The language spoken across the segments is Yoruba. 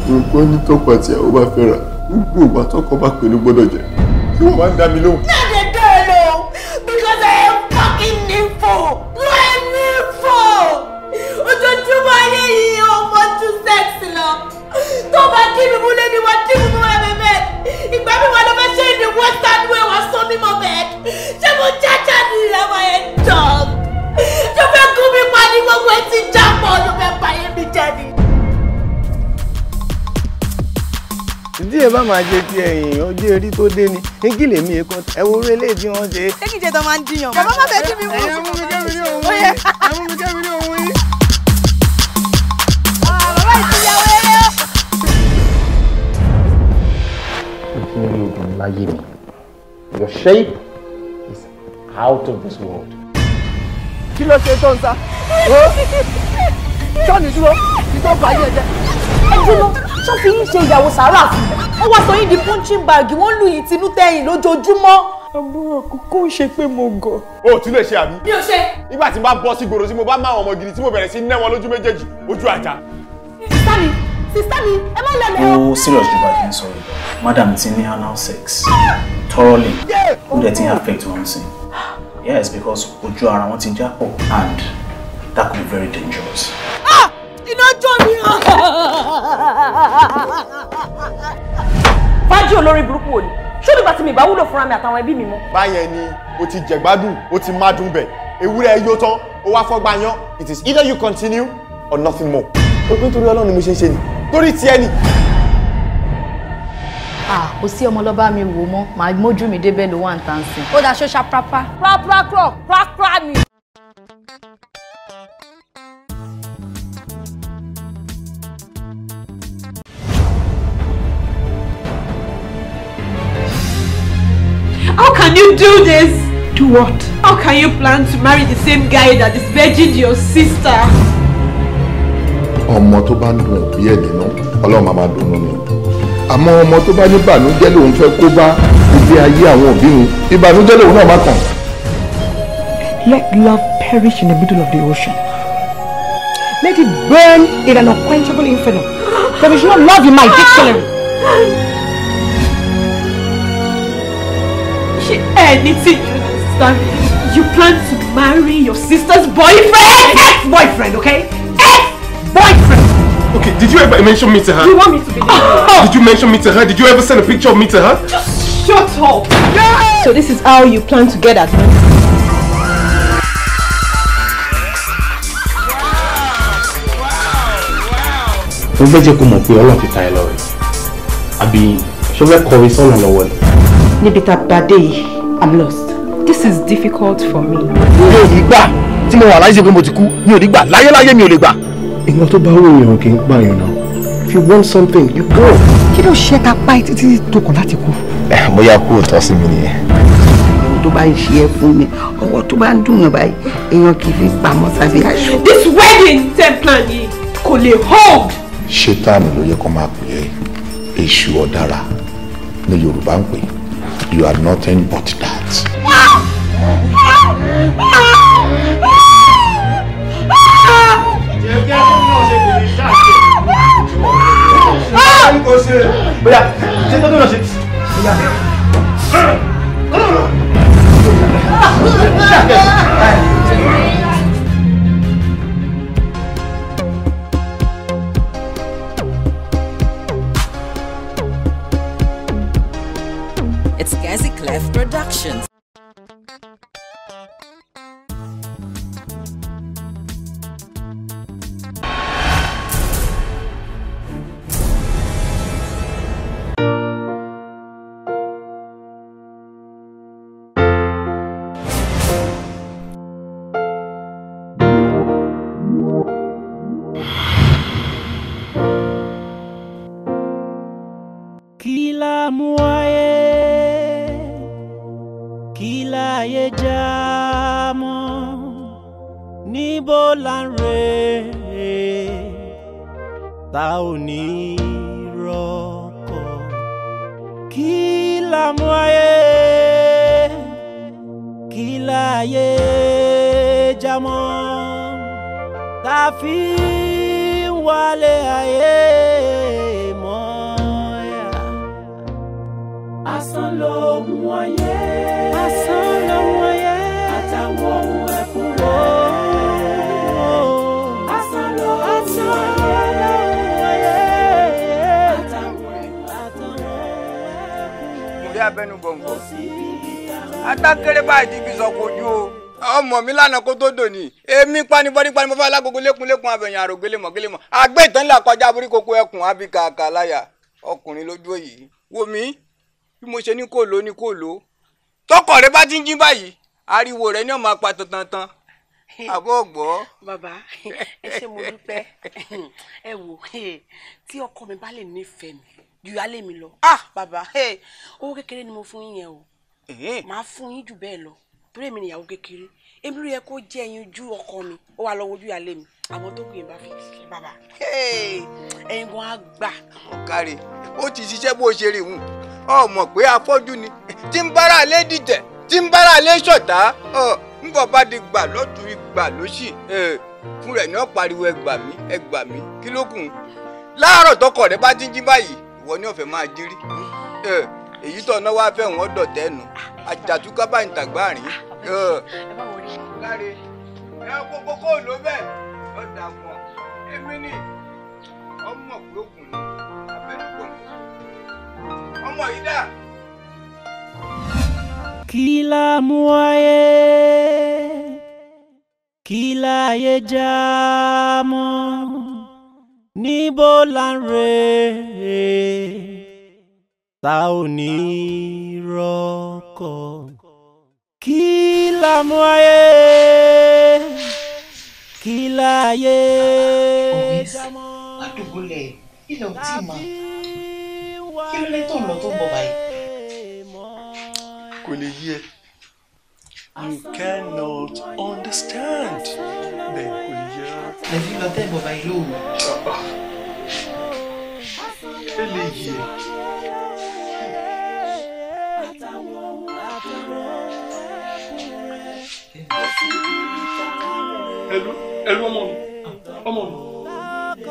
Nǹkan ní tọ́kọ àti ìyàwó bá fẹ́ ra. Gbogbo ìgbà tọ́kọ bá pè ló gbọ́dọ̀ jẹ. Ṣé wọ́n máa ń dá mi lóhùn? Not the girl, no! Because I am fucking nympho! You are nympho! Ojoojúmọ́ ayé yìí ọmọ tún sexy lọ. Tó bá kí mi mú lé ní wọ́n kí mi mú ẹ̀mẹ̀ bẹ́ẹ̀. Ìgbà mi wà ló fẹ́ ṣe ní western way wà sọ mímọ́ bẹ́ẹ̀. Ṣé mo jájá ní ìlànà ẹ̀ dog? Ṣé fẹ́ gún mi pa ní gbogbo ẹ̀ ti jápọ̀ ló fẹ́ báyé mi jẹ́ ni? Ìdí ẹ̀ bá máa jẹ ti ẹ̀yìn ọjọ́ erí tó dé ni kí lèmi èkó ẹ wo orí eléyìí tí wọ́n ṣe. Ṣé kìí ṣe tó máa ń jiyàn? Bàbá má fẹ́ kí mi mú. Ẹ̀yẹ́ mú mi kẹ́mi ní òun yìí. Ẹ mú mi kẹ́mi ní òun yìí. Bàbá ìtìyàwó eré o. Ojú orí obìnrin láyé mi. Your shape is out of this world. Kí ló ṣe tó ń sá? Sọ́ọ̀nì dúró, kí tó bá yẹ jẹ. Ẹ dúró, ṣọ́ fi yín ṣe ìyàwó sàárà fún mi. Wọ́n wá sọ yín di punching bag, wọ́n lù yín tinú tẹ̀yìn lójoojúmọ́. Àbúrò kókó ń ṣe pé mo gọ̀. O ò tún lè ṣe àbí? Mi ò ṣe. Nígbà tí n bá bọ́ sí gbòòrò tí mo bá máa ọmọ gidi tí mo bẹ̀rẹ̀ sí ná wọn lójú méjèèjì ojú àjà. Sista mi, ẹ má lẹ́lẹ̀ o. Ó serious jù bá kí n sọ yìí. Madam ti ní anal sex. Thoroughly. Ó dẹ̀ ti ń affect wọn sí. Yes, because ojú ara wọn ti jápọ̀ and that could be very dangerous. Iná jó mi hàn. Fájí olórí burúkú wo ni? Ṣé nígbà tí mi bá wúlò fúnra mi àtàwọn ẹbí mi mọ́? Báyẹn ni o ti jẹ̀gbádùn, o ti má dùn bẹ̀. Ewúrẹ́ yó tán, o wá fọ́gbà yan. It is either you continue or nothing more. O pé nítorí Ọlọ́run ni mo ṣe ń ṣe ni. Torí tiẹ̀ ni. Kò sí ọmọ lọ́ba mi wò mọ́, màá mójú mi débẹ̀ ló wà ń tàn sí. Ó dá ṣọ́ṣà prápá. Prápá ni. How can you do this? Do what? How can you plan to marry the same guy that is virgin to your sister? Ọmọ tó bá ń dùn òbí ẹ̀ nínú, Ọlọ́run máa dùnnú ni. Àmọ́ ọmọ tó bá ní ìbànújẹ́ lòun fẹ́ kó bá ìgbé ayé àwọn òbí mi, ìbànújẹ́ lòun náà má kàn. Let love perish in the middle of the ocean. Let it burn in an unquenchable inferno. There is no love in my dictionary. Anything you understand? You plan to marry your sister's boyfriend? Ex-boyfriend, okay? Ex-boyfriend! Okay, did you ever mention me to her? You want me to believe you? Did you mention me to her? Did you ever send a picture of me to her? Just shut up! Yeah! So this is how you plan to get at me? Mo fẹ́ jẹ́ kó mọ̀ pé Ọlọ́run ti ta ẹ lọ́rẹ. Àbí ṣé o fẹ́ kọrin sọ́nà lọ́wọ́ ni? Níbi tá a bá dé yìí, I'm lost. This is difficult for me. Mi ò ní gbà tí mo wà láyé ṣe pé mo ti kú. Mi ò ní gbà láyéláyé mi ò lè gbà. Ìgbà tó bá wù yàn kì í gbà yàn náà. If you want something, you go. Kí ló ṣe ká pa títí tó kàn láti kú? Bóyá kú ò tọ́ sí mi nìyẹn. Ohun tó bá ń ṣe é fún mi, ọwọ́ tó bá ń dùn yàn báyìí, èèyàn kì í fi pamọ́ sábẹ́ aṣọ. This wedding plan yìí kò lè hold. Ṣétánì ló yẹ kó máa pè é. Èṣù ọ̀dàrà ní Yorùbá ń pè. You are nothing but that. It's Gazi Clef Productions. Kila muaye, kila ye jamo, níbo la ń re, ta ò ní rọ́kọ. Kila muaye, kila ye jamo, ta fi ń wálé ayé. abẹ́nu gbọ̀ngàn. Atákéré báyìí ti fi sọ kojú o. Ọmọ mi lánàá kó tó dòní. Èmi panibọ́dí panibọ́ fún alágogo lékun abẹ̀yìn àrò gélémọ̀. Àgbẹ̀ ìtàn ńlá kọjá borí kókó ẹkùn abíkàkà láyà. Ọkùnrin lójú òyì. Wò mí bí mo ṣe ní kò ló ní kò ló. Tọkọ rẹ bá ti ń jí báyìí, ariwo rẹ ni ó máa pa tantan. Àbọ̀ gbọ́. Bàbá ẹ ṣé mo dúpẹ́. Ẹ wò tí ọkọ mi bá lè nífẹ̀ẹ́ mi ju alẹ́ mi lọ. Bàbá owó kékeré ni mo fún yín yẹn o. Màá fún yín jù bẹ́ẹ̀ lọ torí èmi nìyàwó kékeré. Èmi ló yẹ kó jẹ́ ẹyin ojú ọkọ mi ó wà lọ́wọ́ ojú alẹ́ mi àmọ́ tó kù yín bá fi ṣe bàbá. Ẹyin gan á gbà. Ọ̀kàrẹ̀ ó ti ṣiṣẹ́ bó ṣe rí hùn. Ó mọ̀ pé afọ́jú ni tí ń bára lé dìtẹ̀ tí ń bára lé ṣọ̀tá. Ń bọ̀ bá di gbà lọ́tún ìgbà lósì. Fún rẹ̀ ní ó pariwo ẹ gbà mí kí ló kù. Láàárọ̀ tọkọ rẹ bá ti ń jí báyìí ìwọ ní ọ̀fẹ́ máa jírí. Èyí tó ọ̀nà wá fẹ́ wọ́n dọ̀tẹ́ nù àjàtúkà bá ń tàgbà rìn. Káre ẹ gbogbo kó ló bẹ́ẹ̀ ó dà fún ọ. Èmi ni ọmọ pé òkun ni abẹnugbọ̀n. Ọmọ yìí dà. Kí la mú ayé, kí láyé já mọ́, níbo la ń rè tá ò ní rọ́kọ̀. Kí la mú ayé, kí láyé já mọ́. Àdúgbòlẹ̀ ilẹ̀ ò tí ì mọ̀. Kí ló lè tó ń lọ tó ń bọ̀ báyìí? Kò lè yé ẹ. You cannot understand. Bẹ́ẹ̀ kò lè yé ẹ. Lẹ́bí lọ tẹ́ bọ̀ báyìí lóòrùn. Ẹ lè yé ẹ.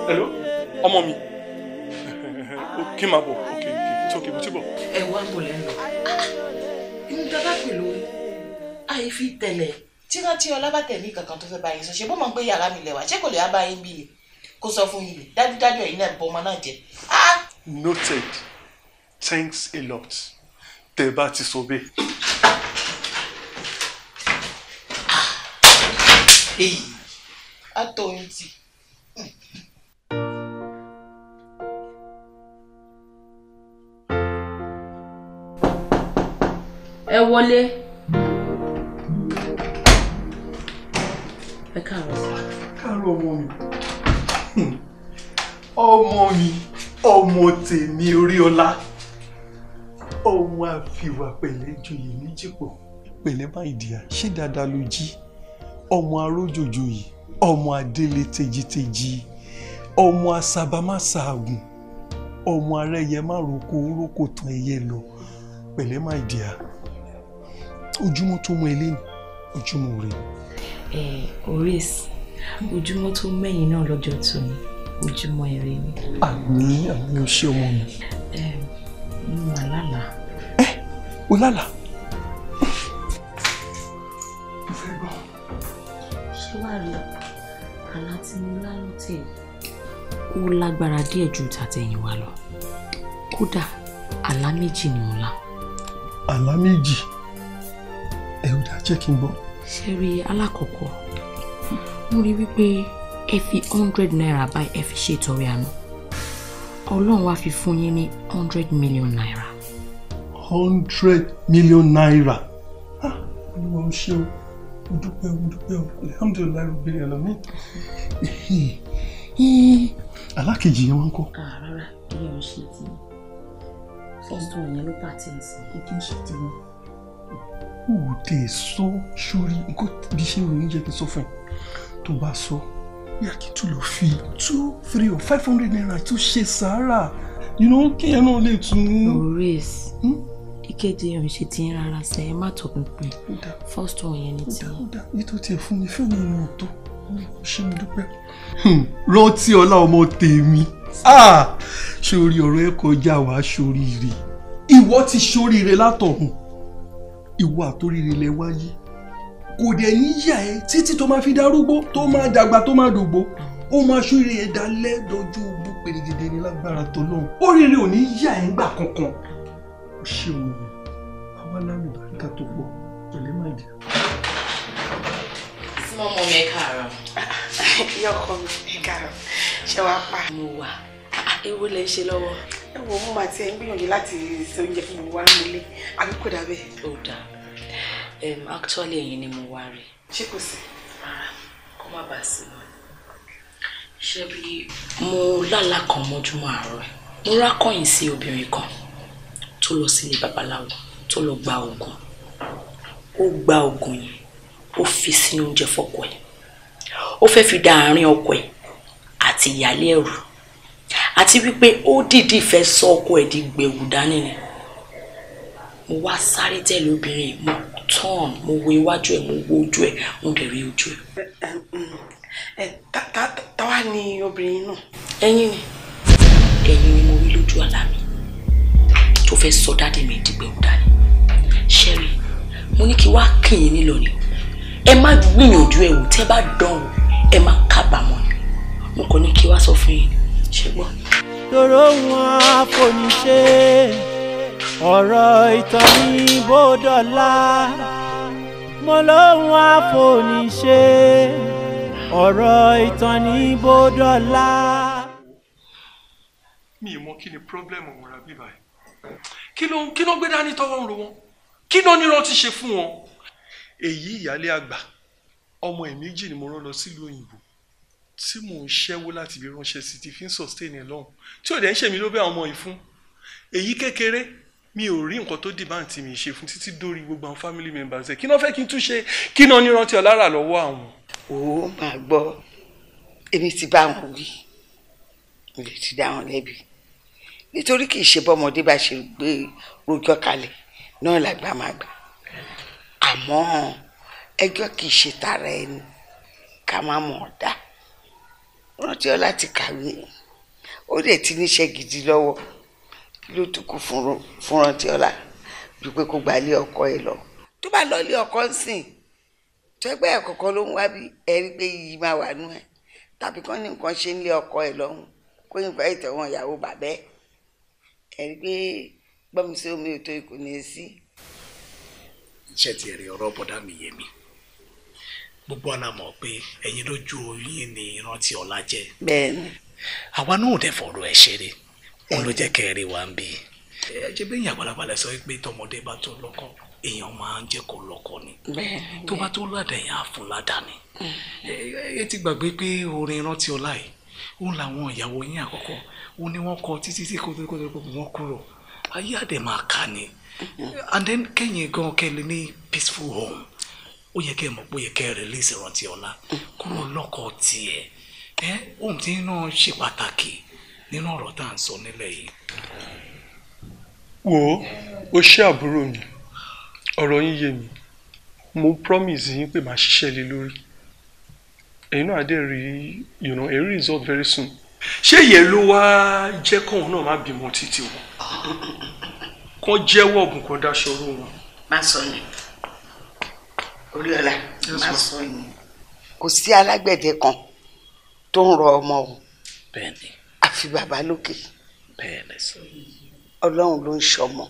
Hello ọmọ mi. Kí máa bọ̀, it's okay, mo ti bọ̀. Ẹ wá ń bọ̀ lẹ́nu. Inú dábà pè lórí. Àyè fi tẹ̀lẹ̀. Tí ọlá bá tẹ̀ ní kankan tó fẹ́ bá yín sọ, ṣe bó mọ̀ pé yàrá mi lẹ̀wà, ṣé kò lè wá bá yín bí i? Kó sọ fún yín. Dájúdájú ẹ̀yin náà bọ́ ọmọ náà jẹ. Noted. Thanks a lot. Tẹ́ bá ti sọ bẹ́ẹ̀. Àtọ̀yìn tì. Ẹ wọlé. Ẹ káàárọ̀. Káàárọ̀ ọmọ mi. Ọmọ tèmi Oríọlá. Ọmọ àfiwà pẹ̀lẹ́ joyè méjìpọ̀. Pẹ̀lẹ́ bá ìdíyà, ṣé dáadáa ló jí? Ọmọ arójòjò yìí, ọmọ adélé tejiteji, ọmọ asábámásàgùn, ọmọ arẹ́yẹ má roko tán ẹyẹ lọ. Pẹ̀lẹ́ má ìdíyà. Ojúmọ́ tó mọ́ ilé ni, ojúmọ́ rẹ̀. Oris, ojúmọ́ tó mẹ́yìn náà lọ́jọ́ tó ní, ojúmọ́ ire ni. Àmín o ṣé ọmọ mi. Mo mà lálàá. O lálàá? Ṣé wàá rí àlá tí mo lá lótè? Ó lágbára díẹ̀ ju tàtẹ̀yìnwá lọ. Kódà àlá méjì ni mo lá. Àlá méjì? Ẹ ò dá jẹ́ kí n gbọ́. Ṣé rí alákọ̀ọ́kọ́? Mo rí wípé ẹ fi 100 naira báyìí ẹ fi ṣe ìtọrẹ àánú. Ọlọ́run wá fi fún yín ní 100 million naira. 100 million naira? Olúwa ó ṣé o. Mo dúpẹ́ o. Alhamdulillah Rabbil Alamin. Alákejì yẹn wọ́n ń kọ́. Rárá, ilé ọ̀ ṣe tí first one yẹn ló pàtẹ́ sí. Ó tún ṣe tí wọ́n. Ó dé sọ sórí nǹkan bí ṣe ròyìn jẹ́ kí n sọ fún ẹ. Tó bá sọ, bí a kì í tún lọ fi 2, 3 or 500 naira tó ṣe sàárà. Kí ẹ náà lè tún. Oris. Ìkéde yẹn ṣe ti ń rárá sẹ ẹ má tọpinpin first one yẹn ní ti. Yìí tó tiẹ̀ fún mi fún mi ní ọ̀tọ̀ ṣé mo dúpẹ́. Rántí ọlá ọmọ tèmi sórí ọ̀rọ̀ ẹ kọjá wàá sóríire. Ìwọ ti sóríire látọ̀hún. Ìwọ àtóríire lẹ wáyé. Kò dẹ̀ ní yà ẹ́ títí tó máa fi darúgbó tó máa dàgbà tó máa dògbó. Ó máa sóríire ẹ̀ dalẹ́ dọjú ogbó pèrègèdè ní lágbára tọ́lọ́run. Oríire ò ní yà ẹ́ ńgbà kankan. Ṣé o wá lálùbáríkà tó pọ̀ pẹ̀lẹ́ máa dì. Small mom ẹ káàárọ̀. Yọkọ mi ẹ káàárọ̀. Ṣé wàá pa? Mo wà. Ewo lẹ ṣe lọ́wọ́. Ẹ wo mo máa ti ẹ ń gbìyànjú láti ṣe oúnjẹ fún mi wá nílé. Àbí kò dà bẹ́ẹ̀? Ó dà. Actually ẹ̀yin ni mo wá rí. Ṣé kò sí? Rárá, kó má bàa sí lọ. Ṣé bí mo lálàá kan mọ́júmọ́ àárọ̀ ẹ̀. Mo rákọ̀yìn sí obìnrin kan tó lọ sílé babaláwo tó lọ gba oògùn. Ó gba oògùn yìí, ó fi sínú oúnjẹ fọ́kọ ẹ̀. Ó fẹ́ fi dá àárín ọkọ ẹ̀ àti ìyálé ẹ̀rù. Àti wípé ó dìdí fẹ́ sọ ọkọ ẹ̀ di gbẹ̀wù dání ni. Mo wá sáré tẹ̀lé obìnrin, mo turn, mo wo iwájú ẹ̀, mo wo ojú ẹ̀, mo dẹ̀ rí ojú ẹ̀. Táwa ni obìnrin náà? Ẹ̀yin ni. Ẹ̀yin ni mo rí lójú àlá mi. Tó fẹ́ sọ dáadé mi di gbẹ̀wù dání. Sherry, mo ní kí wá kí yín nílò ni. Ẹ má gbìyànjú ẹ̀ wò, tẹ́ bá dán wò, ẹ má kábàámọ̀ ni. Mo kàn ní kí wá sọ fún yín. Ṣé gbọ́? Tòró wọn àfòníṣe ọ̀rọ̀ ìtàn ní bódọ́lá. Mo lóhun àfòníṣe ọ̀rọ̀ ìtàn ní bódọ́lá. Mi ì mọ kí ni pírọ́blẹ́mù wọn ra bíbá ẹ̀. Kí ló gbé dání tọ́wọ́ ń ro wọn? Kí ló ní rántí ṣe fún wọn? Èyí ìyálé àgbà ọmọ ẹ̀ méjì ni mo rán lọ sílùú òyìnbó tí mò ń ṣẹ́wó láti fi ránṣẹ́ sí ti fi ń sustain ẹ̀ lọ́hùn tí ò dẹ̀ ń ṣe mí ló bẹ́ àwọn ọmọ yìí fún. Èyí kékeré mi ò rí nǹkan tó demand tí mi ṣe fún títí dórí gbogbo àwọn family members ẹ̀. Kí náà fẹ́ kí n tún ṣe? Kí náà ní rántí ọlára lọ́wọ́ àwọn? Ó máa gbọ́ èmi ti bá wọn wí mo lè ti dá wọn lẹ́bi nítorí kì í ṣe bọ́mọdé bá ṣe gbé rojọ́ kalẹ̀ náà làgbà máa gbà àmọ́ ẹjọ́ kì í ṣe tara ẹni ká má mọ̀ ọ́ dá. Rántí ọ láti kàwé ó dẹ̀ ti níṣẹ́ gidi lọ́wọ́ kí ló tún kù fún Rántí ọlá ju pé kó gba ilé ọkọ ẹ lọ. Tó bá lọ ilé ọkọ ń sìn tó ẹgbẹ́ ẹ̀ kọ̀ọ̀kan ló ń wá bí ẹ̀rí pé yìí máa wà nú ẹ̀ tàbí kán ní nǹkan ṣe ń lé ọkọ ẹ lọ́hùn kó yín pa ìtẹ̀wọ̀n ìyàwó bàbẹ́ ẹ̀rí pé gbọ́mi sí omi ètò ìkò ní sí. Iṣẹ́ ti ẹ̀rí ọ̀rọ̀ bọ̀dá mi yé mi gbogbo àná mọ̀ pé ẹ̀yin lójú oyin ni Rántí ọlá jẹ́. Bẹ́ẹ̀ni. Àwa náà ò dẹ̀ fọ̀rọ̀ ẹ̀ ṣeré wọn ló jẹ́ kẹ́rì wá ń bí. Ẹ jẹ́ bẹ́ẹ̀ yàn àgbàlagbà sọ pé tọmọdé bá tó lọ́kọ èèyàn máa ń jẹ́ kó lọ́kọ ni tó bá tó ládàá èèyàn á fún ládàá ni. Ẹ ti gbàgbé pé orin Rántí ọlá yìí ó làwọn ìyàwó yín àkọ́kọ́ ó ní wọ́n kọ títí tí kò tó wọ́n kúrò ayé àdè máa kà ní and then kẹ́yìn gan kẹ́lẹ́ ní peaceful home ó yẹ kẹ́ ẹ mọ̀ pé ó yẹ kẹ́ ẹ release Rántí ọlá kúrò lọ́kọ tiẹ̀ ohun tí náà ṣe pàtàkì nínú ọ̀rọ̀ tá à ń sọ nílẹ̀ yìí. Wò ó ṣé àbúrò mi ọ̀rọ̀ yín yé mi mo promise yín pé màá ṣiṣẹ́ lé lórí ẹ̀yin náà dẹ̀ rí a result very soon. Ṣé ìyẹn ló wá jẹ́ kóun náà má bímọ títí wọn kán jẹ́wọ́ ọ̀gùn kan dáṣọ oró wọn. Má sọ ni Oríọlá má sọ ni kò sí alágbẹ̀dẹ kan tó ń rọ ọmọ o bẹ́ẹ̀ni àfi bàbá lókè bẹ́ẹ̀ni sọ Ọlọ́run ló ń ṣọmọ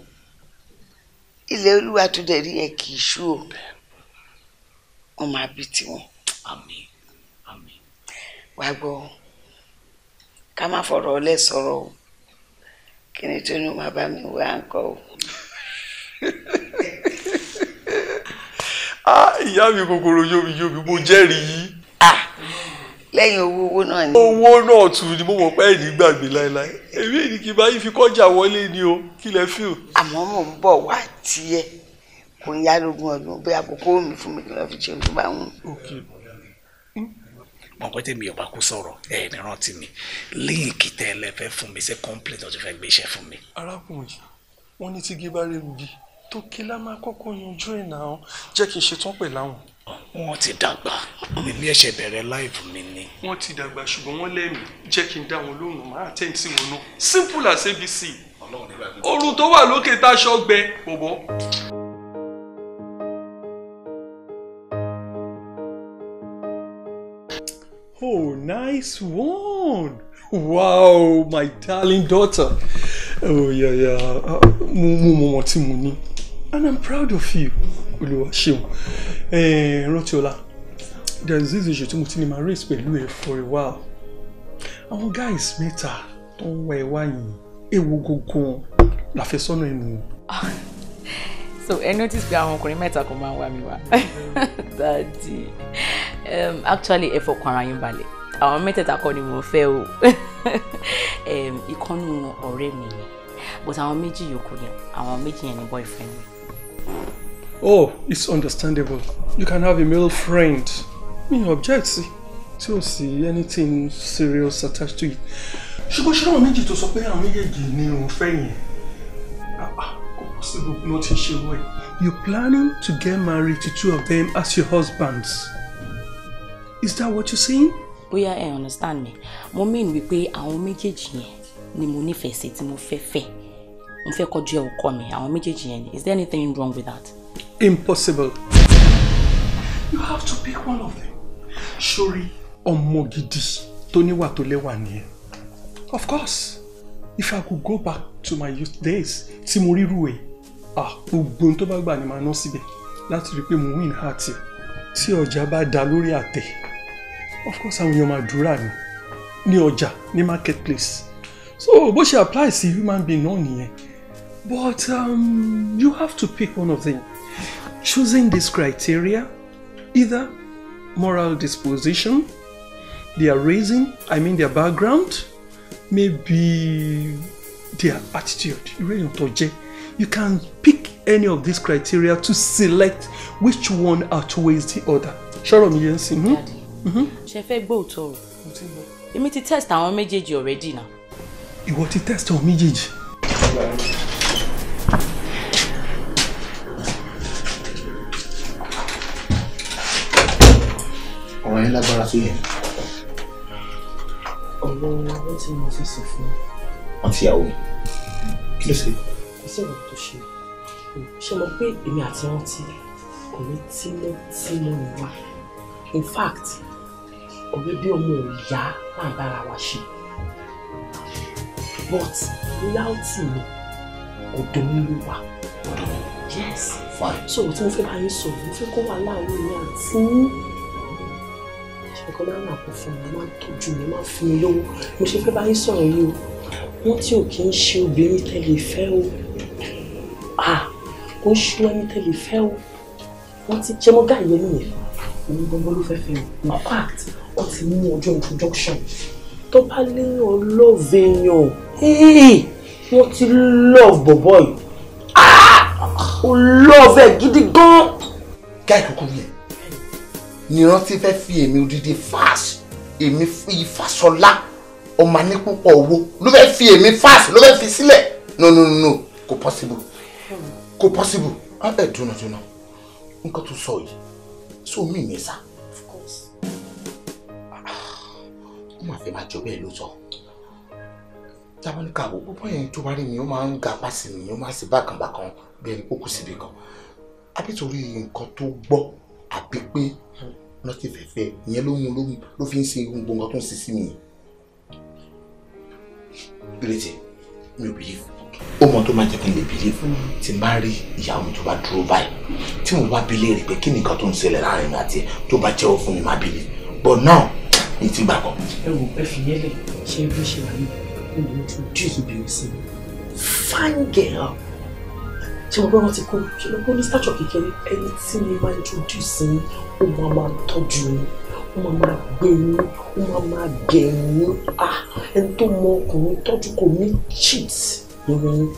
ilẹ̀ Olúwa tó dẹ̀ rí ẹ kì í ṣú o wọn máa bí tiwọn. Àmín àmín. Wàá gbọ́ ká má fọ̀rọ̀ ọlẹ́ sọ̀rọ̀ o kí ni tó ní máa bá mi wá ń kọ́ o. Ìyá mi kòkòrò yóbi mo jẹ́rìí yìí. Lẹ́yìn owó náà ni. Owó náà tún ni mo mọ̀ pé ẹ̀ní gbàgbé láéláé èmi èdè kí n bá yín fi kọjá wọlé ni o kí lẹ fi o. Àmọ́ mò ń bọ̀ wá tiẹ̀ kò ń yá lógún ọdún bí àkókò mi fún mi kí wọ́n fi ṣe tó bá wọn. Mọ̀ pé tèmi ò bá kú sọ̀rọ̀ ẹ̀ ní rántí mi líǹkì tẹ́ ẹ lẹ́fẹ́ fún mi ṣe complete ọ̀tún fẹ́ gbé iṣẹ́ fún mi. Arákùnrin wọn ní tí gébá rẹ̀ rúbi tó kí lá máa kọ́kọ́ yanjú ẹ̀ náà jẹ́ kí n ṣetán pẹ̀lú àwọn. Wọ́n ti dàgbà èmi ẹ̀ṣẹ̀ bẹ̀rẹ̀ láìpù mi ni. Wọ́n ti dàgbà ṣùgbọ́n wọ́n lẹ́mìí jẹ́ kí n dá wọn lóhùn máa attend sí wọn náà simple as ABC. Oorun tó wà lókè táṣọ gbẹ bọ̀bọ̀. Oh, nice one. Wow, my darling daughter. Oh, yeah. Mo tí mo ní. And I'm proud of you. Oluwaseun. Rotiola, there's this issue tí mo ti ní máa raise pẹ̀lú ẹ for a while. Àwọn guys mẹ́ta tó ń wá ẹ wá yìí, ewu gógó la fẹ́ sọ́nà ẹnu. So I noticed pé àwọn ọkùnrin mẹ́ta kan máa ń wá mi wá. Daddy. Actually, ẹ fọkàn ara yín balẹ̀. Àwọn mẹ́tẹ̀ẹ̀ta kọ́ ni mo fẹ́ o. Ìkànnù ọ̀rẹ́ mi ni. But àwọn méjì yòókù yẹn, àwọn méjì yẹn ni boyfriend mi. Oh, it's understandable. You can have a male friend. Me object sí. Tí ó sì anything serious attached to it. Ṣùgbọ́n ṣé àwọn méjì tó sọ pé àwọn méjèèjì ni òun fẹ́ yẹn? You're planning to get married to two of them as your husbands. Is that what you're saying? Bóyá ẹ understand me. Mo mean wípé àwọn méjèèjì yẹn ni mo nífẹ̀ẹ́ sí tí mo fẹ́ fẹ́. Mo fẹ́ kó jẹ́ ọkọ mi. Àwọn méjèèjì yẹn. Is there anything wrong with that? Impossible. You have to pick one of them. Shori ọmọ gidi tó níwà tó lẹ́wà nìyẹn. Of course. If I could go back to my youth days, tí mo ríru ẹ̀, gbogbo tó bá gbà ni màá ná síbẹ̀ láti rí pé mo win heart ẹ̀. Tí ọjà bá dá lórí àtẹ̀, of course àwọn èèyàn máa dúrà ní ọjà ní marketplace. So bó ṣe apply sí human being náà nìyẹn. But you have to pick one of them. Choosing this criteria, either moral disposition, their raising, their background, maybe their attitude. You can pick any of these criteria to select which one outweighs the other. Ṣọ́rọ̀ mi yẹn sí. Ṣé fẹ́ gbọ́ òótọ́ o? Èmi ti test àwọn méjèèjì already now. Ìwọ ti test àwọn méjèèjì. Ọ̀rọ̀ yẹn lágbára tó yẹn. Ọ̀rọ̀ tí mo fi sọ fún wọn ti yàwó kí ló ṣe? Kò sí ọ̀rọ̀ tó ṣe. Ṣé mo pé èmi àti wọn ti kò ní tímọ́tímọ́ ni wá. In fact, ọ̀rẹ́ bí ọmọ ìyá máa bára wa ṣe. But loyalty mi kò dùn ló wà. Yes. Fine. So tí mo fẹ́ bá yín sọ̀rọ̀, mo fẹ́ kó wà láàárín mi àti ṣùgbọ́n máa kó fún mi, máa tọ́jú mi, máa fún mi lówó. Mo ṣe fẹ́ bá yín sọ̀rọ̀ yìí o. Wọ́n tí ò kí ń ṣe obìnrin tẹ́lẹ̀ fẹ́ o. Ó ń ṣú ẹni tẹ́lẹ̀ fẹ́ o. Wọ́n ti jẹ́ mọ́gà yẹn nìyẹn. Òun gbọ́ngbọ́n ló fẹ́ fẹ́ o. In fact, wọ́n ti mú ọjọ́ introduction. Tó bá léèyàn love èèyàn. Wọ́n ti love bọ̀bọ̀ yìí. Ó love ẹ̀ gidi gan. Ká ìkókó yẹn. Nírántí fẹ́ fi èmi odidi fast. Èmi fi Fáṣọlá. Ọmọ ní púpọ̀ owó. Ló fẹ́ fi èmi fast. Ló fẹ́ fi sílẹ̀. No. Kò possible. Kò possible. Dúnà. Nǹkan tó sọ yìí. So mí ní sá. Of course. Ó máa fẹ́ máa jọ bẹ́ẹ̀ ló sọ. Táwọn ní káàbọ̀ púpọ̀ yẹn tó bá rí mi, ó máa ń ga pàṣẹ mi, ó máa ń ṣe bákan bí ẹni kókó síbi kan. Àbí torí nǹkan tó gbọ́ àbí pé lọ́tí fẹ́fẹ́ ìyẹn ló fi ń ṣe gbogbo nǹkan tó ń ṣe sí mi. Bílẹ̀tì mi ò believe. Ó mọ tó máa jẹ́ kí n lè believe tí n bá rí ìyàwó mi tó bá dúró báyìí tí mo bá bi léèrè pé kí ni nǹkan tó ń ṣẹlẹ̀ láàrin mi àti ẹ̀ tó bá jẹ́wọ́ fún mi máa believe. But now ní ti gbàgbọ́. Ẹ wo ẹ fi yẹlẹ ṣe bí ṣe wà ní ìlú introduce obìnrin sí mi. Fine girl. Ṣé mo gbọ́ wọn ti kú? Ṣé mo gbọ́ ní stature kékeré? Ẹni tí mi máa introduce ní ó máa tọ́jú mi, ó máa gbé mi, ó máa gẹ̀ mí. Ẹni tó mọ ọkùnrin tọ́jú kò ní cheat lórí yín.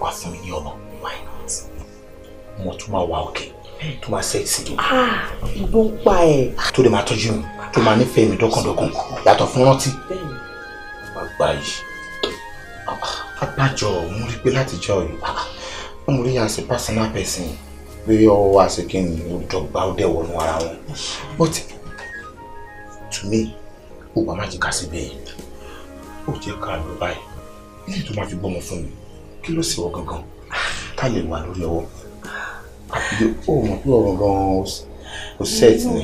Wà fún mi ní ọmọ. Why not? Mo tún máa wà òkè tó máa ṣe ìsìnkú. Ìbò ń pa ẹ̀. Tó lè máa tọ́jú mi, tó máa nífẹ̀ẹ́ mi dọ́kàndọ́kàn yàtọ̀ fún rántí. Bàbá yìí. Abájọ mo rí pé láti jọ yìí. Mo rí as a personal person pé ọwọ́ àṣekínì olùdọ́gba ó dẹ̀ wọnú ara wọn. But to me, ó bá má jẹ́ ká sí bẹ́ẹ̀. Ó jẹ́ ká lọ báyìí. Ilé tó máa fi gbọ́mọ fún mi. Kí ló sì wọ́ gangan? Ká lè wà lórí ọwọ́. Àbí ó mọ̀ pé ọ̀rọ̀ gan-an ó set ni.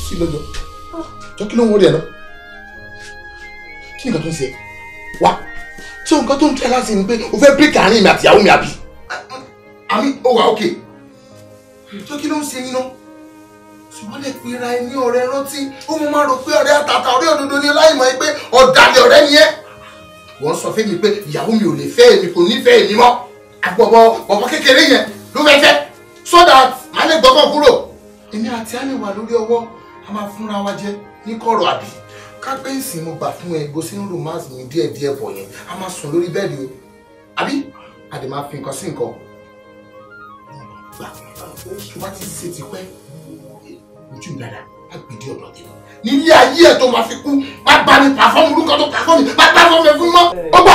Kí ló jọ? Jọ kí ló ń wọlé ẹ̀ náà? Kí ni nǹkan tó ń ṣe? Wá ṣé nǹkan tó ń tẹ́ láti ní pé o fẹ́ bíríkì àárín mi àti ìyàwó mi àbí? àmì ó wà ókè tó kí ló ń ṣe yín náà ṣùgbọ́n lè pera ẹ ní ọ̀rẹ́ rántí ó mú máa rò pé ọ̀rẹ́ àtàtà ọ̀rẹ́ òdodo ni láìmọ̀ pé ọ̀dàlẹ̀ ọ̀rẹ́ ni ẹ́ wọ́n sọ fún mi pé ìyàwó mi ò lè fẹ́ èmi kò nífẹ̀ẹ́ èmi mọ́ àgbọ̀bọ̀ kékeré yẹn ló fẹ́ fẹ́ so that màá lè gbọ́kàn kúrò èmi àti á lè wà lórí ọwọ́ a máa fúnra wa jẹ ní kọ̀rọ̀ àbí kápẹ́ǹsì mo gbà fún ẹ bó sí ń romance mi díẹ̀díẹ̀ bọ̀ yẹn a máa sùn lórí bẹ́ẹ̀dì o àbí a lè máa fi nǹkan sí nǹkan gbà tó bá ti ṣe ti pẹ́ ojú ìdàdà á gbèdé ọ̀dọ̀ tèmi nílé ayé ẹ̀ tó máa fi kú má bá mi pàfọ́ọ̀mù orúkọ tó pàfọ́ọ̀mù má pàfọ́ọ̀mù ẹ̀ fún mọ́ ó gbà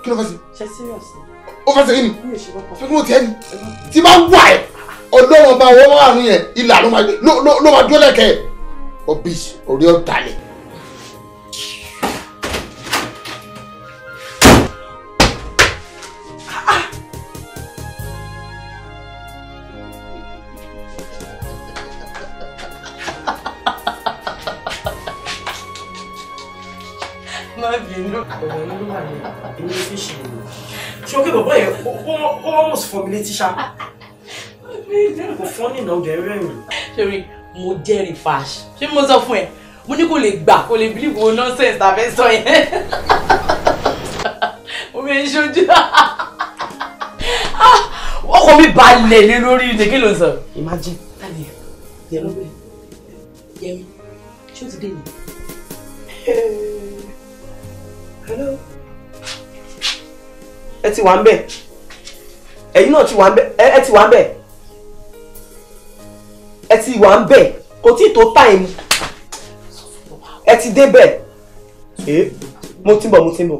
kí ló fẹ́ sí. ṣe serious ni. ó fẹ́ sẹ́yìn ni fẹ́ kí ló tiẹ̀ ni tí bá wà ẹ̀ ọlọ́wọ́n bá wọ́n wà nù yẹn ilà ló máa dúró lẹ́kẹ̀ẹ́ ọbí orí ọ̀dàlẹ̀. ṣé o kí bàbá yẹn ó almost formulate ṣá kò fọ́ nínú ọ̀dẹ̀ rẹ̀rìn. ṣé mo jẹ́rìí fash ṣé mo sọ fún ẹ mo ní kò lè gbà kò lè believe wo nonsense tàbí sọ yẹn mo fi ń ṣojú ọkọ mi balẹ̀ lé lórí ní kí ló ń sọ. imagine tani yẹn ló wẹ̀ yẹmi ṣé o ti dé ni. hello ẹ ti wà ń bẹ̀ ẹ̀yin náà ti wà ń bẹ̀ ẹ ti wà ń bẹ̀ ẹ ti wà ń bẹ̀ kò tí ì tó time ẹ ti dé bẹ̀ mo ti ń bọ̀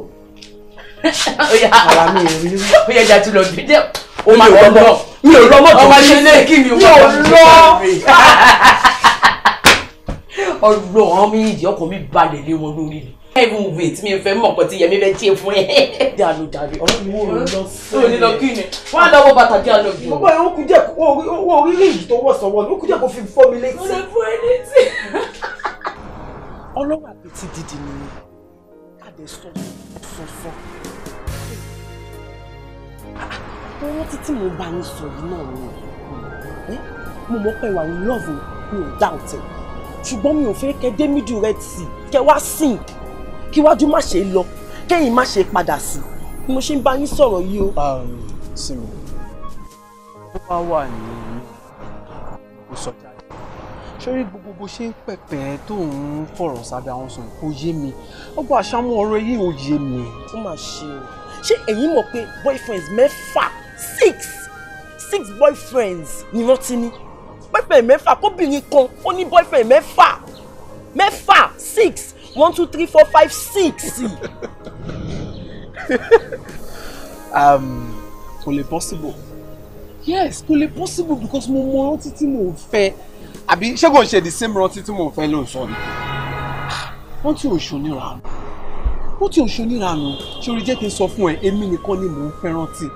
ara mi ò rí ó yẹ jà tún lọ gbé jẹ́ o máa lọ mi ò lọ mọ́tò ọmọ ṣe lé kí mi ò lọ ọlọ́run mi ìdí ọkọ̀ mi balẹ̀ lé wọn lórí ni even wait mi fẹ́ mọ̀ pé tí yẹmi fẹ́ tiẹ̀ fún ẹ. jalo ọ̀rọ̀ mi wò ló lọ sí. o ní lọ kí ni wọ́n á lọ́wọ́ bàtà kí á lọ bí. bàbá yẹn ó kú jẹ́ owó orílẹ̀ yìí tó wọ̀ sọ̀wọ́ ni ó kú jẹ́ kó fi fọ́ mi létí. ó lè fún ẹ létí. ọlọ́wọ́ àpètí dídì ni adé sọ. owó títí mo bá yín sọ yìí náà ni mo mọ̀ pé ìwà ní lọ́ọ̀fù mi ò dá òtẹ̀ ṣùgbọ́n mi ò fẹ́ kẹ́ dé middle red sea kẹ́ wá sìn kí wájú má ṣe lọ kẹ́yìn má ṣe padà sí bí mo ṣe ń bá yín sọ̀rọ̀ yìí o. Simi ó wá wà ní ìsọjà sórí gbogbo bó ṣe ń pẹ̀pẹ̀ tó ń fọ̀rọ̀ sábẹ́ àwọn sọ̀rọ̀ kò yé mi ọgbà àṣàmú ọ̀rọ̀ yìí ò yé mi. ó mà ṣe o ṣé ẹ̀yin mọ̀ pé boyfriends mẹ́fà six boyfriends ni wọ́n ti ní boyfriend mẹ́fà kóbìnrin kan ó ní boyfriend mẹ́fà 6 1 2 3 4 5 6. kò lè possible yes kò lè possible because mo mọ rántí tí mo fẹ́ àbí ṣé kò ń ṣe the same rántí tí mo fẹ́ ló ń sọ ni wọ́n tí ò ṣonírànù ṣorí jẹ́ kí n sọ fún ẹ èmi nìkan ni mò ń fẹ́ rántí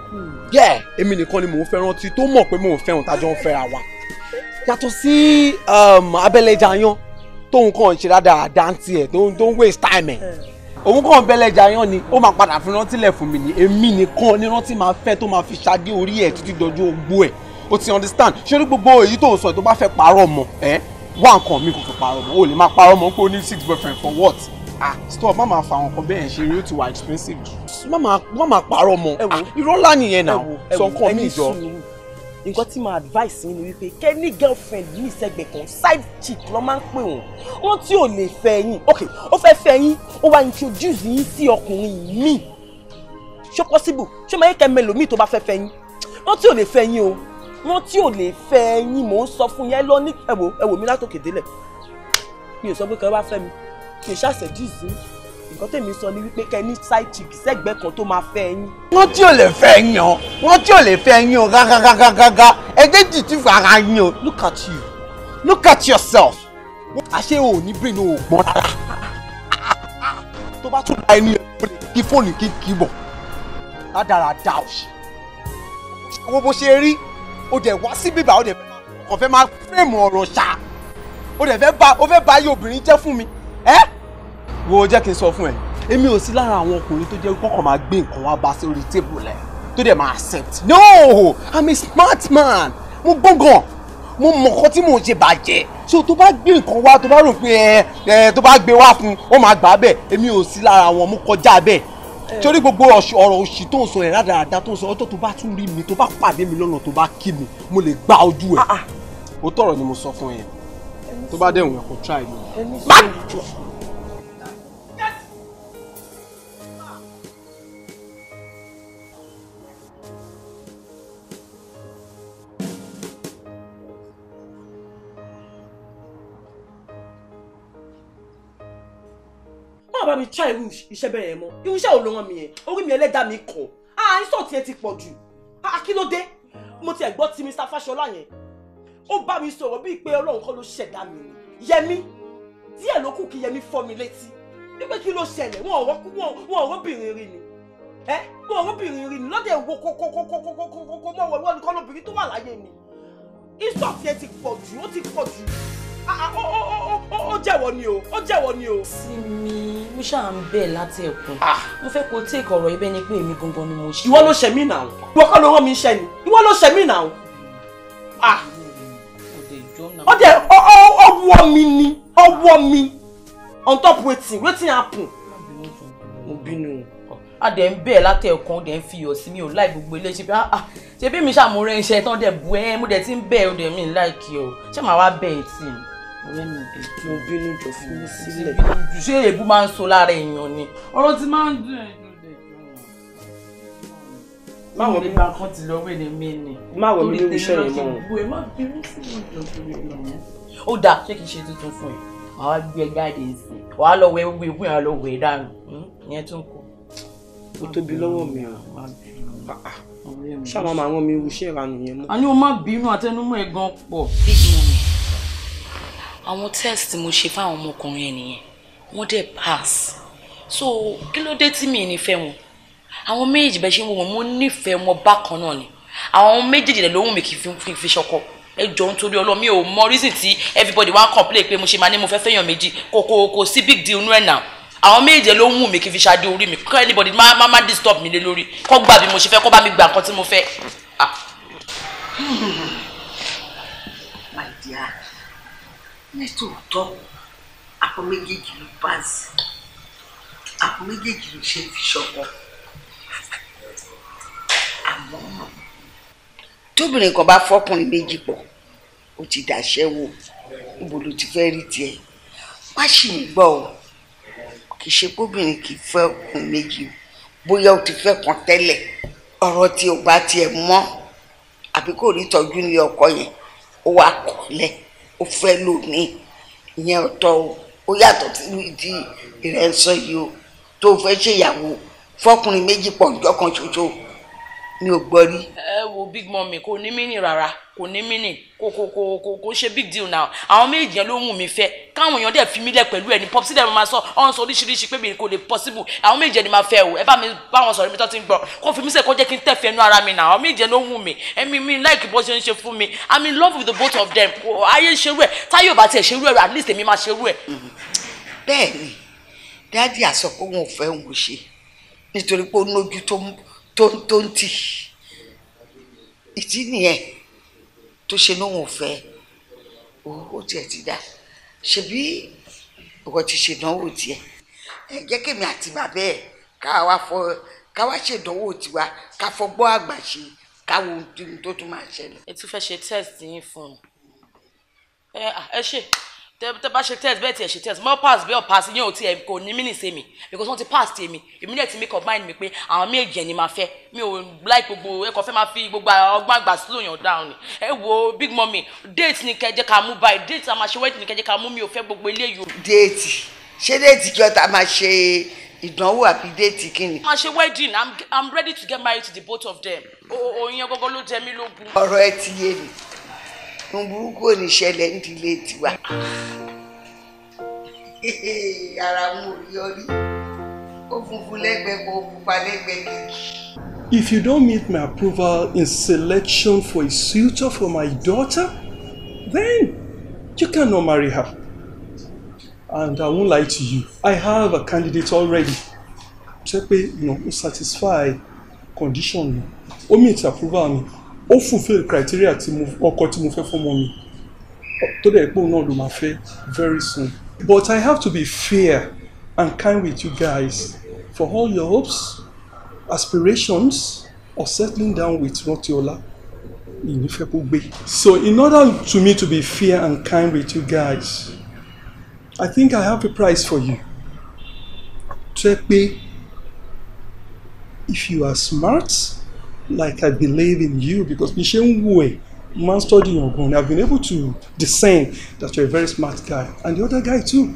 èmi nìkan ni mò ń fẹ́ rántí tó mọ̀ pé mò ń fẹ́ràn tájọ́ ń fẹ́ra wa yàtọ̀ sí abẹ́lẹ́jà yan tóun kàn ṣe dáadáa dáńtì ẹ̀ tó ń waste time ẹ̀ òun kàn bẹ́lẹ́jà yan ni ó máa padà fi rántí lẹ̀ fún mi ni èmi nìkan ni rántí máa fẹ́ tó máa fi ṣáájú orí ẹ̀ títí dọjú ogbó ẹ̀ o ti understand ṣé gbogbo èyí tó ń sọ tó bá fẹ́ parọ́ mọ́ wá nǹkan mi kò fi parọ́ mọ́ o lè máa parọ́ mọ́ pé o ní 6 boyfriend for what stop má máa fa àwọn nǹkan bẹ́ẹ̀ ṣe rí ó ti wà expensive má máa parọ́ mọ́ irọ́ ńlá nìyẹn náà sọ nǹkan mi jọ. nǹkan tí mo advice yín ni wípé kẹ́ni girlfriend ní ìsẹ̀gbẹ̀ kan side chick ló máa ń pè wọ́n tí ò lè fẹ́ yín ok ó fẹ́ fẹ́ yín ó wá introduce yín sí ọkùnrin míì ṣó possible ṣó máa yẹ kẹ́ mẹ́lòmíì tó bá fẹ́ fẹ́ yín wọ́n tí ò lè fẹ́ yín o wọ́n tí ò lè fẹ́ yín mò ń sọ fún yẹn lọ ní ẹ̀wò mi látòkè délẹ̀ mi ò sọ pé kẹ́ wá fẹ́ mi kì í ṣàṣẹ̀díìsì nǹkan tèmi sọ ni wípé kẹ́ ní side chick sẹ́gbẹ́ kan tó máa fẹ́ yín. wọ́n tí ò lè fẹ́ yín o gágágágágá ẹgbẹ́ jìtì fara yín o look at yourself àṣé o ò ní brain o ò gbọ́n rárá tó bá tún la ẹni ẹ̀ o lè kí fóònù kí bọ̀ rádaràdà òṣì owó bó ṣe rí o dẹ̀ wá sí bíbá o dẹ̀ fẹ́ máa fẹ́ẹ̀mù ọ̀rọ̀ ṣá o dẹ̀ fẹ́ bá ayé obìnrin jẹ́ fún mi wo jẹ́ kí n sọ fún ẹ èmi ò sí lára àwọn ọkùnrin tó jẹ́ kọ́kọ́ máa gbé nǹkan wá bá sórí tébù lẹ̀ tó dẹ̀ máa accept. No, I'm a smart man. Mo gbọ́ngàn. Mo mọ̀ nǹkan tí mò ń ṣe bàjẹ́. So tó bá gbé nǹkan wá tó bá rò pé tó bá gbé wá fún ó máa gbà bẹ́ẹ̀. Èmi ò sí lára wọn, mo kọjá bẹ́ẹ̀. Torí gbogbo ọ̀rọ̀ òṣì tó ń sọ ẹ̀ rádaràda tó ń sọ ọjọ́ tó bá tún rí mi tó bá pàdé mi lọ́nà tó bá kí mi mo lè gba ojú ẹ̀. Ó tọ̀rọ̀ ni mo sọ fún ẹ. Tó bá dẹ̀ wọ̀n ẹ̀ kò try mi. Bá mi try irú iṣẹ́ bẹ́ẹ̀ yẹn mọ́ irú iṣẹ́ ò ló rán mi yẹn orí mi ẹlẹ́dàá mi kọ̀ insult yẹn ti pọ̀ jù kí ló dé mo ti ẹ̀ gbọ́ ti Mr. Fashola yẹn ó bá mi sọ̀rọ̀ bíi pé Ọlọ́run kọ́ ló ṣẹ̀dá mi ni Yẹmí díẹ̀ ló kù kí Yẹmí fọ́ mi létí wípé kí ló ṣẹlẹ̀ wọn ò rọ́bìnrin rí ni wọn ò rọ́bìnrin rí ni lọ́dẹ̀ wo kókókókókókókó mọ́ wọ́n nìkan lóbìnrin tó wà láyé mi insult yẹn ti pọ̀ jù ó ti pọ̀ jù ó jẹ́wọ́ ni o ó jẹ́wọ́ ni o. Simi mo ṣáà ń bẹ̀ láti ẹ̀kún mo fẹ́ kó take ọ̀rọ̀ ibẹ̀ ni pé èmi gangan ni mo ṣe. ìwọ ló ṣe mí náà ìwọ kọ́ ló rán mi iṣẹ́ ni ìwọ ló ṣe mí náà. ọdẹ ọwọ́ mi ni ọwọ́ mi on top wetin happen. mo bínú a dẹ̀ ń bẹ̀ láti ẹ̀kún ó dẹ̀ ń fi iyọ̀ sí mi ò láì gbogbo ilé ṣe bí ṣe bí mi ṣàmúrẹ́ iṣẹ́ tán dẹ̀ bu mo dẹ̀ ti ń bẹ̀ ó dẹ̀ mi láìkí o ṣé màá wá bẹ̀ ẹ̀ tì í. mo bínú jọ fún mi sílẹ̀. ṣé èébú máa ń so lára èèyàn ni ọ̀rọ̀ tí máa ń dùn ẹ̀jọ̀ dẹ̀ máa wọ̀ mí bá kan ti lọ wé ní mí ni. má wọ̀ mí ní iṣẹ́ yẹn mọ́. ó dáa ṣé kìí ṣe tuntun fún ẹ wàá gbé gáàdì sí wàá lọ wẹ gbogbo ìwé yẹn lọ wẹ dànù ìyẹn tún kù. ó tóbi lọ́wọ́ mi o ṣáà máa rán mi irú iṣẹ́ ìranù yẹn mọ́. a ní o má bínú àtẹnumọ́ ẹ̀ gan pọ̀. àwọn test mo ṣe fáwọn ọmọkùnrin ẹ nìyẹn wọ́n dẹ̀ pass so kí ló dé tí mi nífẹ̀ẹ́ wọn àwọn méjì bẹ́ẹ̀ ṣe ń wò wọ́n mo nífẹ̀ẹ́ wọn bákan náà ni àwọn méjèèjì ló wù mí kí n fi ṣọkọ ẹ jọ nítorí Ọlọ́run mi ò mọ reason tí everybody wá complain pé mo ṣe máa ní mo fẹ́ fẹ́yàn méjì kò sí big deal nú ẹ̀ náà àwọn méjèèjì ló wù mí kí n fi ṣáde orí mi kọ́ anybody má disturb mi lé lórí kọ́ gbà bí mo ṣe fẹ́ kọ́ bá mi gbà nǹkan tí mo fẹ́. My dear nítòótọ́ àpò méjèèjì ló pass àpò méjèèjì ló ṣe fi ṣọkọ àmọ́ tóbìnrin kan bá fọkùnrin méjì pọ̀ ó ti dàṣẹ́wò níbo ló ti fẹ́ rí tiẹ̀ má ṣì ń gbọ́ ọ kì í ṣe kóbìnrin kì í fẹ́ ọkùnrin méjì bóyá ó ti fẹ́ kan tẹ́lẹ̀ ọ̀rọ̀ tí ò bá tiẹ̀ mọ́ àbí kò rí tọ́jú ní ọkọ yẹn ó wà kọ́lẹ̀ ó fẹ́ lómi ìyẹn ọ̀tọ̀ ó yàtọ̀ sí ìdí ìrẹ́ ń sọ yìí o tó fẹ́ ṣèyàwó fọkùnrin méjì pọ̀ ọjọ́ kan ṣoṣo mi ò gbọ́ rí. ẹ wo big mummy kò ní mí nì rárá kò ní mí nì kò ṣe big deal now àwọn méjì yẹn ló ń wù mí fẹ́ káwọn èèyàn dẹ̀ fi mí lẹ̀ pẹ̀lú ẹ̀ ní pop sílẹ̀ máa sọ ọ̀hún sọ oríṣiríṣi pé mi kò lè possible àwọn méjì yẹn ni máa fẹ́ o ẹ bá mi bá wọn sọ̀rọ̀ mi tó ti ń gbọ́ kó fi mí sẹ̀ kó jẹ́ kí n tẹ̀fẹ́ ẹnu ara mi náà àwọn méjì yẹn ló ń wù mí ẹ̀mí mi like bó ṣe ń ṣe fún mi I'm in love with the both of them ayé ń ṣerú ẹ̀ táyọ̀ bá tiẹ̀ ṣerú ẹ̀ at least èmi máa ṣerú ẹ̀. bẹ́ẹ̀ni dáàdi àsọ pé wọn ò fẹ́ òun ṣe nítorí pé ó nójú tó ń tì ìdí nìyẹn tó ṣe lóhùn fẹ́ ó tiẹ̀ ti dá ṣebí ọkọ ti ṣèdánwò tiẹ̀ ẹ jẹ́ kémi àti bàbá ẹ̀ ká wá ṣèdánwò tiwa ká fọgbọ́n àgbà ṣe káwọn ohun tó tún máa ṣẹlẹ̀. ẹ tún fẹ́ ṣe test yín fún un ẹ ṣe tẹ bá ṣe test bẹ́ẹ̀ tí ẹ ṣe test mọ́ pass bẹ́ẹ̀ pass yín ò tí ẹ kò ní mí ní sèmi because wọ́n ti pass tèmi èmi náà ti make up mind mi pé àwọn méjì ẹni máa fẹ́ mi ò like gbogbo ẹ kàn fẹ́ máa fi gbogbo ọgbọ́n àgbà slow yàn down ni ẹ wo big mummy date ni kẹjẹ ká mú báyìí date a máa ṣe wedding ni kẹjẹ ká mú mi ò fẹ́ gbogbo eléyìí. déètì ṣé déètì jọ ta máa ṣe ìdánwò àbí déètì kí ni. máa ṣe wedding I'm ready to get married to the both of them òyìn gbogbo ló jẹ mí lógún. ọ̀rọ̀ ẹ ti yé mi ń burúkú ò ní ṣẹlẹ̀ ń dilé tiwa. ara mú orí orí ó funfun lẹ́gbẹ̀ẹ́ kó pupa lẹ́gbẹ̀ẹ́ kejì. If you don't meet my approval in selection for a suitor for my daughter, then you cannot marry her. And I won't lie to you, I have a candidate already Check pé no satisfy condition mi. Ó meet approval mi. Ó fulfill criteria tí mo ọkọ tí mo fẹ́ fún ọmọ mi. Tó dẹ̀ pé òun náà ló máa fẹ́ very soon. But I have to be fair and kind with you guys for all your hopes, aspirations of settling down with Rotiola. So in order to me to be fair and kind with you guys, I think I have a prize for you. Check me. If you are smart, like I believe in you, because man studying your gun, I've been able to discern that you're a very smart guy, and the other guy too.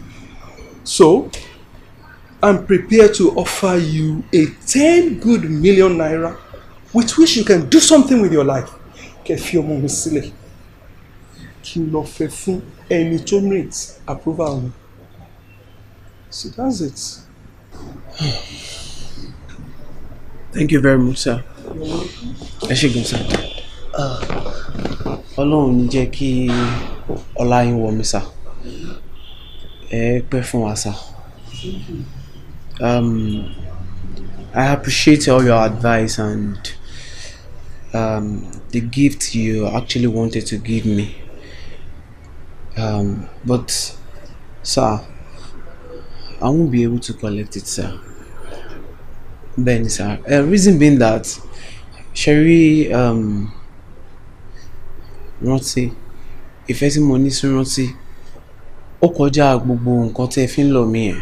So I'm prepared to offer you a 10 good million naira with which you can do something with your life. Kẹfí ọmọ mi sílẹ̀ kí n lọ fẹ́ fún ẹni tó meet approval mi. So that's it. Thank you very much, sir. Ẹ ṣé gan, sir. Ọlọ́run ní jẹ́ kí ọlá yín wọ̀ mí, sir. Ẹ pẹ́ fún wa, sir. I appreciate all your advice and the gift you actually wanted to give me. But, sir, I won't be able to collect it, sir. Then, sir, reason being that Sherry, rántí, ìfẹ́ tí mo ní sí rántí, ó kọjá gbogbo nǹkan tẹ́ fi ń lọ mí yẹn.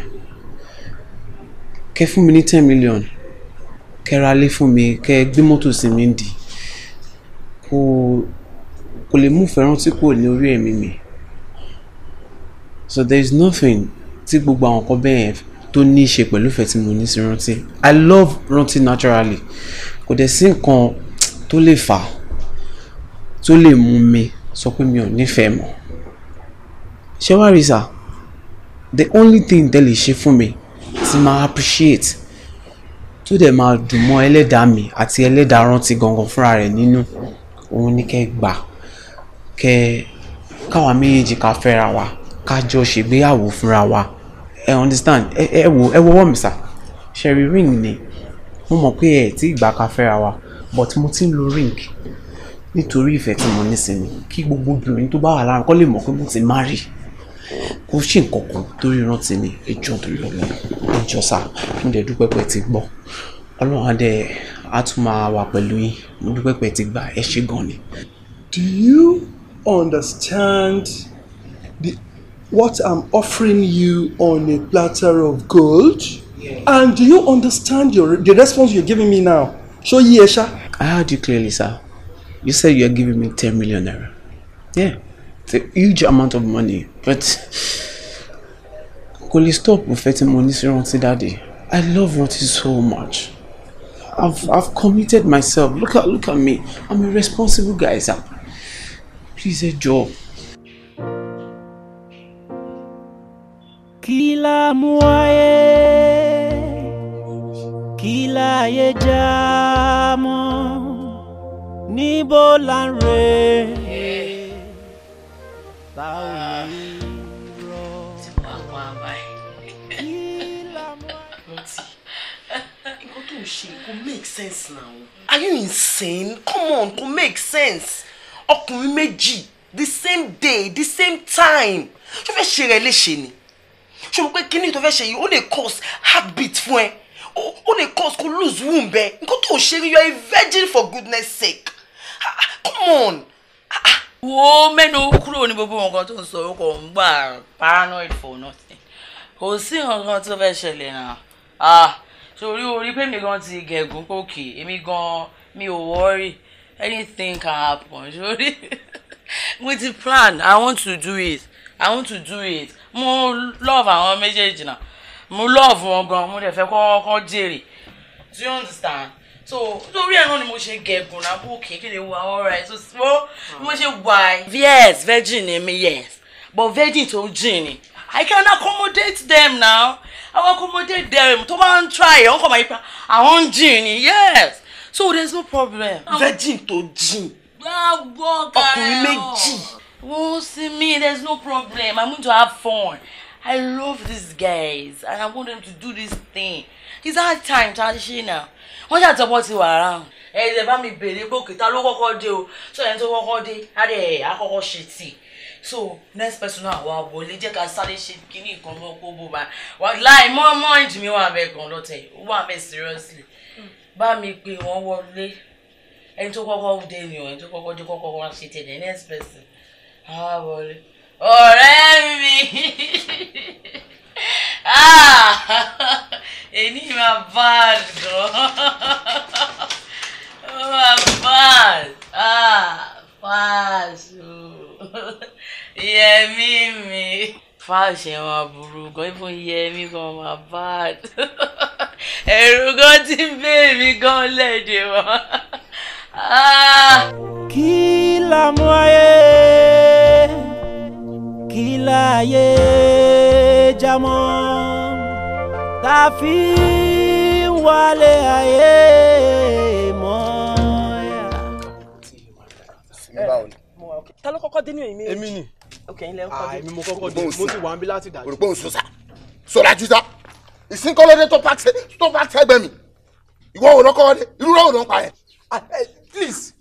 Kẹ́ fún mi ní 10 million, kẹ́ ra lé fún mi, kẹ́ gbé mọ́tò sí mi dì. Kò lè mú ìfẹ́ rántí kúrò ní orí ẹ̀mí mi. So there is nothing tí gbogbo àwọn nǹkan bẹ́ẹ̀ tó ní í ṣe pẹ̀lú ìfẹ́ tí mo ní sí rántí. I love rántí naturally. Kò dẹ̀ sí nǹkan tó lè fà tó lè mú mi sọ pé mi ò nífẹ̀ẹ́ mọ́. Ṣé wá rí sà? The only thing tẹ́ lè ṣe fún mi tí máa appreciate tó dẹ̀ máa dùn mọ́ ẹlẹ́dàá mi àti ẹlẹ́dàá rántí gangan fúnra rẹ̀ nínú òun ní kẹ́ gbà kẹ́ káwa méjèèjì ká fẹ́ra wa ká jọ ṣègbéyàwó fúnra wa. Ẹ understand? Ẹ wọ́wọ́ mi sà. Sherry ring ni mo mọ̀ pé ẹ tí ìgbà ká fẹ́ra wa but mo ti ń lo ring nítorí ìfẹ́ tí mo ní sí mi kí gbogbo obìnrin tó bá wà lára kó lè mọ̀ pé mo ti marry. Kò ṣe nǹkan kan torí rántí mi ẹjọ́ torí Ọlọ́run ẹjọ́ sá mo dẹ̀ dúpẹ́ pé ti gbọ́ Ọlọ́run á dẹ̀ á tún máa wà pẹ̀lú yín mo dúpẹ́ pé ti gbà ẹ ṣé gan ni. Do you understand what I'm offering you on a platter of gold? Yeah. And do you understand the response you're giving me now? Show ye, Esha. I heard you clearly, sir. You said you're giving me 10 million naira. Yeah, it's a huge amount of money, but could you stop with money to Daddy? I love Roti so much. I've committed myself. Look at me. I'm a responsible guy, sir. Please, a job. Kila muaye, kila ye jamo, nibo lanre. It make sense now. Are you insane? Come on, it make sense. Ọkùnrin méjì, the same day, the same time. Ṣé fẹ́ ṣe rẹ̀ léṣe ni? Ṣé mo pé kíní tó fẹ́ ṣe yìí ó lè cause heartbeat fún ẹ? Ó lè cause kó lose womb ẹ. Nǹkan tó ṣe rí, you are a virgin for goodness sake. Come on. Wo mẹ́nu kúrò ní gbogbo nǹkan tó ń sọ ó kò ń gbà paranoid for nothing. Kò sí nǹkan tó fẹ́ ṣẹlẹ̀ náà. Orí pé mi gan ti gẹ̀gùn pókè èmi gan mi ò worry anything can happen sórí mo ti plan I want to do it mo love àwọn méjèèjì náà mo love wọn gan mo dẹ̀ fẹ́ kọ́ jèrè do you understand so lórí ẹ̀ náà ni mo ṣe gẹ̀gùn náà pókè kí lè wà alright so mo ṣe wà yes virgin ni mi yes but virgin tó jìn ni I can accommodate them now. I will accommodate them. To man try. I want gin. Yes. So there's no problem. Virgin to gin. Ọkùnrin méjì. Oh, see me. There's no problem. I'm going to have fun. I love these guys and I want them to do this thing. It's hard time, Tashi now. Wọ́n ṣàtọ̀ bọ́ ti wà around. Ẹ bá mi bèrè pé òkè ta ló kọ́kọ́ dé o. So ẹni tó kọ́kọ́ dé, àkọ́kọ́ ṣe tí. So next person náà wà wọlé jẹ́ ká sáré ṣe kíní nǹkan mọ́ kó bó ba. Láì mọ́ ìdí mi wà bẹ́ẹ̀ gan lọ́tẹ̀. Ó wà bẹ́ẹ̀ seriously. Bá mi pè wọ́n wọlé. Ẹni tó kọ́kọ́ dé ni o, ẹni tó kọ́kọ́ dé kọ́kọ́ wá ṣe tẹ̀lé next person. Àwa wọlé. Ọ̀rẹ́ mi. Èyí máa bad gan. Ó máa bad. Fáṣù. Yẹmí mi. Fáṣù ẹ̀ máa burú gan. Even Yẹmí gan máa bad. Ẹ̀rù gan ti ń bẹ̀ mí gan lẹ́dẹ̀ wọn. Kí la mú ayé, kí la ayé jámọ́, tá fi ń wálé ayé mọ́. Ta ló kọ́kọ́ dé ní èmi? Èmi ni. Okay, ilẹ̀ ọkọ̀ dé. Èmi mo kọ́kọ́ dé. Mo ti wà ń bí láti dájú. Òrùpọ̀ òṣùṣà. Sọ̀rọ̀ àjùṣà. Ìsínkọ́lódé tó pàṣẹ ẹgbẹ́ mi. Ìwọ òun lọ́kọ́ dé. Irú rẹ̀ òun lọ́ pa ẹ̀. Please,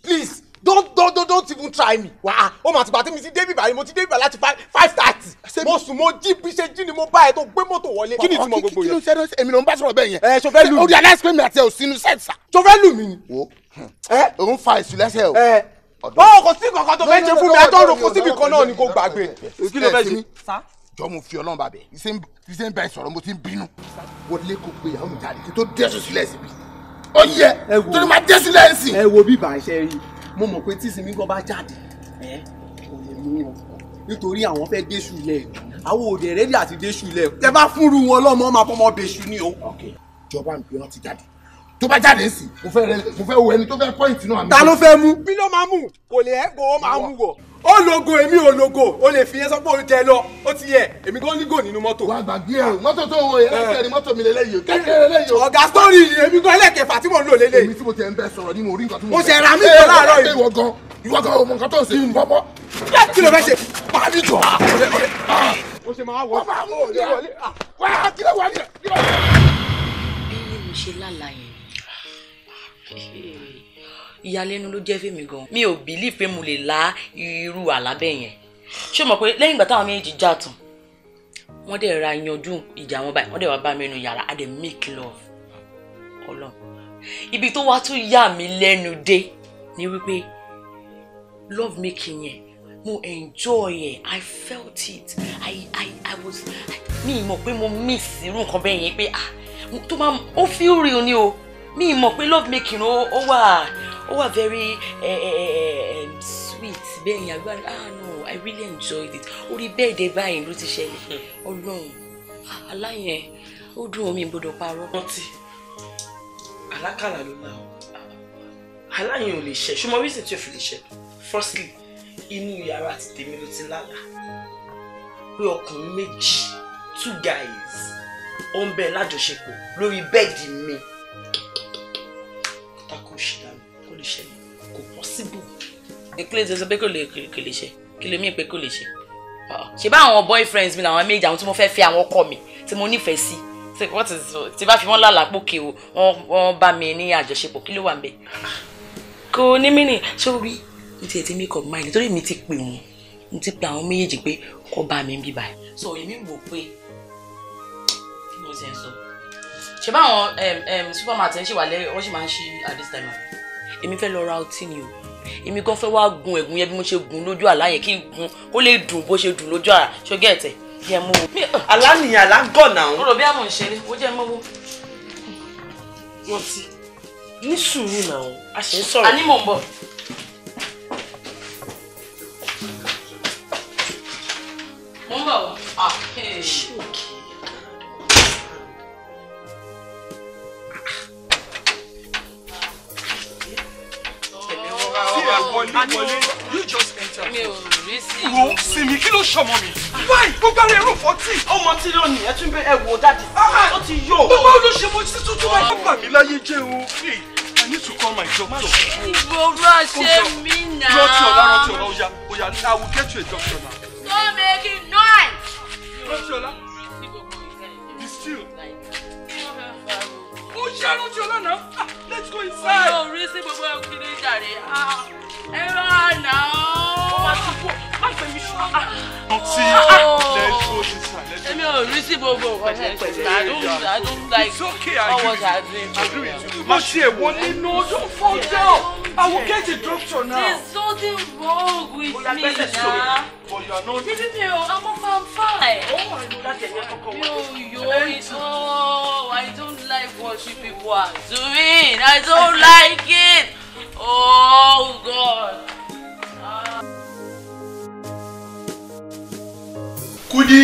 don't even try me. Wàá, ó mà ti gbà tí mi ti débì báyìí, mo ti débì báyìí láti 5:30. Mo sùn, mo jí bí ṣe jí ni mo bá ẹ tó gbé mọ́tò wọlé. Kí ni ìtumọ̀ gbogbo yẹn? Kí ló ń ṣe èmi ló ń bá sọ̀rọ̀ bẹ́ẹ̀ yẹn? Ẹ ṣo fẹ́ lù mí. Ó di aláìsí mi àti ẹ̀ ò sínú sẹ́ẹ̀sà. Ṣo fẹ́ lù mí ni? Wo òun fa èsù lẹ́sẹ̀ o. Ó kò sí kankan tó fẹ́ ṣe fún mi, àtọ́rọ̀ kò síbi kan náà ni kò gbàgbé. Kí ló fẹ́ ṣe? Jọ mo fi Ọlọ́run bàbẹ̀, ìṣe ń bá ẹ sọ̀rọ̀ mo ti ń bínú. Wọlé kò gbé ìyàwó mi jáde kí tó dẹ́sù sílẹ̀ síbi. Ó yẹ torí máa dẹ́sù lẹ́yìn sí. Ẹ wo bí ìbà iṣẹ́ rí, mo mọ̀ pé tí ìsinmi gan bá jáde, kò lè mú wọn. Nítorí àwọn fẹ́ déṣù ilẹ̀ àwọn òde rẹ́dí àti déṣù ilẹ̀ tẹ bá fúnru wọn lọ́mọ máa fọmọ bẹ̀ṣù ni o. Ìjọba mi pé wọ́n ti jáde. Tó bá jáde sí, mo fẹ́ wo ẹni tó fẹ́ pọ́ìntì náà. Ta ló fẹ́ mú? Bí ló máa mú? Kò lè ẹ́ kó o máa mú wọ̀. Ó logo èmi ò logo, o lè fi yẹn sọ pé o jẹ lọ, ó ti yẹ, èmi gan ní gò nínú mọ́tò. Wà á gbàgbé ẹ̀ mọ́tò tó wọ yẹn lẹ́kẹ̀ẹ́ ni mọ́tò mi lélẹ́yìí o, kékeré lélẹ́yìí o. Ọ̀gá sítórì ni èmi gan ẹlẹ́kẹ̀fà tí mò ń lò lélẹ̀. Èmi tí mo ti ń bẹ sọ̀rọ̀ ni mo rí nǹkan tí mo. Mo ṣe ra mí kan láàárọ̀ yìí. Ìwọ gan o mọ nǹkan tó ń ṣe ń bọ́ bọ́. Kí ló fẹ́ ṣe? Máa ní jọ. Ó ṣe máa wọ. Wá kí ló wà ní. Bí mo ṣe lálàá yẹn, ìyàlẹ́nu ló jẹ́ fèmí gan. Mi ò believe pé mo lè lá irú àlá bẹ́ẹ̀ yẹn. Ṣé o mọ̀ pé lẹ́yìn ìgbà táwọn méjì jà tán, wọ́n dẹ̀ ra yanjú ìjà wọn báyìí, wọ́n dẹ̀ wá bá mi nínú yàrá, a dẹ̀ make love. Ọlọ́run. Ibi tó wá tún yà mí lẹ́nu dé ni wípé love making yẹn, mo enjoy it, I felt it, I was, mi mọ̀ pé mo miss irú nǹkan bẹ́ẹ̀ yẹn pé tó máa ó feel real ni o. Mi mọ̀ pé love making ó wà very sweet bẹ́ẹ̀ yẹn àgbà no I really enjoyed it. Orí bẹ́ẹ̀dẹ̀ báyìí ló ti ṣẹlẹ̀. Ọlọ́run aláyẹn ó dùn omi gbọdọ̀ parọ́. Rántí alákàlà ló náà aláyẹn ò lè ṣe ṣùgbọ́n reason tí o fi lè ṣe firstly inú yàrá àti tèmi ló ti lálà pé ọkùnrin méjì 2 guys ó ń bẹ lájọṣepọ̀ lórí bẹ́ẹ̀dì mi. Kò lè ṣe kò possible. Ìpínlẹ̀ tó sọ pé kò lè ṣe kí ló mí pé kò lè ṣe. Ṣé bá àwọn boyfriends mi làwọn méjì àwọn tí mo fẹ́ fẹ́ àwọn ọkọ mi tí mo nífẹ̀ẹ́ sí tí bá fi wọ́n lálàpòkè o wọ́n bá mi ní àjọṣepọ̀ kí ló wà ń bẹ̀. Kò ní mí nì sórí mi ti ẹ̀ ti make up mind nítorí mi ti pè wọ́n mi ti pè àwọn méjèèjì pé kó bá mi ń bí báyìí. So èmi wò pé kí mo ti ẹ̀ sọ. Ṣé bá àwọn supermarket ń ṣe wà lẹ́yìn wọ́n sì máa ń ṣí at this time. Èmi fẹ́ lọ ra ọtí ni o. Èmi gan fẹ́ wá gun ẹ̀gún yẹn bí mo ṣe gun lójú àlá yẹn kí n gun kó lè dùn bó ṣe dùn lójú àlá ṣó gẹ̀ẹ́tẹ̀ yẹ mú o. Àlá nìyẹn àlá gọ̀ náà. Mo rò bí àmọ̀ ń ṣe ó jẹ́ mọ́wó. Wọ́n ti ní sùúrù náà a ṣe ń sọ̀rọ̀. A ní mò ń bọ̀. Mo ń bọ̀ wá. Ṣé òkè? You just enter. Mi ò rí sí. Wo sinmi kí ló ṣọmọ mi? Why? Gbogbo ara ẹrù 40. Ọmọ tí ló ní ẹ tún bẹ ẹ wò dáàdì. Ó ti yó. Gbogbo ló ṣe mo sí tuntun báyìí. Ó bà mí láyé jẹ́ o. I need to call my doctor. Ìgboro àṣẹ mi náà. Rántí ọ̀la, Oya, I will get you a doctor now. Stop making noise. Rántí ọ̀la. Be still. Oh, yeah, not your now. Let's go inside. Oh, really? Let's go inside. I don't like it's okay, what happening. No, don't fall down. I will get a doctor now. There's something wrong with me now. But you are not. I'm fine. Oh, I know that. I don't like what you people are doing. I don't like it. Oh, God. Kudi.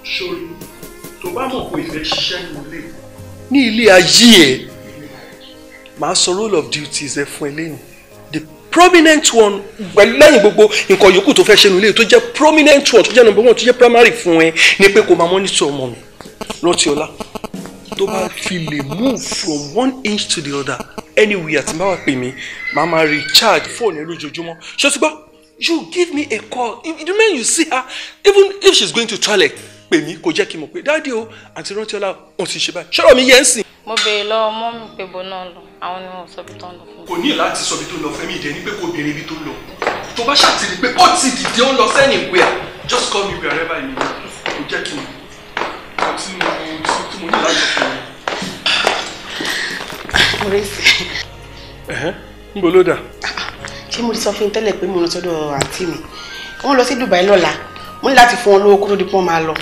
Sorry. Tó bá mọ̀ pé ìfẹ́ ṣiṣẹ́ ní ilé ayé ẹ̀. Màá sọ role of duties ẹ fún ẹ lẹ́yìn. The prominent one pẹ̀lú lẹ́yìn gbogbo nǹkan yòókù tó fẹ́ ṣe nílé tó jẹ́ prominent one tó jẹ́ number one tó jẹ́ primary fún ẹ ni pé kó máa monitor ọmọ mi. Rántí ọlá. Tó bá fi lè move from 1 inch to the other anywhere tí bá wà pè mí màá máa recharge phone ẹ lójoojúmọ́. Ṣé o ti gbọ́? You give me a call. The moment you see her, even if she's going to toilet, pè mí kó jẹ́ kí n mọ̀ pé dáàdi o àti rántí ọlá wọn ti ṣe báyìí. Ṣọ́rọ̀ mi yẹn ń sìn. Mo béèrè lọ́wọ́ mọ́ mi pé bo náà lọ àwọn ni wọn sọ bí tó ń lọ fún mi. Kò ní láti sọ bí tó lọ fẹ́mi ìdẹ ní pé kò béèrè ibi tó lọ. Tó bá ṣàtìrí pé ó ti dìde ó lọ sẹ́ni where just call me wherever you need. Kò jẹ́ kí n tí mo ní láti fún mi. Mo rí sí. Ń bọ̀ ló dà. Ṣé mo ti sọ fún tẹ́lẹ̀ pé mo lọ sọ́dọ̀ àǹtí mi? Wọ́n lọ sí Dubai lọ́la. Mo ní láti fún wọn lówó kó tó di pọ́n máa lọ.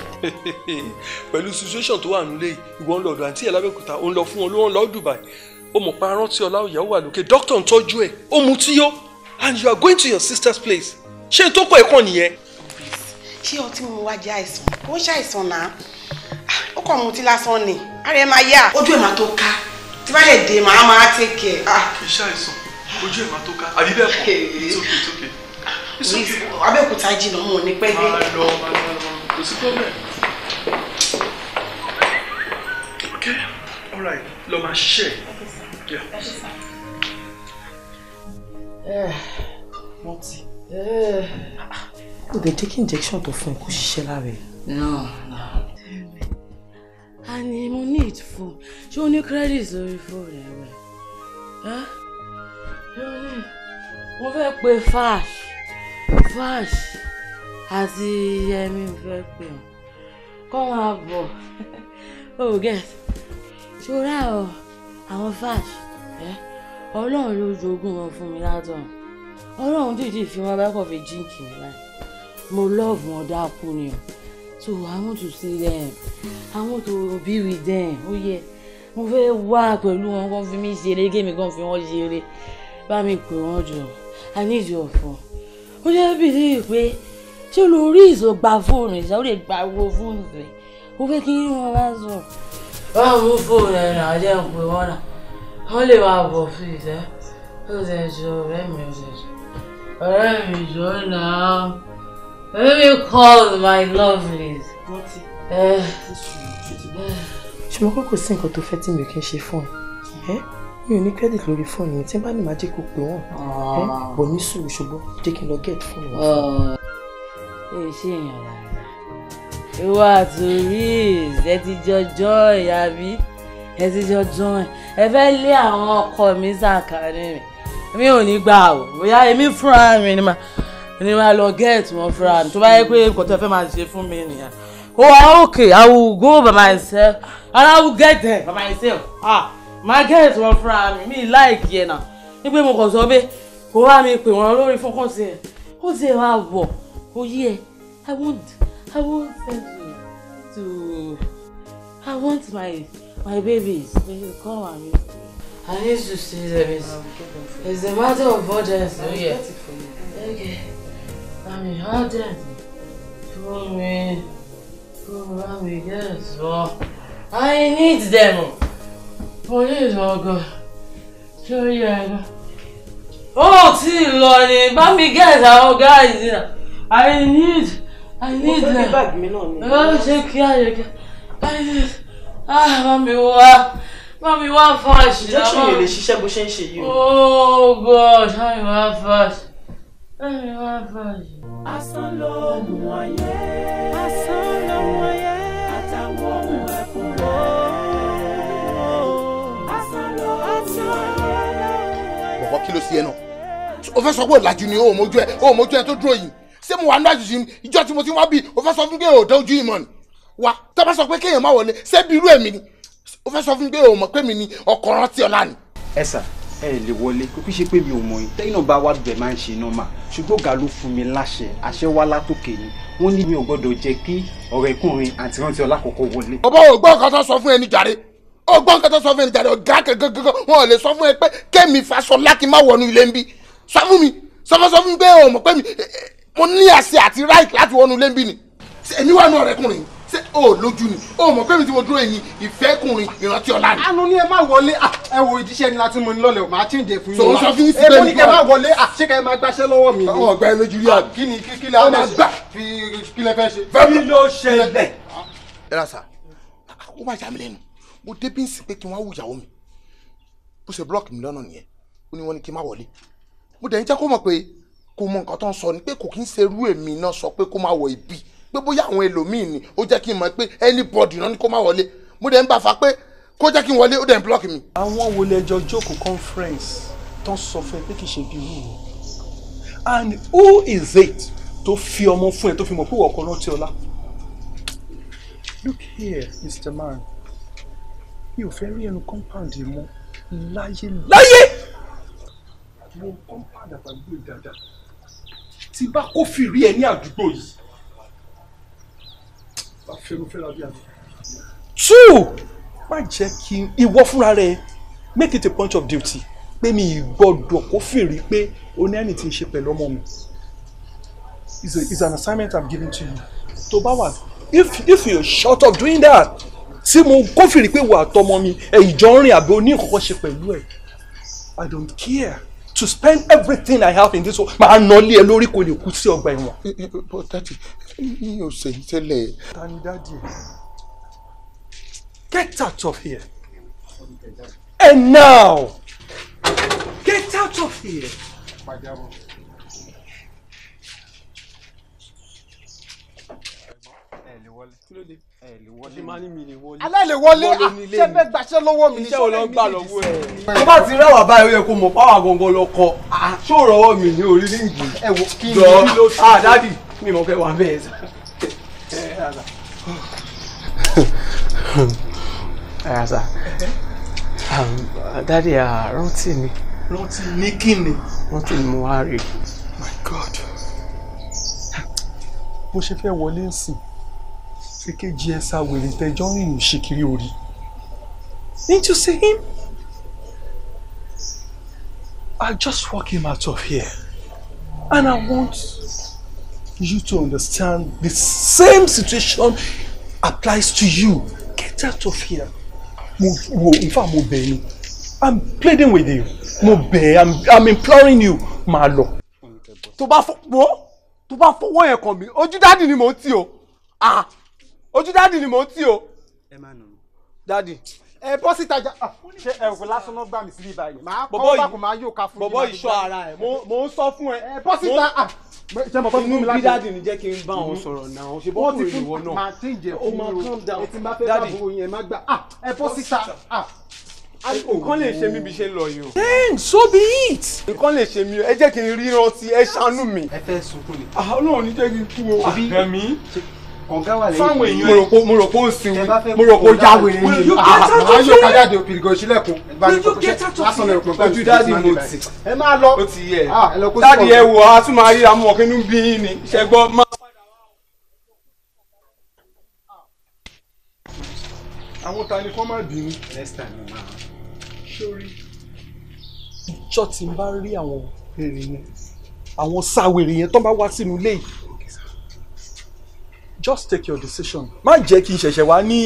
Pẹ̀lú situation tó wà nílé ìwọ ń lọ ọ̀dọ̀ àǹtí ẹ̀ lábẹ́òkúta ó ń lọ fún wọn lówó ń lọ Dubai. Ó mọ̀ pa rántí ọlá ìyàwó wà lókè dókítà ń tọ́jú ẹ̀ ó mu tí yó and you are going to your sister's place. Ṣé tó kọ ẹ̀kọ́ nìyẹn? Ṣé ọtí mo wá jẹ́ àìsàn? Ó ṣàìsàn náà. Ó kàn mu tí lásán ni. Ara ẹ̀ máa yá. Ojú ẹ̀ máa tó ká. Tí bá lè dé màá máa take care. Kì í ṣàìsàn. Ojú ẹ̀ máa tó ká. Àbí bẹ́ẹ̀ kọ́? It's okay. Abẹ́òkúta jìnnà mo ní pẹ́ dé. Máa lọ. Kò sí problem. Okay, all right. Lọ máa ṣiṣẹ́. Mọ́tì. Ó dẹ̀ jẹ́ kí injection tó fún ẹ kó ṣiṣẹ́ lára ẹ̀. No. Ani mo need phone. Ṣé o ní credit lórí phone ẹ wẹ̀? Mo fẹ́ pe Fash àti Yẹmi fẹ́ pè wọ́n. Kọ́ máa bọ̀. Oh get. Ṣọ́ra o, àwọn Fash. Ọlọ́run ló jogún wọn fún mi látọ̀run. Ọlọ́run dìde fi wọn bá kọ̀ fi jíǹkì mi láì. Mo love wọn dákú ni o. So I want to see them. I want to be with them. Oh yeah. Mo fẹ́ wá pẹ̀lú wọn kó fi mí ṣeré kémi kan fi wọ́n ṣeré. Bá mi pè wọ́n jọ. I need your phone. Ó jẹ́ bìí pé ṣé lórí ìsọgbà fóònù ìṣá ó lè gba owó fóònù rẹ̀. Ó fẹ́ kí wọ́n bá sọ. Báwo mú fóònù ẹ̀ náà jẹ́ ń pè wọ́n náà. Wọ́n lè wá bọ̀ fún ìṣẹ́. Ó ṣe ṣe ọ̀rẹ́ mi ṣe. Ọ̀rẹ́ mi jọ náà. Let me call my lovelies. Ṣùgbọ́n kò sí nǹkan tó fẹ́ tí mi ò kí ń ṣe fún ẹ. Mi ò ní credit lórí fóònù mi tí n bá ní máa jẹ́ kó pè wọ́n. Bọ̀ ní sùúrù ṣùgbọ́n jẹ́ kí n lọ get fóònù wọn. Ṣé èèyàn lára? Ìwà àtòrí ẹ ti jọjọ́ ìyàbí ẹ ti jọjọ́ ẹ fẹ́ lé àwọn ọkọ mi sàkárì mi ò ní gbà ó bóyá èmi fúnra mi ni máa lọ get wọn fúnra mi tó bá yẹ pé nǹkan tó fẹ́ máa ṣe fún mi nìyẹn. Oh, okay, I will go by myself and I will get there by myself. My get one from me like yẹn náà. Nígbà mo kàn sọ pé kó wá mi pè wọ́n lórí fún kọ́sì ẹ̀. Ó ti wá wọ̀. Oh yeah, I want my babies. They will come and meet me. I need to see them. It's a matter of urgency. Oh yeah. Okay. I mean, how then? For me, yes. Well, I need them. Police will go. Sure, yeah. Oh, see, Lonnie, but me get our guys. I need them. Bag me no. Oh, take care. I need. Mommy, what fast? Injection yẹn lè ṣiṣẹ́ bó ṣe ń ṣe yìí. Oh gosh, mommy, what fast? Mommy, what fast? Asán ló mú ayé. tiẹ̀ náà o fẹ́ sọ pé òlàjú ni o mójú ẹ tó dúró yìí ṣé mo wà ní àjùjì ìjọ tí mo ti wá bí o fẹ́ sọ fún mi pé o dé ojú ìmọ̀ ni wa tó bá sọ pé kéèyàn má wọlé ṣé bí irú èmi ni o fẹ́ sọ fún mi pé o mọ̀ pé mi ni ọkọ̀ rántí ọ̀la ni. ẹ sà ẹ lè wọlé kó kí ṣe pé mi ò mọ̀ yín tẹ́yìn náà bá wá bẹ̀ máa ń ṣe nọ́mà ṣùgbọ́n ọ̀gá ló fún mi láṣẹ àṣẹ wá látòkè ni wọ́n ní mi ò gbọ́dọ̀ jẹ́ kí ọ̀rẹ́kùnrin àti rántí ọlá kọ̀ọ̀kan wọlé. ọba ò gbọ́ nǹkan tó sọ fún ẹni jàre ó gbọ́ nǹkan tó sọ fún ẹni jàre ọ̀gá gẹ́gẹ́ wọn ò lè sọ fún ẹ pé kémi Fáṣọlá kí n má wọnú ilé ń bí sọ fún mi sọ fún mi pé o mọ̀ pé mo ní àṣẹ àti right láti wọnú ilé ń bí ni èmi wà nù ọ̀rẹ́kùnrin ṣé o lójú ni o mọ̀ pé mi ti mo dúró ẹ̀yìn ìfẹ́kùnrin ìrántí ọ̀la ni. àánú ni ẹ má wọlé ẹ wo ìdíṣẹ́ ni láti mọ ní lọ́lẹ̀ máa change fún yín. sọ sọ fún yín síbẹ̀ ní kẹ́ má wọlé ṣé kẹ́ máa gbaṣẹ́ lọ́wọ́ mi. àwọn ọ̀gá ẹ lójú rí àbí. kí ni kí lè àwọn ẹ̀ṣẹ̀ kí lè fẹ́ ṣe. kí ló ṣẹlẹ̀. ẹ ra sà ó bá jà mí lẹ́nu mo dé bí n sì pé kí n wá wù ìyàwó mi bó ṣe blọọkì mi lọ́nà nìyẹn ó ní wọ́n ní kí n má wọlé mo dẹ̀ ń jẹ́ kó mọ̀ pé kò mọ nǹkan tó ń sọ ni pé kò kí ń ṣerú èmi náà sọ pé kó má wọ ibi pé bóyá àwọn ẹlòmíì ni ó jẹ́ kí n mọ̀ pé anybody náà ni kó má wọlé mo dẹ̀ ń bá fa pé kó jẹ́ kí n wọlé ó dẹ̀ ń block mi. àwọn wo lẹjọ jókòó conference tó ń sọ fún ẹ pé kì í ṣe bí irú and who is it tó fi ọmọ fún ẹ tó fi mọ̀ pé ọkọ rántí ọlá. look here Mr. Man mi ò fẹ́ rí ẹnu compound yìí mọ́ láyé mo compound àgbàgbé dáadáa tí bá kó fi rí ẹ ní àdúgbò yìí bá fẹ́ràn fẹ́ràn bí àná. two má jẹ́ kí ìwọ fúnra rẹ make it a point of duty pé mi gbọ́dọ̀ kó fìrí pé o ní ẹni tí ń ṣe pẹ̀lú ọmọ mi it's an assignment I'm giving to you tó bá wà if you're short of doing that tí mo kó fìrí pé wà tọmọ mi ìjọ ń rìn àbí o ní nǹkan ṣe pẹ̀lú ẹ̀ I don't care to spend everything I have in this world máa nà lé ẹ lórí kò lè kú sí ọgbà ẹ̀wọ̀n. but daddy mi ò ṣe ń tẹ́lẹ̀. tani daddy get out of here and now get out of here. alẹ́ lè wọlé ṣé fẹ́ gbaṣẹ́ lọ́wọ́ mi ní iṣẹ́ wo ló ń gbà lọ́wọ́ ẹ̀. tó bá ti rẹwà báyìí ó yẹ kó mọ̀ páwà gangan lọ kọ ṣó rọwọ́ mi ní orí ríǹgì. ẹ wo kí ni ló ṣe dádì mi mọ̀ kẹ́ wà bẹ́ẹ̀ sà. ẹ sà dádì rántí ni. rántí ní kí ni. rántí ni mo wá rí. my God bó ṣe fẹ́ wọlé nsìn èkejì ẹ̀sà wèrè tẹjọ́ rìn ṣìkiri orí. Didn't you see him? I'll just walk him out of here. And I want you to understand the same situation applies to you. Get out of here. In fact, mo bẹ̀ ni. I'm pleading with you. Mo bẹ̀, I'm imploring you. Máa lọ. Tó bá fọwọ́ yẹn kàn mí, ojú dádì ni mò ń tì o. Ojú dádì ni mò ń tì o. ẹ má nù mí. Dádì. ẹ bọ́ síta jà ṣé ẹ kò lásán náà gbà mí síbí báyìí máa kọ́ bá kò máa yóò ká fún mi. bọ̀bọ̀ ìṣọ́ ara ẹ̀ mo ń sọ fún ẹ. ẹ bọ́ síta ṣé mo bọ́ sí mi láti. bí dádì ni jẹ́ kí n bá wọn sọ̀rọ̀ náà ṣe bọ́ kúrò ìwọ náà. máa tí ń jẹ fún mi o ètí bá fẹ́ bá bo yẹn má gbà ẹ bọ́ síta. nǹkan lè ṣe mí bí ṣe ń lọ yìí o. Then so be it. nǹkan lè ṣe mí o ẹ jẹ́ kí n rí rántí ẹ ṣàánú mi. ẹ fẹ́ sunkún ni. Ọlọ́run ní jẹ́ kí n kú o. Ẹ̀mí. ọ̀gá wà lẹ́yìn. fáwọn èèyàn mo rò pé ó sin mo rò pé ó já wèrè ni. àwọn yóò kájà de òpìrìgò ìṣílẹ̀kùn. lásán lè pọ̀ ojú dáàdì mo ti. ẹ máa lọ. ó ti yẹ dáàdì ẹ wò á tún máa ríra mú ọkínú bí yín ni ṣẹgbọ́ má. àwọn ta ni kọ́ máa bínú. next time mo máa. sórí ìjọ tí n bá rí àwọn èrè yẹn àwọn sáwèrè yẹn tó bá wá sínú ilé yìí just take your decision má jẹ́ kí n ṣẹ̀ṣẹ̀ wá ní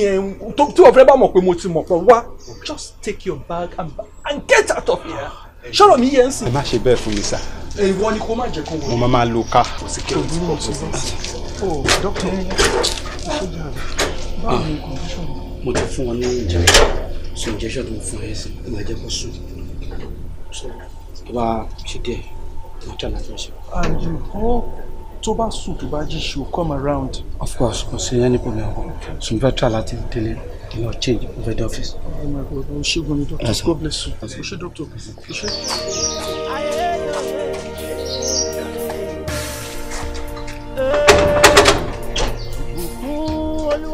tí ọ̀fẹ́ bá mọ̀ pé mo ti mọ̀ pọ̀ wá just take your bag and get out of here ṣọ́rọ̀ mi yẹn ń sìn. ẹ má ṣe bẹ́ẹ̀ fún mi sá. ìwọ ni kó má jẹ́ kó wọlé. mo máa lo ká. oh doctor báwo ni condition. mo ti fún wọn ní injection so injection tó ń fún ẹ sí ẹ máa jẹ́ kó sùn so tó bá ṣe díẹ̀ máa tẹ̀ láti ṣe. and you hope tó bá sùn tó bá jí she will come around. of course kò sí any problem so n fẹ́ try láti délé kí n lọ change over the office. oh my God o ṣe gun mi doctor God bless you o ṣe doctor o ṣe.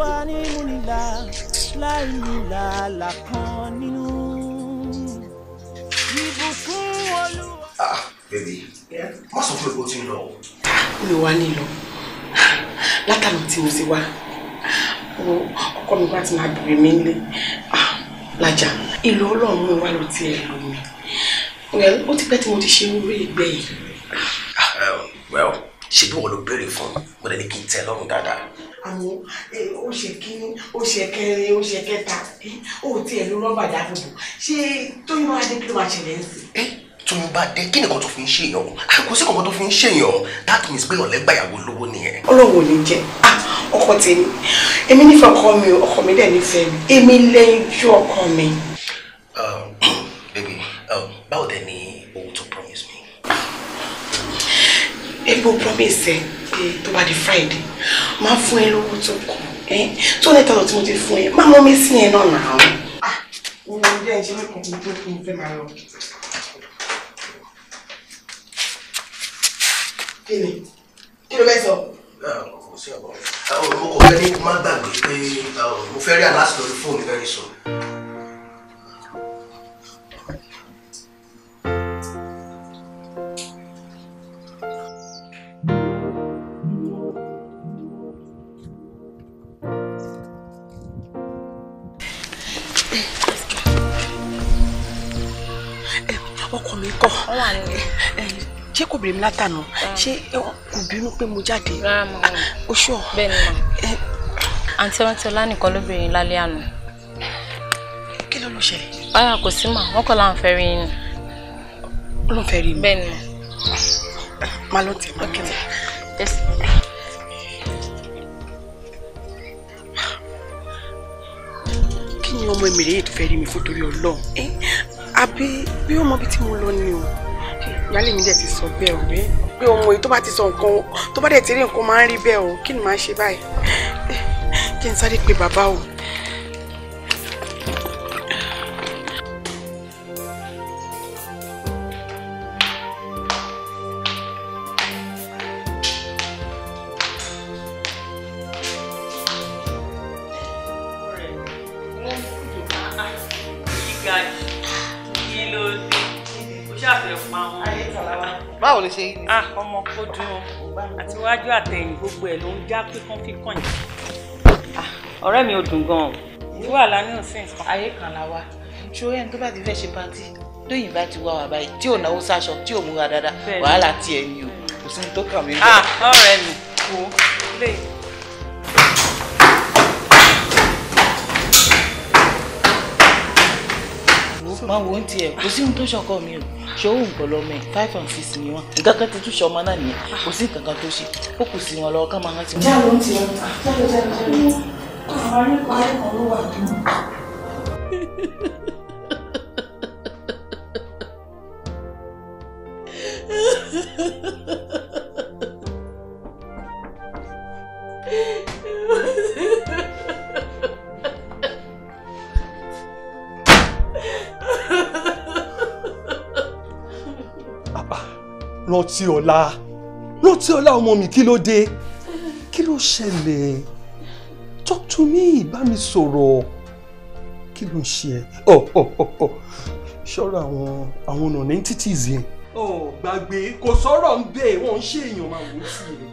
Olúwa ní múnilá láì nílà làkàn nínú. Ìbùkún Olúwa. Baby, má sọ fún ẹgbẹ́ tí ń lọ. Mi wá nílò látàná tí mo sì wá ọkọ mi bá ti máa bèrè mí nílé lájà ìlú Ọlọ́run mú wá lọ tí ẹ lò mí ó ti pẹ́ tí mo ti ṣe orí ìgbẹ́ yìí. Well, ṣe bí wọn ló béèrè fún mo lè ní kí n tẹ́ lọ́rùn dáadáa. Àwọn ó ṣe kíní ó ṣe kẹrin ó ṣe kẹta ó tiẹ̀ ló rọ́bà dáàbòbò ṣé tóyún bá dé kí ló máa ṣẹlẹ̀ ń sìn. Tó ń bá dé kí nìkan tó fi ń ṣèyàn kò sí kankan tó fi ń ṣèyàn that means pé ọ̀lẹ́gbàyàwó lówó nìyẹn. Ọlọ́run ò ní jẹ́ ọkọ tèmi èmi nífẹ̀ẹ́ ọkọ mi ọkọ mi dẹ̀ nífẹ̀ẹ́ mi èmi lẹ́yìn ju ọkọ mi. Baby, báwo dẹ̀ ni owó tó promise me? Ebo promise ẹ pé tó bá di Friday máa fún ẹ lówó tó kù $200,000 tí mo ti fún ẹ máa mọ́ mi sí ẹ náà náà. Mo jẹ́ ìṣẹ́ mẹ́kàn tó kí n fẹ́ máa lọ. Kí ló fẹ́ sọ? Kò sí ọ̀bọ̀. Mo kò fẹ́ ní má gbàgbé pé mo fẹ́ rí aláṣẹ lórí fóònù very soon. Ọkọ mi kọ́ ṣé kò bèrè mi látànà ṣé kò bínú pé mo jáde. O ṣọ. Bẹ́ẹ̀ni ma àǹtí rántí ọlá nìkan ló bèrè yín lálẹ́ àná. Kí ló ṣẹlẹ̀? Báyà kò sí mà wọ́n kọ́ láwọn fẹ́ rí yín. Ó lóun fẹ́ rí mi. Bẹ́ẹ̀ni ma. Má lọ tẹ̀ má kí ni. Kí ni ọmọ èmìrè yìí tó fẹ́ rí mi fún torí Ọlọ́run? Àbí bí ọmọ bíi tí mo lọ ni o. Ìyálé mi dẹ̀ ti sọ bẹ́ẹ̀ o pé ọmọ yìí tó bá ti sọ nǹkan tó bá dẹ̀ ti rí nǹkan máa ń rí bẹ́ẹ̀ o kí ni màá ṣe báyìí? Kí n sáré pe bàbá o. Báwo lè ṣe yìí? Ọmọ kó dùn àti iwájú àtẹ̀yìn gbogbo ẹ̀ ló ń já pípọ́n fíkàn yìí. Ọ̀rẹ́ mi ò dùn gan-an. Ìwà àlá ní òsín nǹkan. Ayé kan la wa. Ṣé ẹni tó bá ti fẹ́ ṣe pàtì lóyìn bá ti wá wà báyìí tí ò náwó sáṣọ tí ò múra dáadáa wàhálà tiẹ̀ ni o kò sí ní tó kàn mí. Ọ̀rẹ́ mi kò lè. Máa wo ń tiẹ̀ kò sí ohun tó ṣọkọ mi o ṣòwò nǹkan lọ́mọ ẹ̀ 5 and 6 ni wọ́n nǹkan kan ti tún ṣe ọmọ náà nìyẹn kò sí nǹkan kan tó ṣe ó kù sí wọn lọ́wọ́ ká máa rántí wọn. Jáde ń tiẹ̀ jáde. Àwọn arípa kan ló wà nínú. Rántí ọlá ọmọ mi kí ló dé? Kí ló ṣẹlẹ̀? Talk to me, bá mi sọ̀rọ̀. Kí ló ń ṣe ẹ́? Ṣọ́ra àwọn ọ̀nà entities yẹn. Gbàgbé kò sọ̀rọ̀ ń bẹ̀ wọ́n ń ṣe èèyàn máa wò ó sí ẹ̀.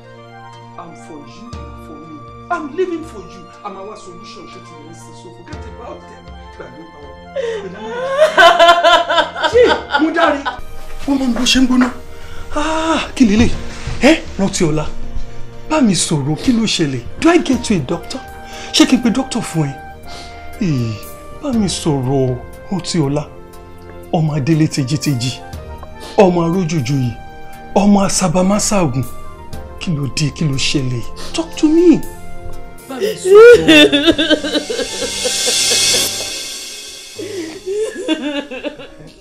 I'm for you, you're for me. I'm living for you. I'm our solution ṣe ti wọ́n sí so forget about them. Gbàgbé àwọn. Ṣé mo dárí? Wọ́n mọ̀ ní bó ṣe ń gbóná. Kí lélẹ̀? Rántí ọlá bá mi sọ̀rọ̀ kí ló ṣẹlẹ̀? Do I get to a doctor? Ṣé kí n pe doctor fún ẹ? Bá mi sọ̀rọ̀ Rántí ọlá ọmọ adélé tejiteji ọmọ arójòjò yìí ọmọ asábámásáàgùn kí ló dé kí ló ṣẹlẹ̀? Talk to me. Bá mi sọ̀rọ̀.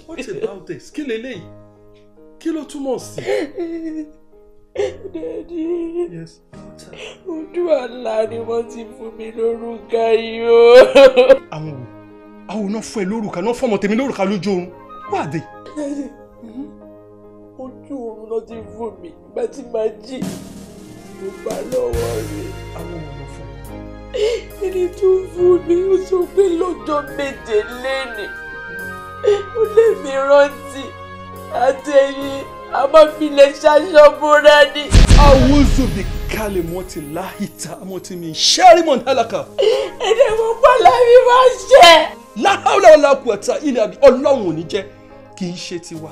What about this? Kí lélẹ́yìí? Kí ló túmọ̀ sí? Daddy. Yes. Ojú àlá ni wọ́n ti fún mi lórúkà yìí o. Àwọn náà fún ẹ lórúkà náà fọmọ tèmi lórúkà lójú oorun. Wà á dé. Ojú oorun náà ti fún mi bá ti máa jí. Mo bá lọ́wọ́ rẹ̀. Àwọn ọmọ fún kiri tún fún mi ó sọ pé lọ́jọ́ méje lẹ́nì ó lè mi rántí àtẹ̀yìn àmọ́filẹ̀ ṣaṣọ́búra ni. Awuzu bi kalimoti lahita amoti min shari mon halaka. Ẹ̀dẹ̀ mo pàlà mi máa ṣe. La hawla wala quwwata illa billah. Ọlọ́run ò ní jẹ́ kì í ṣe tiwa.